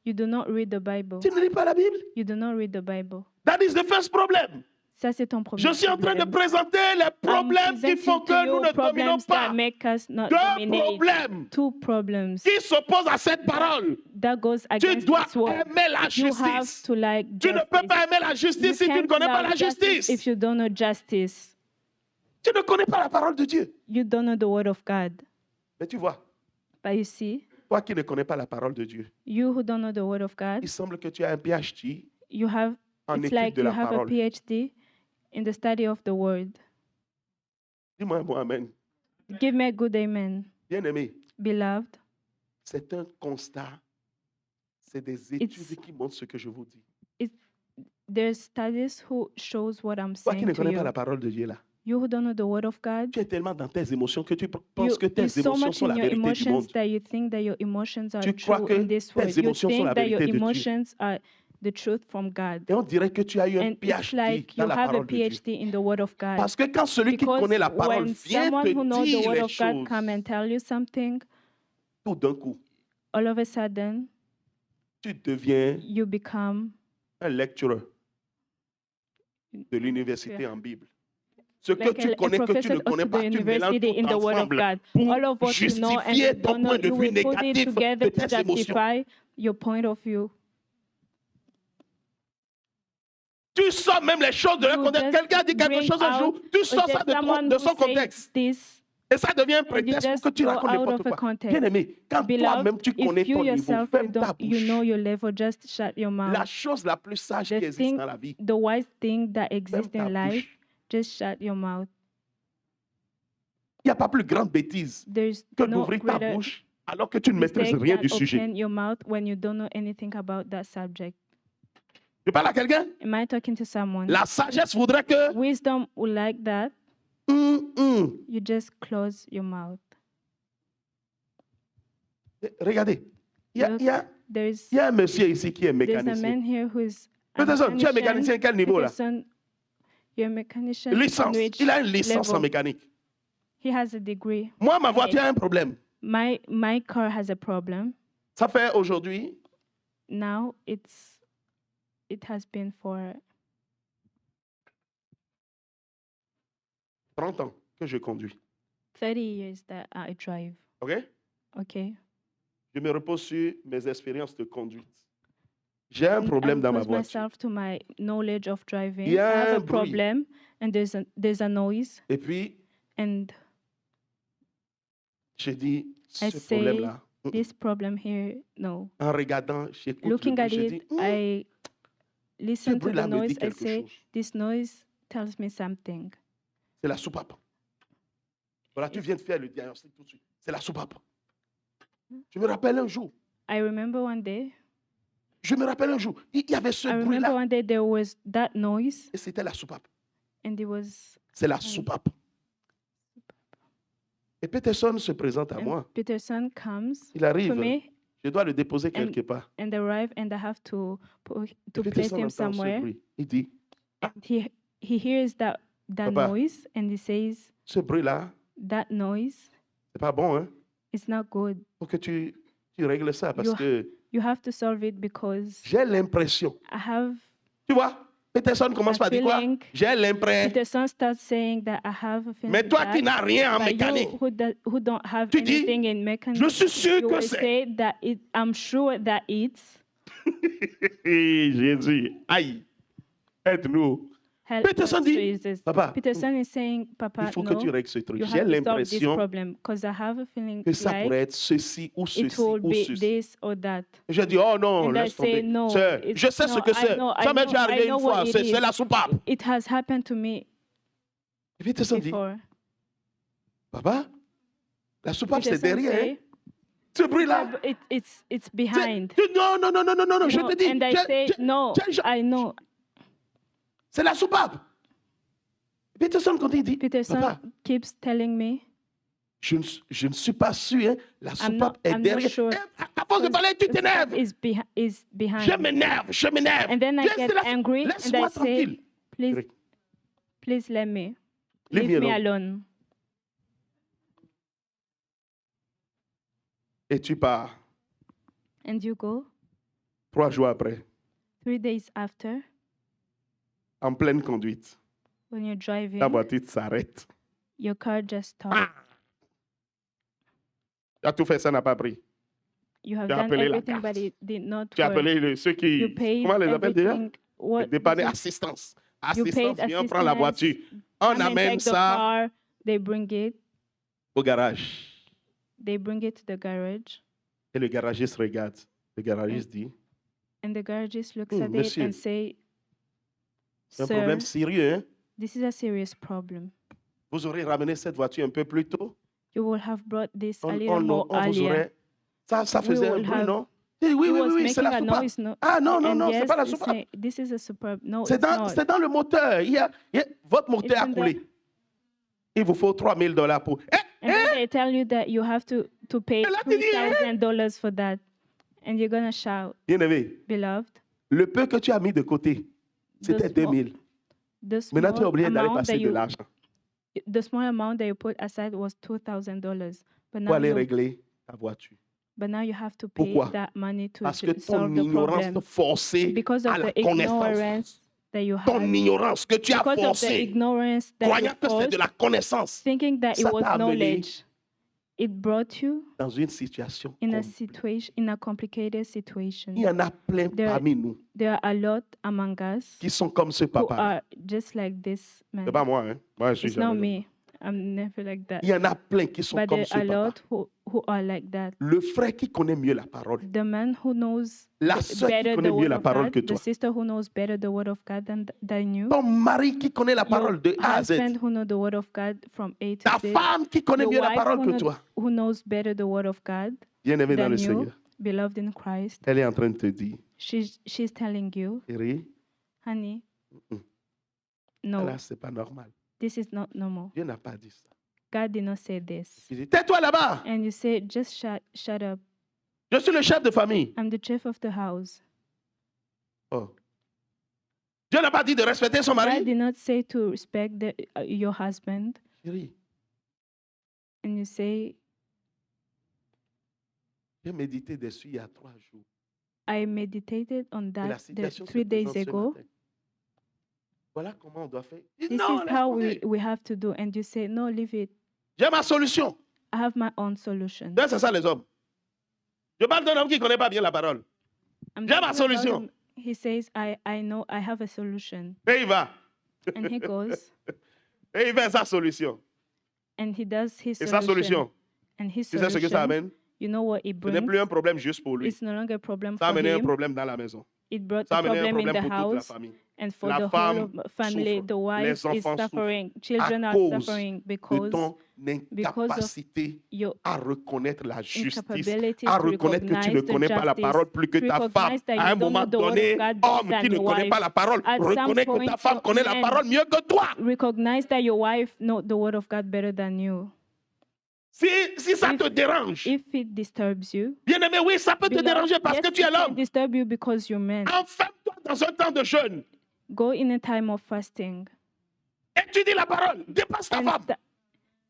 You do not read the Bible. Tu ne lis pas la Bible. You do not read the Bible. That is the first problem. Ça, c'est ton premier Je suis en train de problème. présenter les problèmes qui font que nous ne dominons problems that pas. make us not Deux dominate. problèmes Two problems qui s'opposent à cette parole. that goes Tu against dois this word. aimer la You have justice. to like Tu ne peux justice. pas aimer la justice You si tu ne can't connais pas love la justice if justice. you don't know justice. Tu ne connais pas la parole de Dieu. You don't know the word of God. Mais tu vois, But you see, toi qui ne connais pas la parole de Dieu, you who don't know the word of God, il semble que tu as un PhD you have en it's étude like de you la have a parole. PhD in the study of the word. Dis-moi un mot, amen. Give me a good amen. Bien-aimé, Beloved, c'est un constat. C'est des études qui montrent ce que je vous dis. there's studies who shows what I'm Toi qui saying ne to connais pas you. la parole de Dieu là, You who don't know the word of God, tu es tellement dans tes émotions que tu penses que you're tes so émotions much sont in la your vérité du emotions monde. that you think that your emotions are Tu crois true que in this tes world. You émotions sont la think that your vérité de Dieu. emotions are the truth from God. Et on dirait que tu as eu un And it's PhD like dans you la have a parole de Dieu. PhD in the word of God. Parce que quand celui qui Because connaît la parole when vient someone who te knows the dire word les of God choses, come and tell you something, tout d'un coup, all of a sudden tu deviens you become un lecturer de l'université en Bible. Ce que like tu a connais que tu professor ne connais to the pas, tu mélanges university tout in the word of ensemble God. All of pour what you know and justifier you ton don't know, point de you vue will put it négatif together de to tes émotions. justify your point of view. Tu sors même les choses de leur You contexte. just Quelqu'un dit quelque bring chose un jour, out- tu sors there's ça de someone de who son says contexte. this, Et ça devient un and you prétexte pour just que tu go racontes out n'importe of a quoi. context. Bien-aimé, quand Beloved, toi-même tu connais if you ton niveau, yourself ferme ta you know bouche. your level, just shut your La mouth. chose la plus sage The qui existe thing, dans la vie, the wise thing that ferme exists ta in life, bouche. just shut your mouth. Il n'y a pas plus grande bêtise There's que no d'ouvrir ta greater bouche alors que tu ne maîtrises mistake rien than du sujet. open your mouth when you don't know anything about that subject. Je parle à quelqu'un. Am I talking to someone? La sagesse voudrait que... Wisdom would like that. You just close your mouth. Regardez, il y a, Look, il y a- There's il y a un monsieur ici qui est there's a mécanicien. man here who is a Peterson, tu es mécanicien quel niveau là? Peterson, you're a mechanician. Licence. On which Il a une licence en level? mécanique. He has a degree. Moi, ma voiture a un problème. My car has a problem. Ça fait aujourd'hui Now it has been for 30 ans que je conduis. 30 years that I drive. OK? Okay. Je me repose sur mes expériences de conduite. J'ai un problème I dans ma close voiture. myself to my knowledge of driving. Il y a I have un a bruit. problem and there's a noise Et puis, and j'ai dit, I ce say, problème-là, this problem here, no. en regardant, j'écoute le Looking bruit, at j'ai it, dit, I listen to the bruit-là me dit noise. I quelque say, chose. this noise tells me something. C'est la soupape. Voilà, tu viens de faire le diagnostic tout de suite. C'est la soupape. Je me rappelle un jour, I remember one day, il y avait ce I remember bruit-là one day there was that noise et c'était la soupape. and it was, C'est la soupape. Et Peterson se présente à and moi. Peterson comes Il to arrive. me Je dois le déposer quelque part. and arrive and I have to Et place Peterson him entend ce somewhere. bruit. Il dit, And he hears that Papa. noise and he says, ce bruit-là, that noise c'est pas bon, hein? is not good. Faut que tu règles ça parce You- que You have to solve it because j'ai l'impression. I have Tu vois, Peterson commence par dire quoi? feeling- J'ai l'impression. Peterson starts saying that I have a feeling Mais toi qui that, n'as rien en but mécanique, you who don't have Tu dis, anything in mechanics, je suis sûr you que will c'est. say that I'm sure that it's. Jésus, aïe, aide-nous. Help Peterson us, dit, Jesus. Papa, Peterson is saying, Papa, il faut que no, tu règles ce truc. you J'ai have to solve this l'impression problem because I have a feeling que ça like pourrait être ceci ou it ceci will ou be ceci. this or that. Je dis, oh non, And I laisse say, tomber. no, C'est- it's- je sais ce no, que I c'est. know, I Ça m'est know- déjà I arrivé know une what fois. it C'est is. la soupape. It has happened to me Et Peterson dit, before. papa, la soupape c'est Peterson derrière. say, Ce bruit-là. "Yeah, but it's c'est- behind. Non, non, non, non, non, non, non, je No, te dis. and I say, no, I know. C'est la soupape. Peterson continue, dit, Peterson papa, keeps telling me, je ne suis pas sûr, hein, la soupape est I'm not derrière. sure. Et à force de parler, tu t'énerves. is Je behind. m'énerve, je m'énerve. And then I Laisse- get angry and Laisse-moi I say, tranquille. please let me. Leave Leave me me alone. alone. Et tu pars And you go 3 jours après, 3 days after, en pleine conduite. When you're driving, la voiture s'arrête. your car just stops. Ah! Tu as tout fait, ça n'a pas pris. You have Tu as done appelé la everything, but carte. it did not Tu as work. appelé ceux qui... You paid Comment on les appelle déjà? everything. What Dépanner, this is- assistance. you paid Assistance, viens prendre la assistance. voiture. On Come and amène take the ça car. They bring it. au garage. They bring it to the garage, Et le garagiste regarde. Le garagiste dit, and the garagist looks Hmm, at monsieur, it and say, c'est un "Sir, problème sérieux. Hein? this is a serious problem. Vous aurez ramené cette voiture un peu plus tôt. You will have brought this a little On more vous earlier." aurait... Ça We faisait un will bruit, have- non? Eh oui, He oui, was oui, oui, c'est making la a soupape. noise. No, Ah non, non, and non, c'est yes, pas la it's soupape. saying, this is a superb. No, C'est it's dans, not. c'est dans le moteur. Votre moteur a in the- coulé. Il vous faut $3,000 pour... And then they tell you that you have to pay Elle a dit, $3,000 for that, and you're gonna shout, Bien-aimé, "Beloved, le peu que tu as mis de côté, c'était The small- 2,000. the Maintenant, tu as small oublié d'aller amount passer that de you l'argent the small amount that you put aside was $2,000, but pour now aller régler ta voiture. you have to pay Pourquoi? that money to Parce que solve ton the ignorance problem forcée because à of la the connaissance. ignorance that you Ton had, ignorance que tu as because of the forcée, ignorance that you croyant que c'est forced, de la connaissance, thinking that it ça was t'a amené knowledge. It brought you dans une situation in a compliquée. situation, in a complicated situation. Il y en a plein There- parmi nous There are a lot among us qui sont comme ce who papa. are just like this man. C'est pas moi, hein? Moi, je suis It's not jamais me. I'm never like that. Il y en a plein qui sont But comme there ce are a papa. lot who are like that. Le frère qui connaît mieux la parole. The man who knows La sœur qui better connaît the mieux word la of parole God, que the toi. sister who knows better the word of God than you, Ton mari qui connaît la parole de A à Z. husband who knows the word of God from A to Ta Z, femme qui connaît your mieux la wife parole who, que know- toi. who knows better the word of God Bien-aimé dans than le you, Seigneur. beloved in Christ. Elle est en train de te dire, She's telling you, chérie, honey, Mm-mm. no, là, c'est pas normal. this is not normal. Dieu n'a pas dit ça. God did not say this. Il dit, tais-toi là-bas. And you say, just shut up. Je suis le chef de famille. I'm the chief of the house. Oh. Dieu n'a pas dit de respecter son God mari. did not say to respect your husband. Chérie, And you say, j'ai médité dessus il y a 3 jours. I meditated on Et la that situation 3 se days présente ce ago. matin. Voilà comment on doit faire. Il dit, This non, is laisse how tomber. we have to do. And you say, no, leave it. J'ai ma solution. I have my own solution. Donc, c'est ça les hommes. Je parle d'un homme qui ne connaît pas bien la parole. I'm J'ai ma talking about solution. him. He says, I know I have a solution. Et il va. And he goes Et il fait sa solution. and he does his Et sa solution, And his tu sais ce que ça solution, amène? you know what it Ce n'est brings? plus un problème juste pour lui. It's no longer a problem Ça a for amené un him. problème dans la maison. It brought Ça a a amené un problem in problème the pour toute la house famille. and for La the femme whole of family. souffre. The wife Les is enfants suffering. Children are cause suffering De because ton incapacité your à reconnaître la justice, incapability à to reconnaître que tu ne recognize the connais pas la justice, parole plus que to ta femme. recognize that À un you don't moment know the word of donné, God homme than qui ne your connaît wife. pas la parole, At some reconnais que point, ta femme your connaît la man parole mieux que toi. recognize that your wife knows the word of God better than you. Si ça te dérange, If it disturbs you, bien-aimé, oui, ça peut te beloved, déranger parce que yes, tu es it can l'homme. disturb you because you're man. Enferme-toi dans un temps de jeûne. Go in a time of fasting Étudie la parole. Dépasse ta and, femme.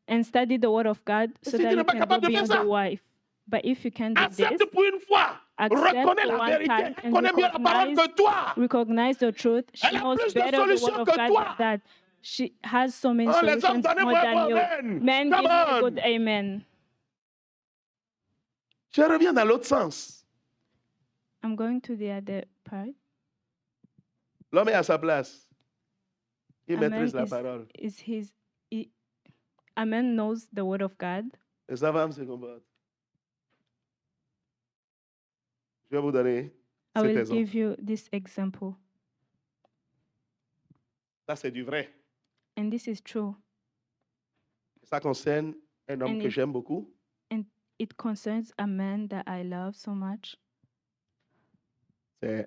and study the word of God so Si tu that n'es you pas can go capable de faire beyond ça, the wife. But if you can do this, accepte pour une fois. accept Reconnais for la one vérité. time Elle and connaît mieux la parole recognize, que toi. recognize the truth. She Elle a knows plus de better the word solutions of que God toi. that she has so many Oh, les hommes, solutions more donnez-moi than un you. amen. Men, Come give me a on. good amen. Je reviens dans l'autre sens. I'm going to the other part. L'homme est à sa place. Il A man maîtrise la parole. a man knows the word of God. Et sa femme se comporte. Je vais vous donner I cet will exemple. give you this example. Ça, c'est du vrai. And this is true. Ça concerne un homme And que it- j'aime beaucoup. It concerns a man that I love so much. C'est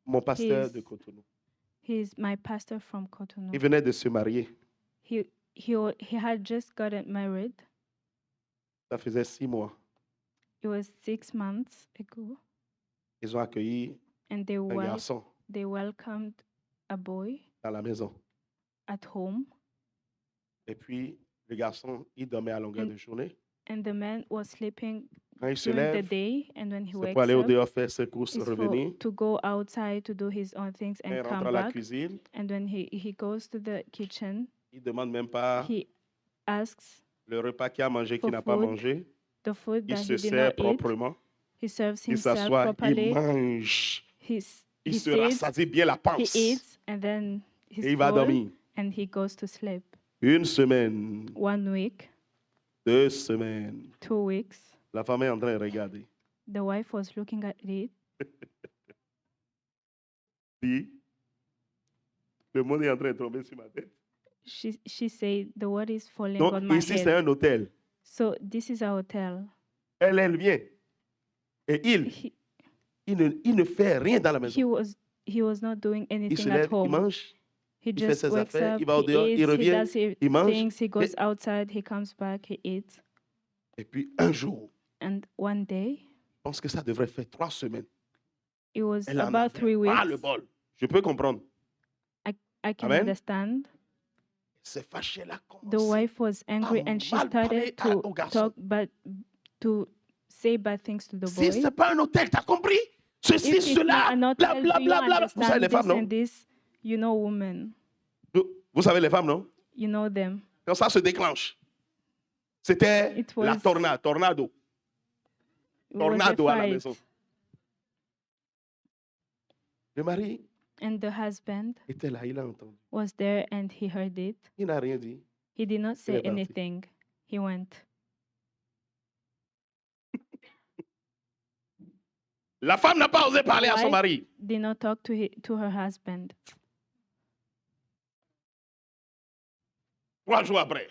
mon pasteur He's- de Cotonou. He is my pastor from Cotonou. Il venait de se marier. He had just gotten married. Ça faisait 6 mois. It was 6 months ago. Ils ont accueilli And un garçon they welcomed a boy dans la maison. at home. Et puis, le garçon, il dormait à longueur de journée. And the man was sleeping Quand il se during the lève, day, and when he c'est wakes pour aller au up, dehors faire ses courses, is revenir. to go outside to do his own things Quand il and rentre à come la back. cuisine, And when he goes to the kitchen, il demande même pas he asks le repas qu'il a mangé, qu'il for n'a pas food, mangé. the food Il that se he did sert not eat. proprement. He serves Il himself s'assoit, il properly. mange. He Il se sits, rassasie bien la he panse. eats, and then he's Et il va full, dormir. and he goes to sleep. Une semaine, 1 week, 2 semaines. 2 weeks, La femme est en train de regarder. the wife was looking at it. Dit, le monde est en train de tomber sur ma tête. She said, the world is falling Donc on my ici, c'est head. un hôtel. So this is a hotel. Elle vient. Et il ne fait rien dans la maison. He was not doing Il anything se at lève, il home. mange, He il fait just ses wakes affaires, up, il va au he dehors, il eats, he revient, does his il mange. things, he goes outside, he comes back, he eats. Et puis un jour, And one day, je pense que ça devrait faire 3 semaines. it was Elle en about avait 3 ras le weeks. bol. Je peux comprendre. I can Amen. understand. C'est fâché là. The wife was angry and she mal parler started to au garçon. talk bad, to say bad things to the Si boy. ce n'est pas un hôtel, tu as compris? Ceci, If it's cela, not bla an bla hotel, do you bla bla. Vous savez understand les femmes, this non? and this? You know women. Vous savez les femmes, non? You know them. Quand ça se déclenche, c'était It la was- tornado. It was a Tornado à la fight. maison. Le mari And the husband était là, il a entendu. was there and he heard it. Il n'a rien dit. He did not est say parti. anything. He went. La femme n'a pas osé parler à son Why? mari. Did not talk to her husband. 3 jours après,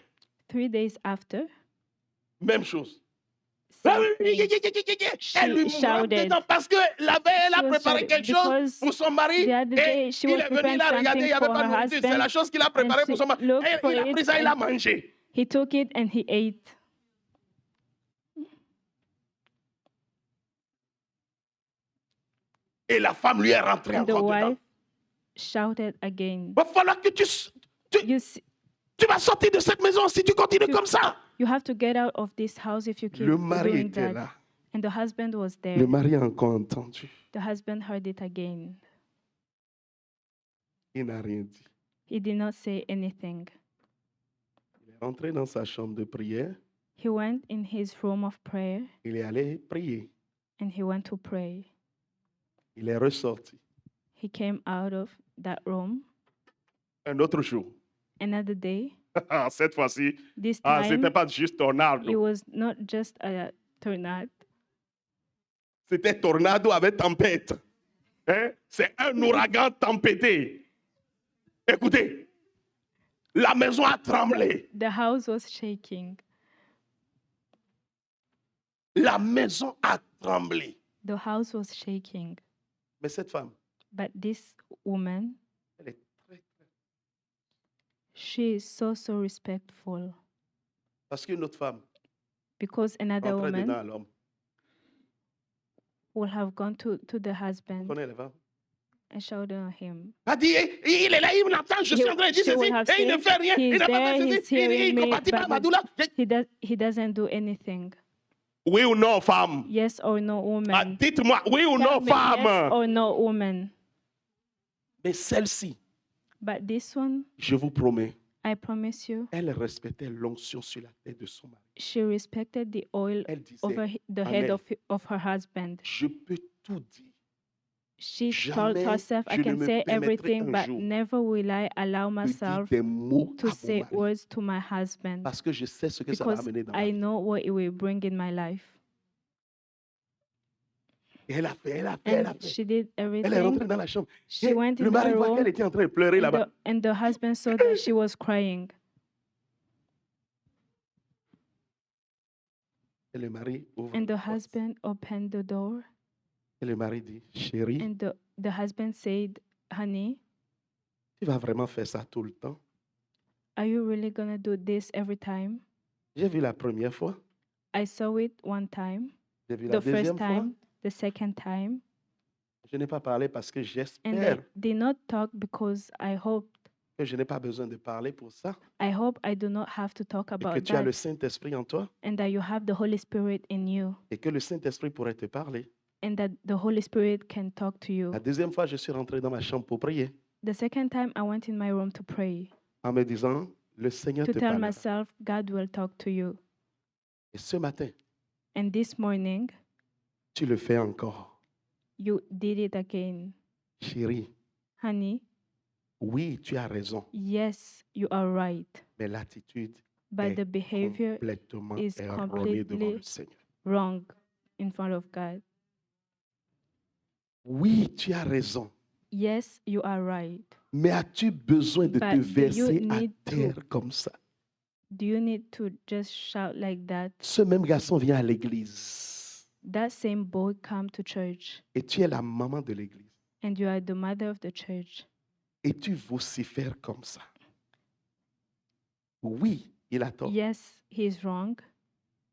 3 days after, même chose. same thing. Elle lui She montre shouted. dedans parce que la veille, elle a She was préparé shouting quelque chose because pour son mari. the other day Et she il was est venu, preparing il a regardé, il n'y something avait for pas de her nourriture. C'est husband. la chose qu'il a préparée and pour she son mari. looked Et for il a it pris ça, il a and mangé. he took it and he ate. Et la femme lui est rentrée And the encore dedans. wife shouted again. Il va falloir que You see, tu vas sortir de cette maison si tu continues Tu- comme ça. you have to get out of this house if you keep Le mari doing était that. là. And the husband was there. Le mari a encore entendu. The husband heard it again. Il n'a rien dit. He did not say anything. Il est rentré dans sa chambre de prière. He went in his room of prayer Il est allé prier. and he went to pray. Il est ressorti. He came out of that room. Un autre jour. Another day, Cette fois-ci, this c'était time, pas juste it tornado. was not just a tornado. C'était tornado avec tempête. Hein? C'est un ouragan tempêté. Écoutez, la maison a tremblé. The house was shaking. La maison a tremblé. The house was shaking. Mais cette femme, But this woman, elle est très. she is so respectful Parce qu'une autre femme because another rentrait dedans woman à l'homme. would have gone to the Vous husband connaissez les femmes? and shouted on him. A dit, il est là, il m'entend, je suis en train de dire She ceci, would have et il ne said, fait rien, il he's n'a pas there, fait he's ceci, il hearing ne me, compatit pas but ma douleur. he doesn't do anything. Oui ou non, femme? Yes or no, woman? Dites-moi, oui ou Tell non, me yes femme? or no, woman? Mais celle-ci, But this one, je vous promets, I promise you, elle respectait l'onction sur la tête de son mari. she respected the oil Elle disait, over the head Amen. of her husband. Je peux tout dire. She told Jamais herself, I je ne can me say permettrai everything, un but jour never will I allow de dire myself des mots à to mon say mari. words to my husband Parce que je sais ce que ça va because amener dans la I vie. know what it will bring in my life. Et elle a fait, elle a fait, elle a And fait. she did Elle est everything. rentrée dans la chambre. She Et went le in mari her voit room qu'elle était en train de pleurer là-bas. and the husband saw that she was crying. Et le mari ouvre And the la porte. husband opened the door Et le mari dit, chérie, and the husband said, honey, tu vas vraiment faire ça tout le temps? are you really going to do this every time? J'ai vu la première fois. I saw it one time, J'ai vu la the first deuxième fois. time, the second time, Je n'ai pas parlé parce que and I j'espère did not talk because I hoped que je n'ai pas besoin de parler pour ça. I hope I do not have to talk Et que about tu as le that, Saint-Esprit en toi. and that you have the Holy Spirit in you, Et que le Saint-Esprit pourrait te parler. and that the Holy Spirit can talk to you. La deuxième fois, je suis rentré dans ma chambre pour prier. The second time I went in my room to pray, En me disant, le Seigneur to te tell parle. myself, God will talk to you. Et ce matin, And this morning, tu le fais encore. you did it again. Chérie, Honey, oui, tu as raison. yes, you are right. Mais l'attitude But est the behavior complètement is erronée devant completely le Seigneur. wrong in front of God. Oui, tu as raison. Yes, you are right. Mais as-tu besoin de But te do you verser à need to- terre comme ça? Do you need to just shout like that? Ce même garçon vient à l'église. That same boy come to church, Et tu es la maman de l'église. and you are the mother of the church. Et tu vocifères comme ça. Oui, il a tort. Yes, he is wrong,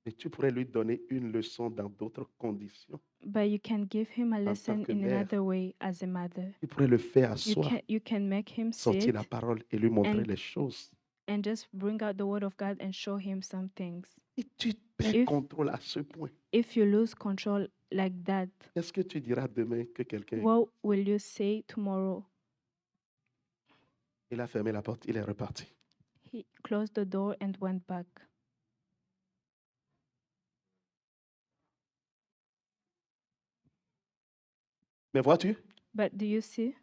Mais tu pourrais lui donner une leçon dans d'autres conditions. but you can give him a tant lesson que in mère. another way as a mother. Tu pourrais le faire asseoir, You can make him sortir sit la parole et lui montrer and- les choses. and just bring out the word of God and show him some things. Et tu perds If- contrôle à ce point. If you lose control like that, Qu'est-ce que tu diras demain que quelqu'un... what will you say tomorrow? Il a fermé la porte, il est reparti. He closed the door and went back. Mais vois-tu, But do you see?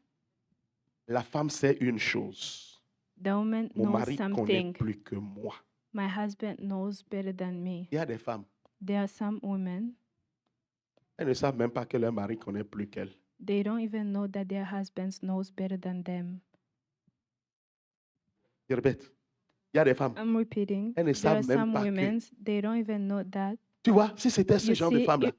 la femme sait une chose. The woman Mon knows mari connaît something. plus que moi. My husband knows better than me. Il y a des femmes, There are some women, elles ne savent même pas que leur mari connaît plus qu'elles. they don't even know that their husbands knows better than them. Je répète, il y a des femmes, I'm repeating. elles ne There are savent même some pas que... women, they don't even know that. Tu vois, si c'était ce You genre de see, femme-là,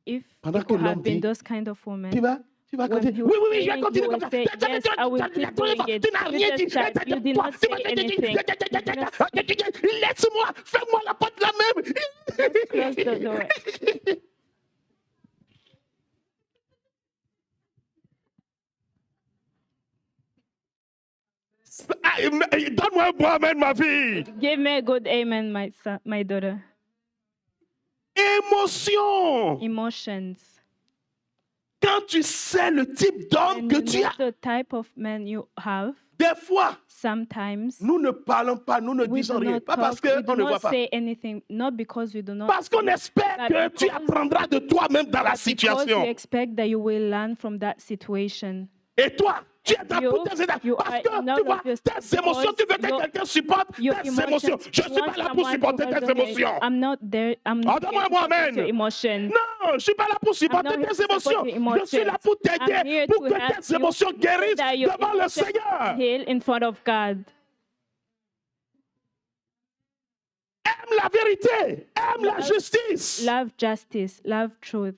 If Pendant it que could have l'homme been dit, those kind of women, tu vas when continuer. he Oui, was oui, je vais praying, continuer you comme will ça. say, "Yes, I will keep doing it." Tu n'as You rien just dit. said- you did not say anything. You didn't speak. Laisse-moi, ferme-moi la porte là même. Close the door. Donne-moi un bon amen, ma fille. Give me a good amen, my daughter. Émotion. Emotions. Quand tu sais le type d'homme And que you tu know as, the type of man you have. des fois, Sometimes nous ne parlons pas, nous ne we disons do rien. not Pas parce talk, we qu'on do ne voit not pas. say anything, not because we do not. Parce qu'on espère But que tu because- apprendras de toi-même dans la but because we situation. expect that you will learn from that situation. Et toi, tu es dans You- toutes tes étapes. you Parce are que in tu all vois, of your tes steps émotions, tu veux que because quelqu'un supporte Your tes émotions. emotions. Je ne You suis want pas là pour someone supporter to hold tes your hand. émotions. I'm not there. I'm not Donne-moi here to un support amen. your emotions. Non, je ne suis pas là pour I'm supporter not here tes to support émotions. your Je suis là emotions. pour I'm t'aider, here pour to que help tes you émotions so guérissent that your devant le emotions Seigneur. heal in front of God. Aime la vérité, aime la justice. Love justice, love truth.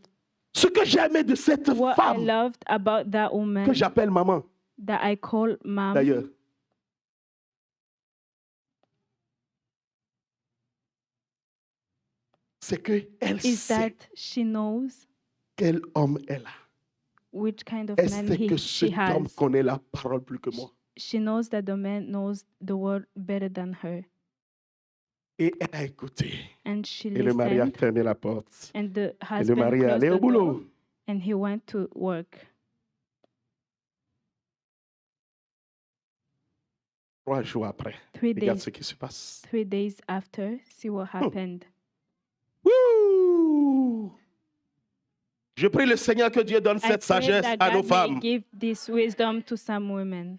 Ce que j'ai aimé de cette What I femme loved about that woman que j'appelle maman, that I call mom, d'ailleurs, c'est qu'elle is sait that she knows quel homme elle a. which kind of Elle man sait que she cet homme has. connaît la parole plus que moi. She knows that the man knows the word better than her. Et elle a écouté. And she Et le mari a listened, fermé la porte. and the Et le husband mari est closed allé au the door, boulot. and he went to work. 3 jours après, 3 regarde days, ce qui se passe. 3 days after, see what happened. Wouh! Je prie le Seigneur que Dieu donne I cette pray sagesse that à nos God may femmes. give this wisdom to some women.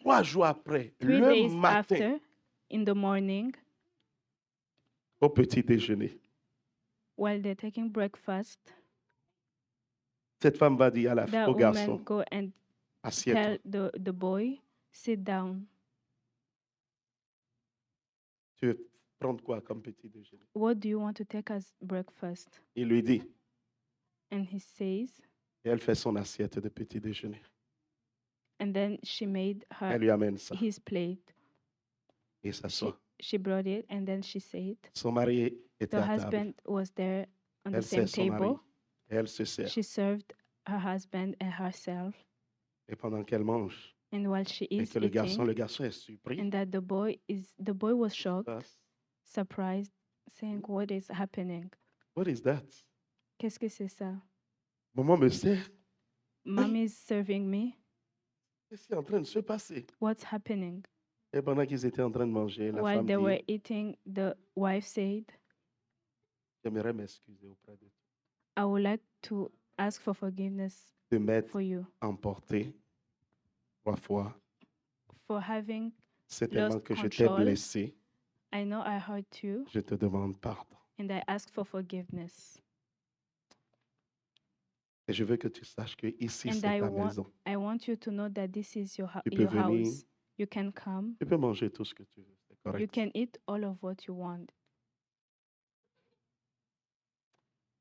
3 jours après, 3 le days matin, after, in the morning, au petit déjeuner, while they're taking breakfast, cette femme va dire that au woman garçon, go and assieds-toi. tell the boy, sit down. Tu veux prendre quoi comme petit déjeuner? What do you want to take as breakfast? Il lui dit, And he says, et elle fait son assiette de petit déjeuner. and then she made Elle lui amène ça his plate. et s'assoit. She brought it, and then she said, Son mari était the à table. husband was there on the Elle same sert son mari table. et elle se sert. She served her husband and herself. Et pendant qu'elle mange, And while she Et is que le garçon eating, est surpris. and that the boy was shocked, Passe. surprised, saying, "What is happening? What is that? Qu'est-ce que c'est ça? Maman me sert. Mommy is serving me. Qu'est-ce qui est en train de se passer? What's happening?" Et pendant qu'ils étaient en train de manger, la While femme they dit, were eating, the wife said, j'aimerais m'excuser auprès de toi "I would like to ask for forgiveness de m'être for you emporté 3 fois. for having. C'est tellement Lost que je t'ai control. blessé. I know I hurt you, Je te demande pardon. and I ask for forgiveness. Et je veux que tu saches que ici, And c'est I ta want- maison. I want you to know that this is your, Tu peux your venir. house. You can come. Tu peux manger tout ce que tu veux. C'est You correct. can eat all of what you want.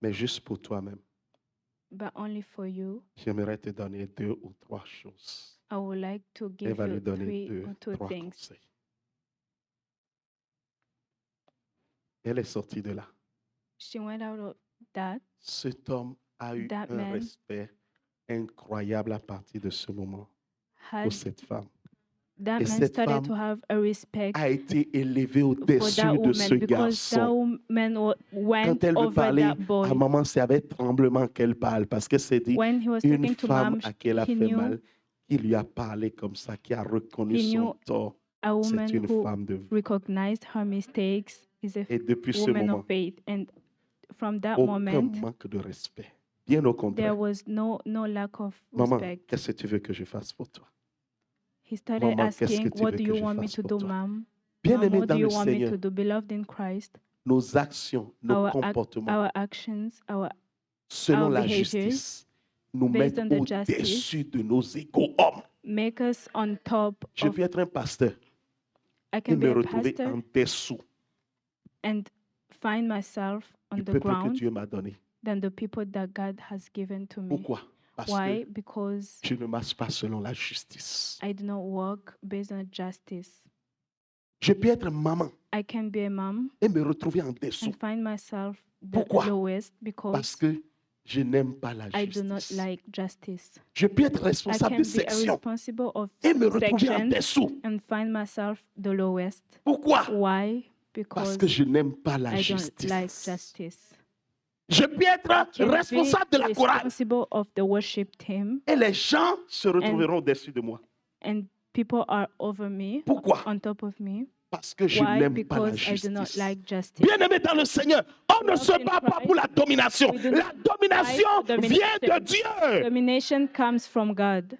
Mais juste pour toi-même, But only for you, j'aimerais te donner 2 ou 3 choses. I would like to Elle give va lui you donner 3 2, or 2 3 things. conseils. Elle est sortie de là. She went out of that. Cet homme a eu That un man respect incroyable à partir de ce moment Had pour cette femme. that Et man cette started femme to have a respect A été élevé for au-dessus that de ce woman because that garçon. woman went Quand elle veut over parler that boy. à maman, c'est avec tremblement qu'elle parle parce que c'est dit When he was une talking to femme mom, à qui elle a he fait knew mal, qui lui a parlé comme ça, qui a reconnu he son knew tort. a woman C'est une who femme de vie. recognized her mistakes is a Et depuis ce woman moment, of faith. And from that aucun moment, manque de respect. Bien au there contraire. was no lack of Maman, respect. qu'est-ce que tu veux que je fasse pour toi? He started Maman, qu'est-ce asking, que tu "What veux do que you je want me fasse to pour do, toi?" mom? Mom, Bien-aimé what dans do le you want me to Seigneur, do, beloved in Christ?" nos actions, nos Our comportements, actions, our selon our la behaviors, justice, nous based mettent on the justice, au-dessus de nos égaux hommes. make us on top Je of. peux être un pasteur I et can be me a retrouver pastor en dessous and find myself on du the peuple que ground Dieu m'a donné. than the people that God has given to me. Pourquoi? Parce Why? que Because je ne marche pas selon la justice. I do not walk based on justice. Je peux être maman I can be a mom et me retrouver en dessous and find myself the Pourquoi? lowest parce because que je n'aime pas la I do not justice. like justice. Je peux être I responsable can de be section responsible of et me retrouver en sections dessous. and find myself the lowest. Pourquoi? Why? Parce Because que je n'aime pas la I don't like justice. justice. Je peux être Can responsable de be la chorale responsible of the worship team et les gens se retrouveront au-dessus de moi. and people are over me, Pourquoi? on top of me. Parce que je Why? n'aime pas la Because I do not justice. like justice. Bien-aimé dans le Seigneur, on ne se Love in bat pas pour la Christ. domination. We do La not domination fight for vient de domination. Dieu. Domination comes from God.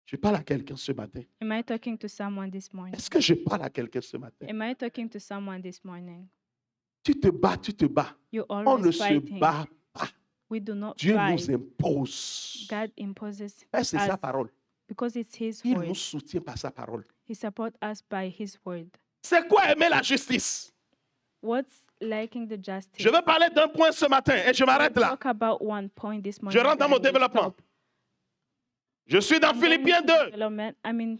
Je parle à quelqu'un ce matin. Am I talking to someone this morning? Est-ce que je parle à quelqu'un ce matin? Am I talking to someone this morning? Tu te bats, tu te bats. You're On ne always se fighting. bat pas. We do not Dieu fight. nous impose. God imposes Eh, c'est sa us parole. because it's His Il word. nous soutient par sa parole. He supports us by His word. C'est quoi aimer la justice? What's liking the justice? Je vais parler d'un point ce matin et je I'll m'arrête là. talk about one point this morning. Je rentre dans then mon I will développement. stop. Je suis dans I'm going Philippiens into 2, development. I'm in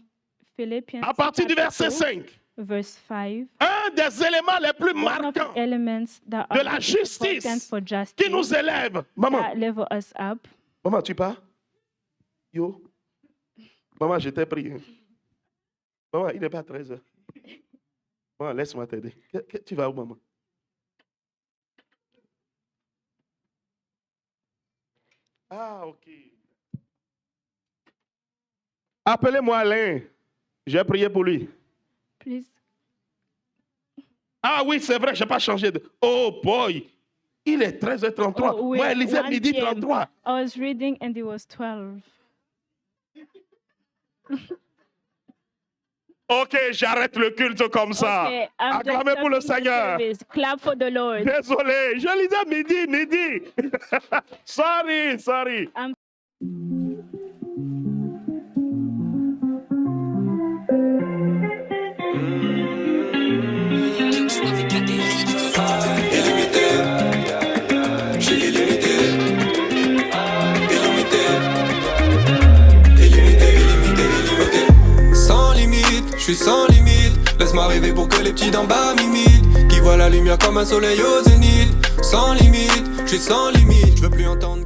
Philippians à partir du chapter verset 2, 5. verse 5. Un des éléments les plus One of the marquants elements that de are la important justice for qui justice nous élève. Maman, that level us up. maman, tu pars? Yo. Maman, je t'ai pris. Hein. Maman, il n'est pas 13h. Maman, laisse-moi t'aider. Tu vas où, maman? Ah, ok. Appelez-moi Alain. J'ai prié pour lui. Please. Ah oui, c'est vrai, je n'ai pas changé de... Oh boy, il est 13h33. Oh, Moi, elle lisait 1 midi p.m. 33. I was reading and it was 12. Ok, j'arrête le culte comme ça. Okay, I'm just Acclamez pour le stopping the Seigneur. service. Clap for the Lord. Désolé, je lisais midi. sorry. Illimité, je suis illimité. Illimité. Sans limite, je suis sans limite. Laisse-moi rêver pour que les petits d'en bas m'imitent. Qui voient la lumière comme un soleil au zénith. Sans limite, je suis sans limite. Je veux plus entendre.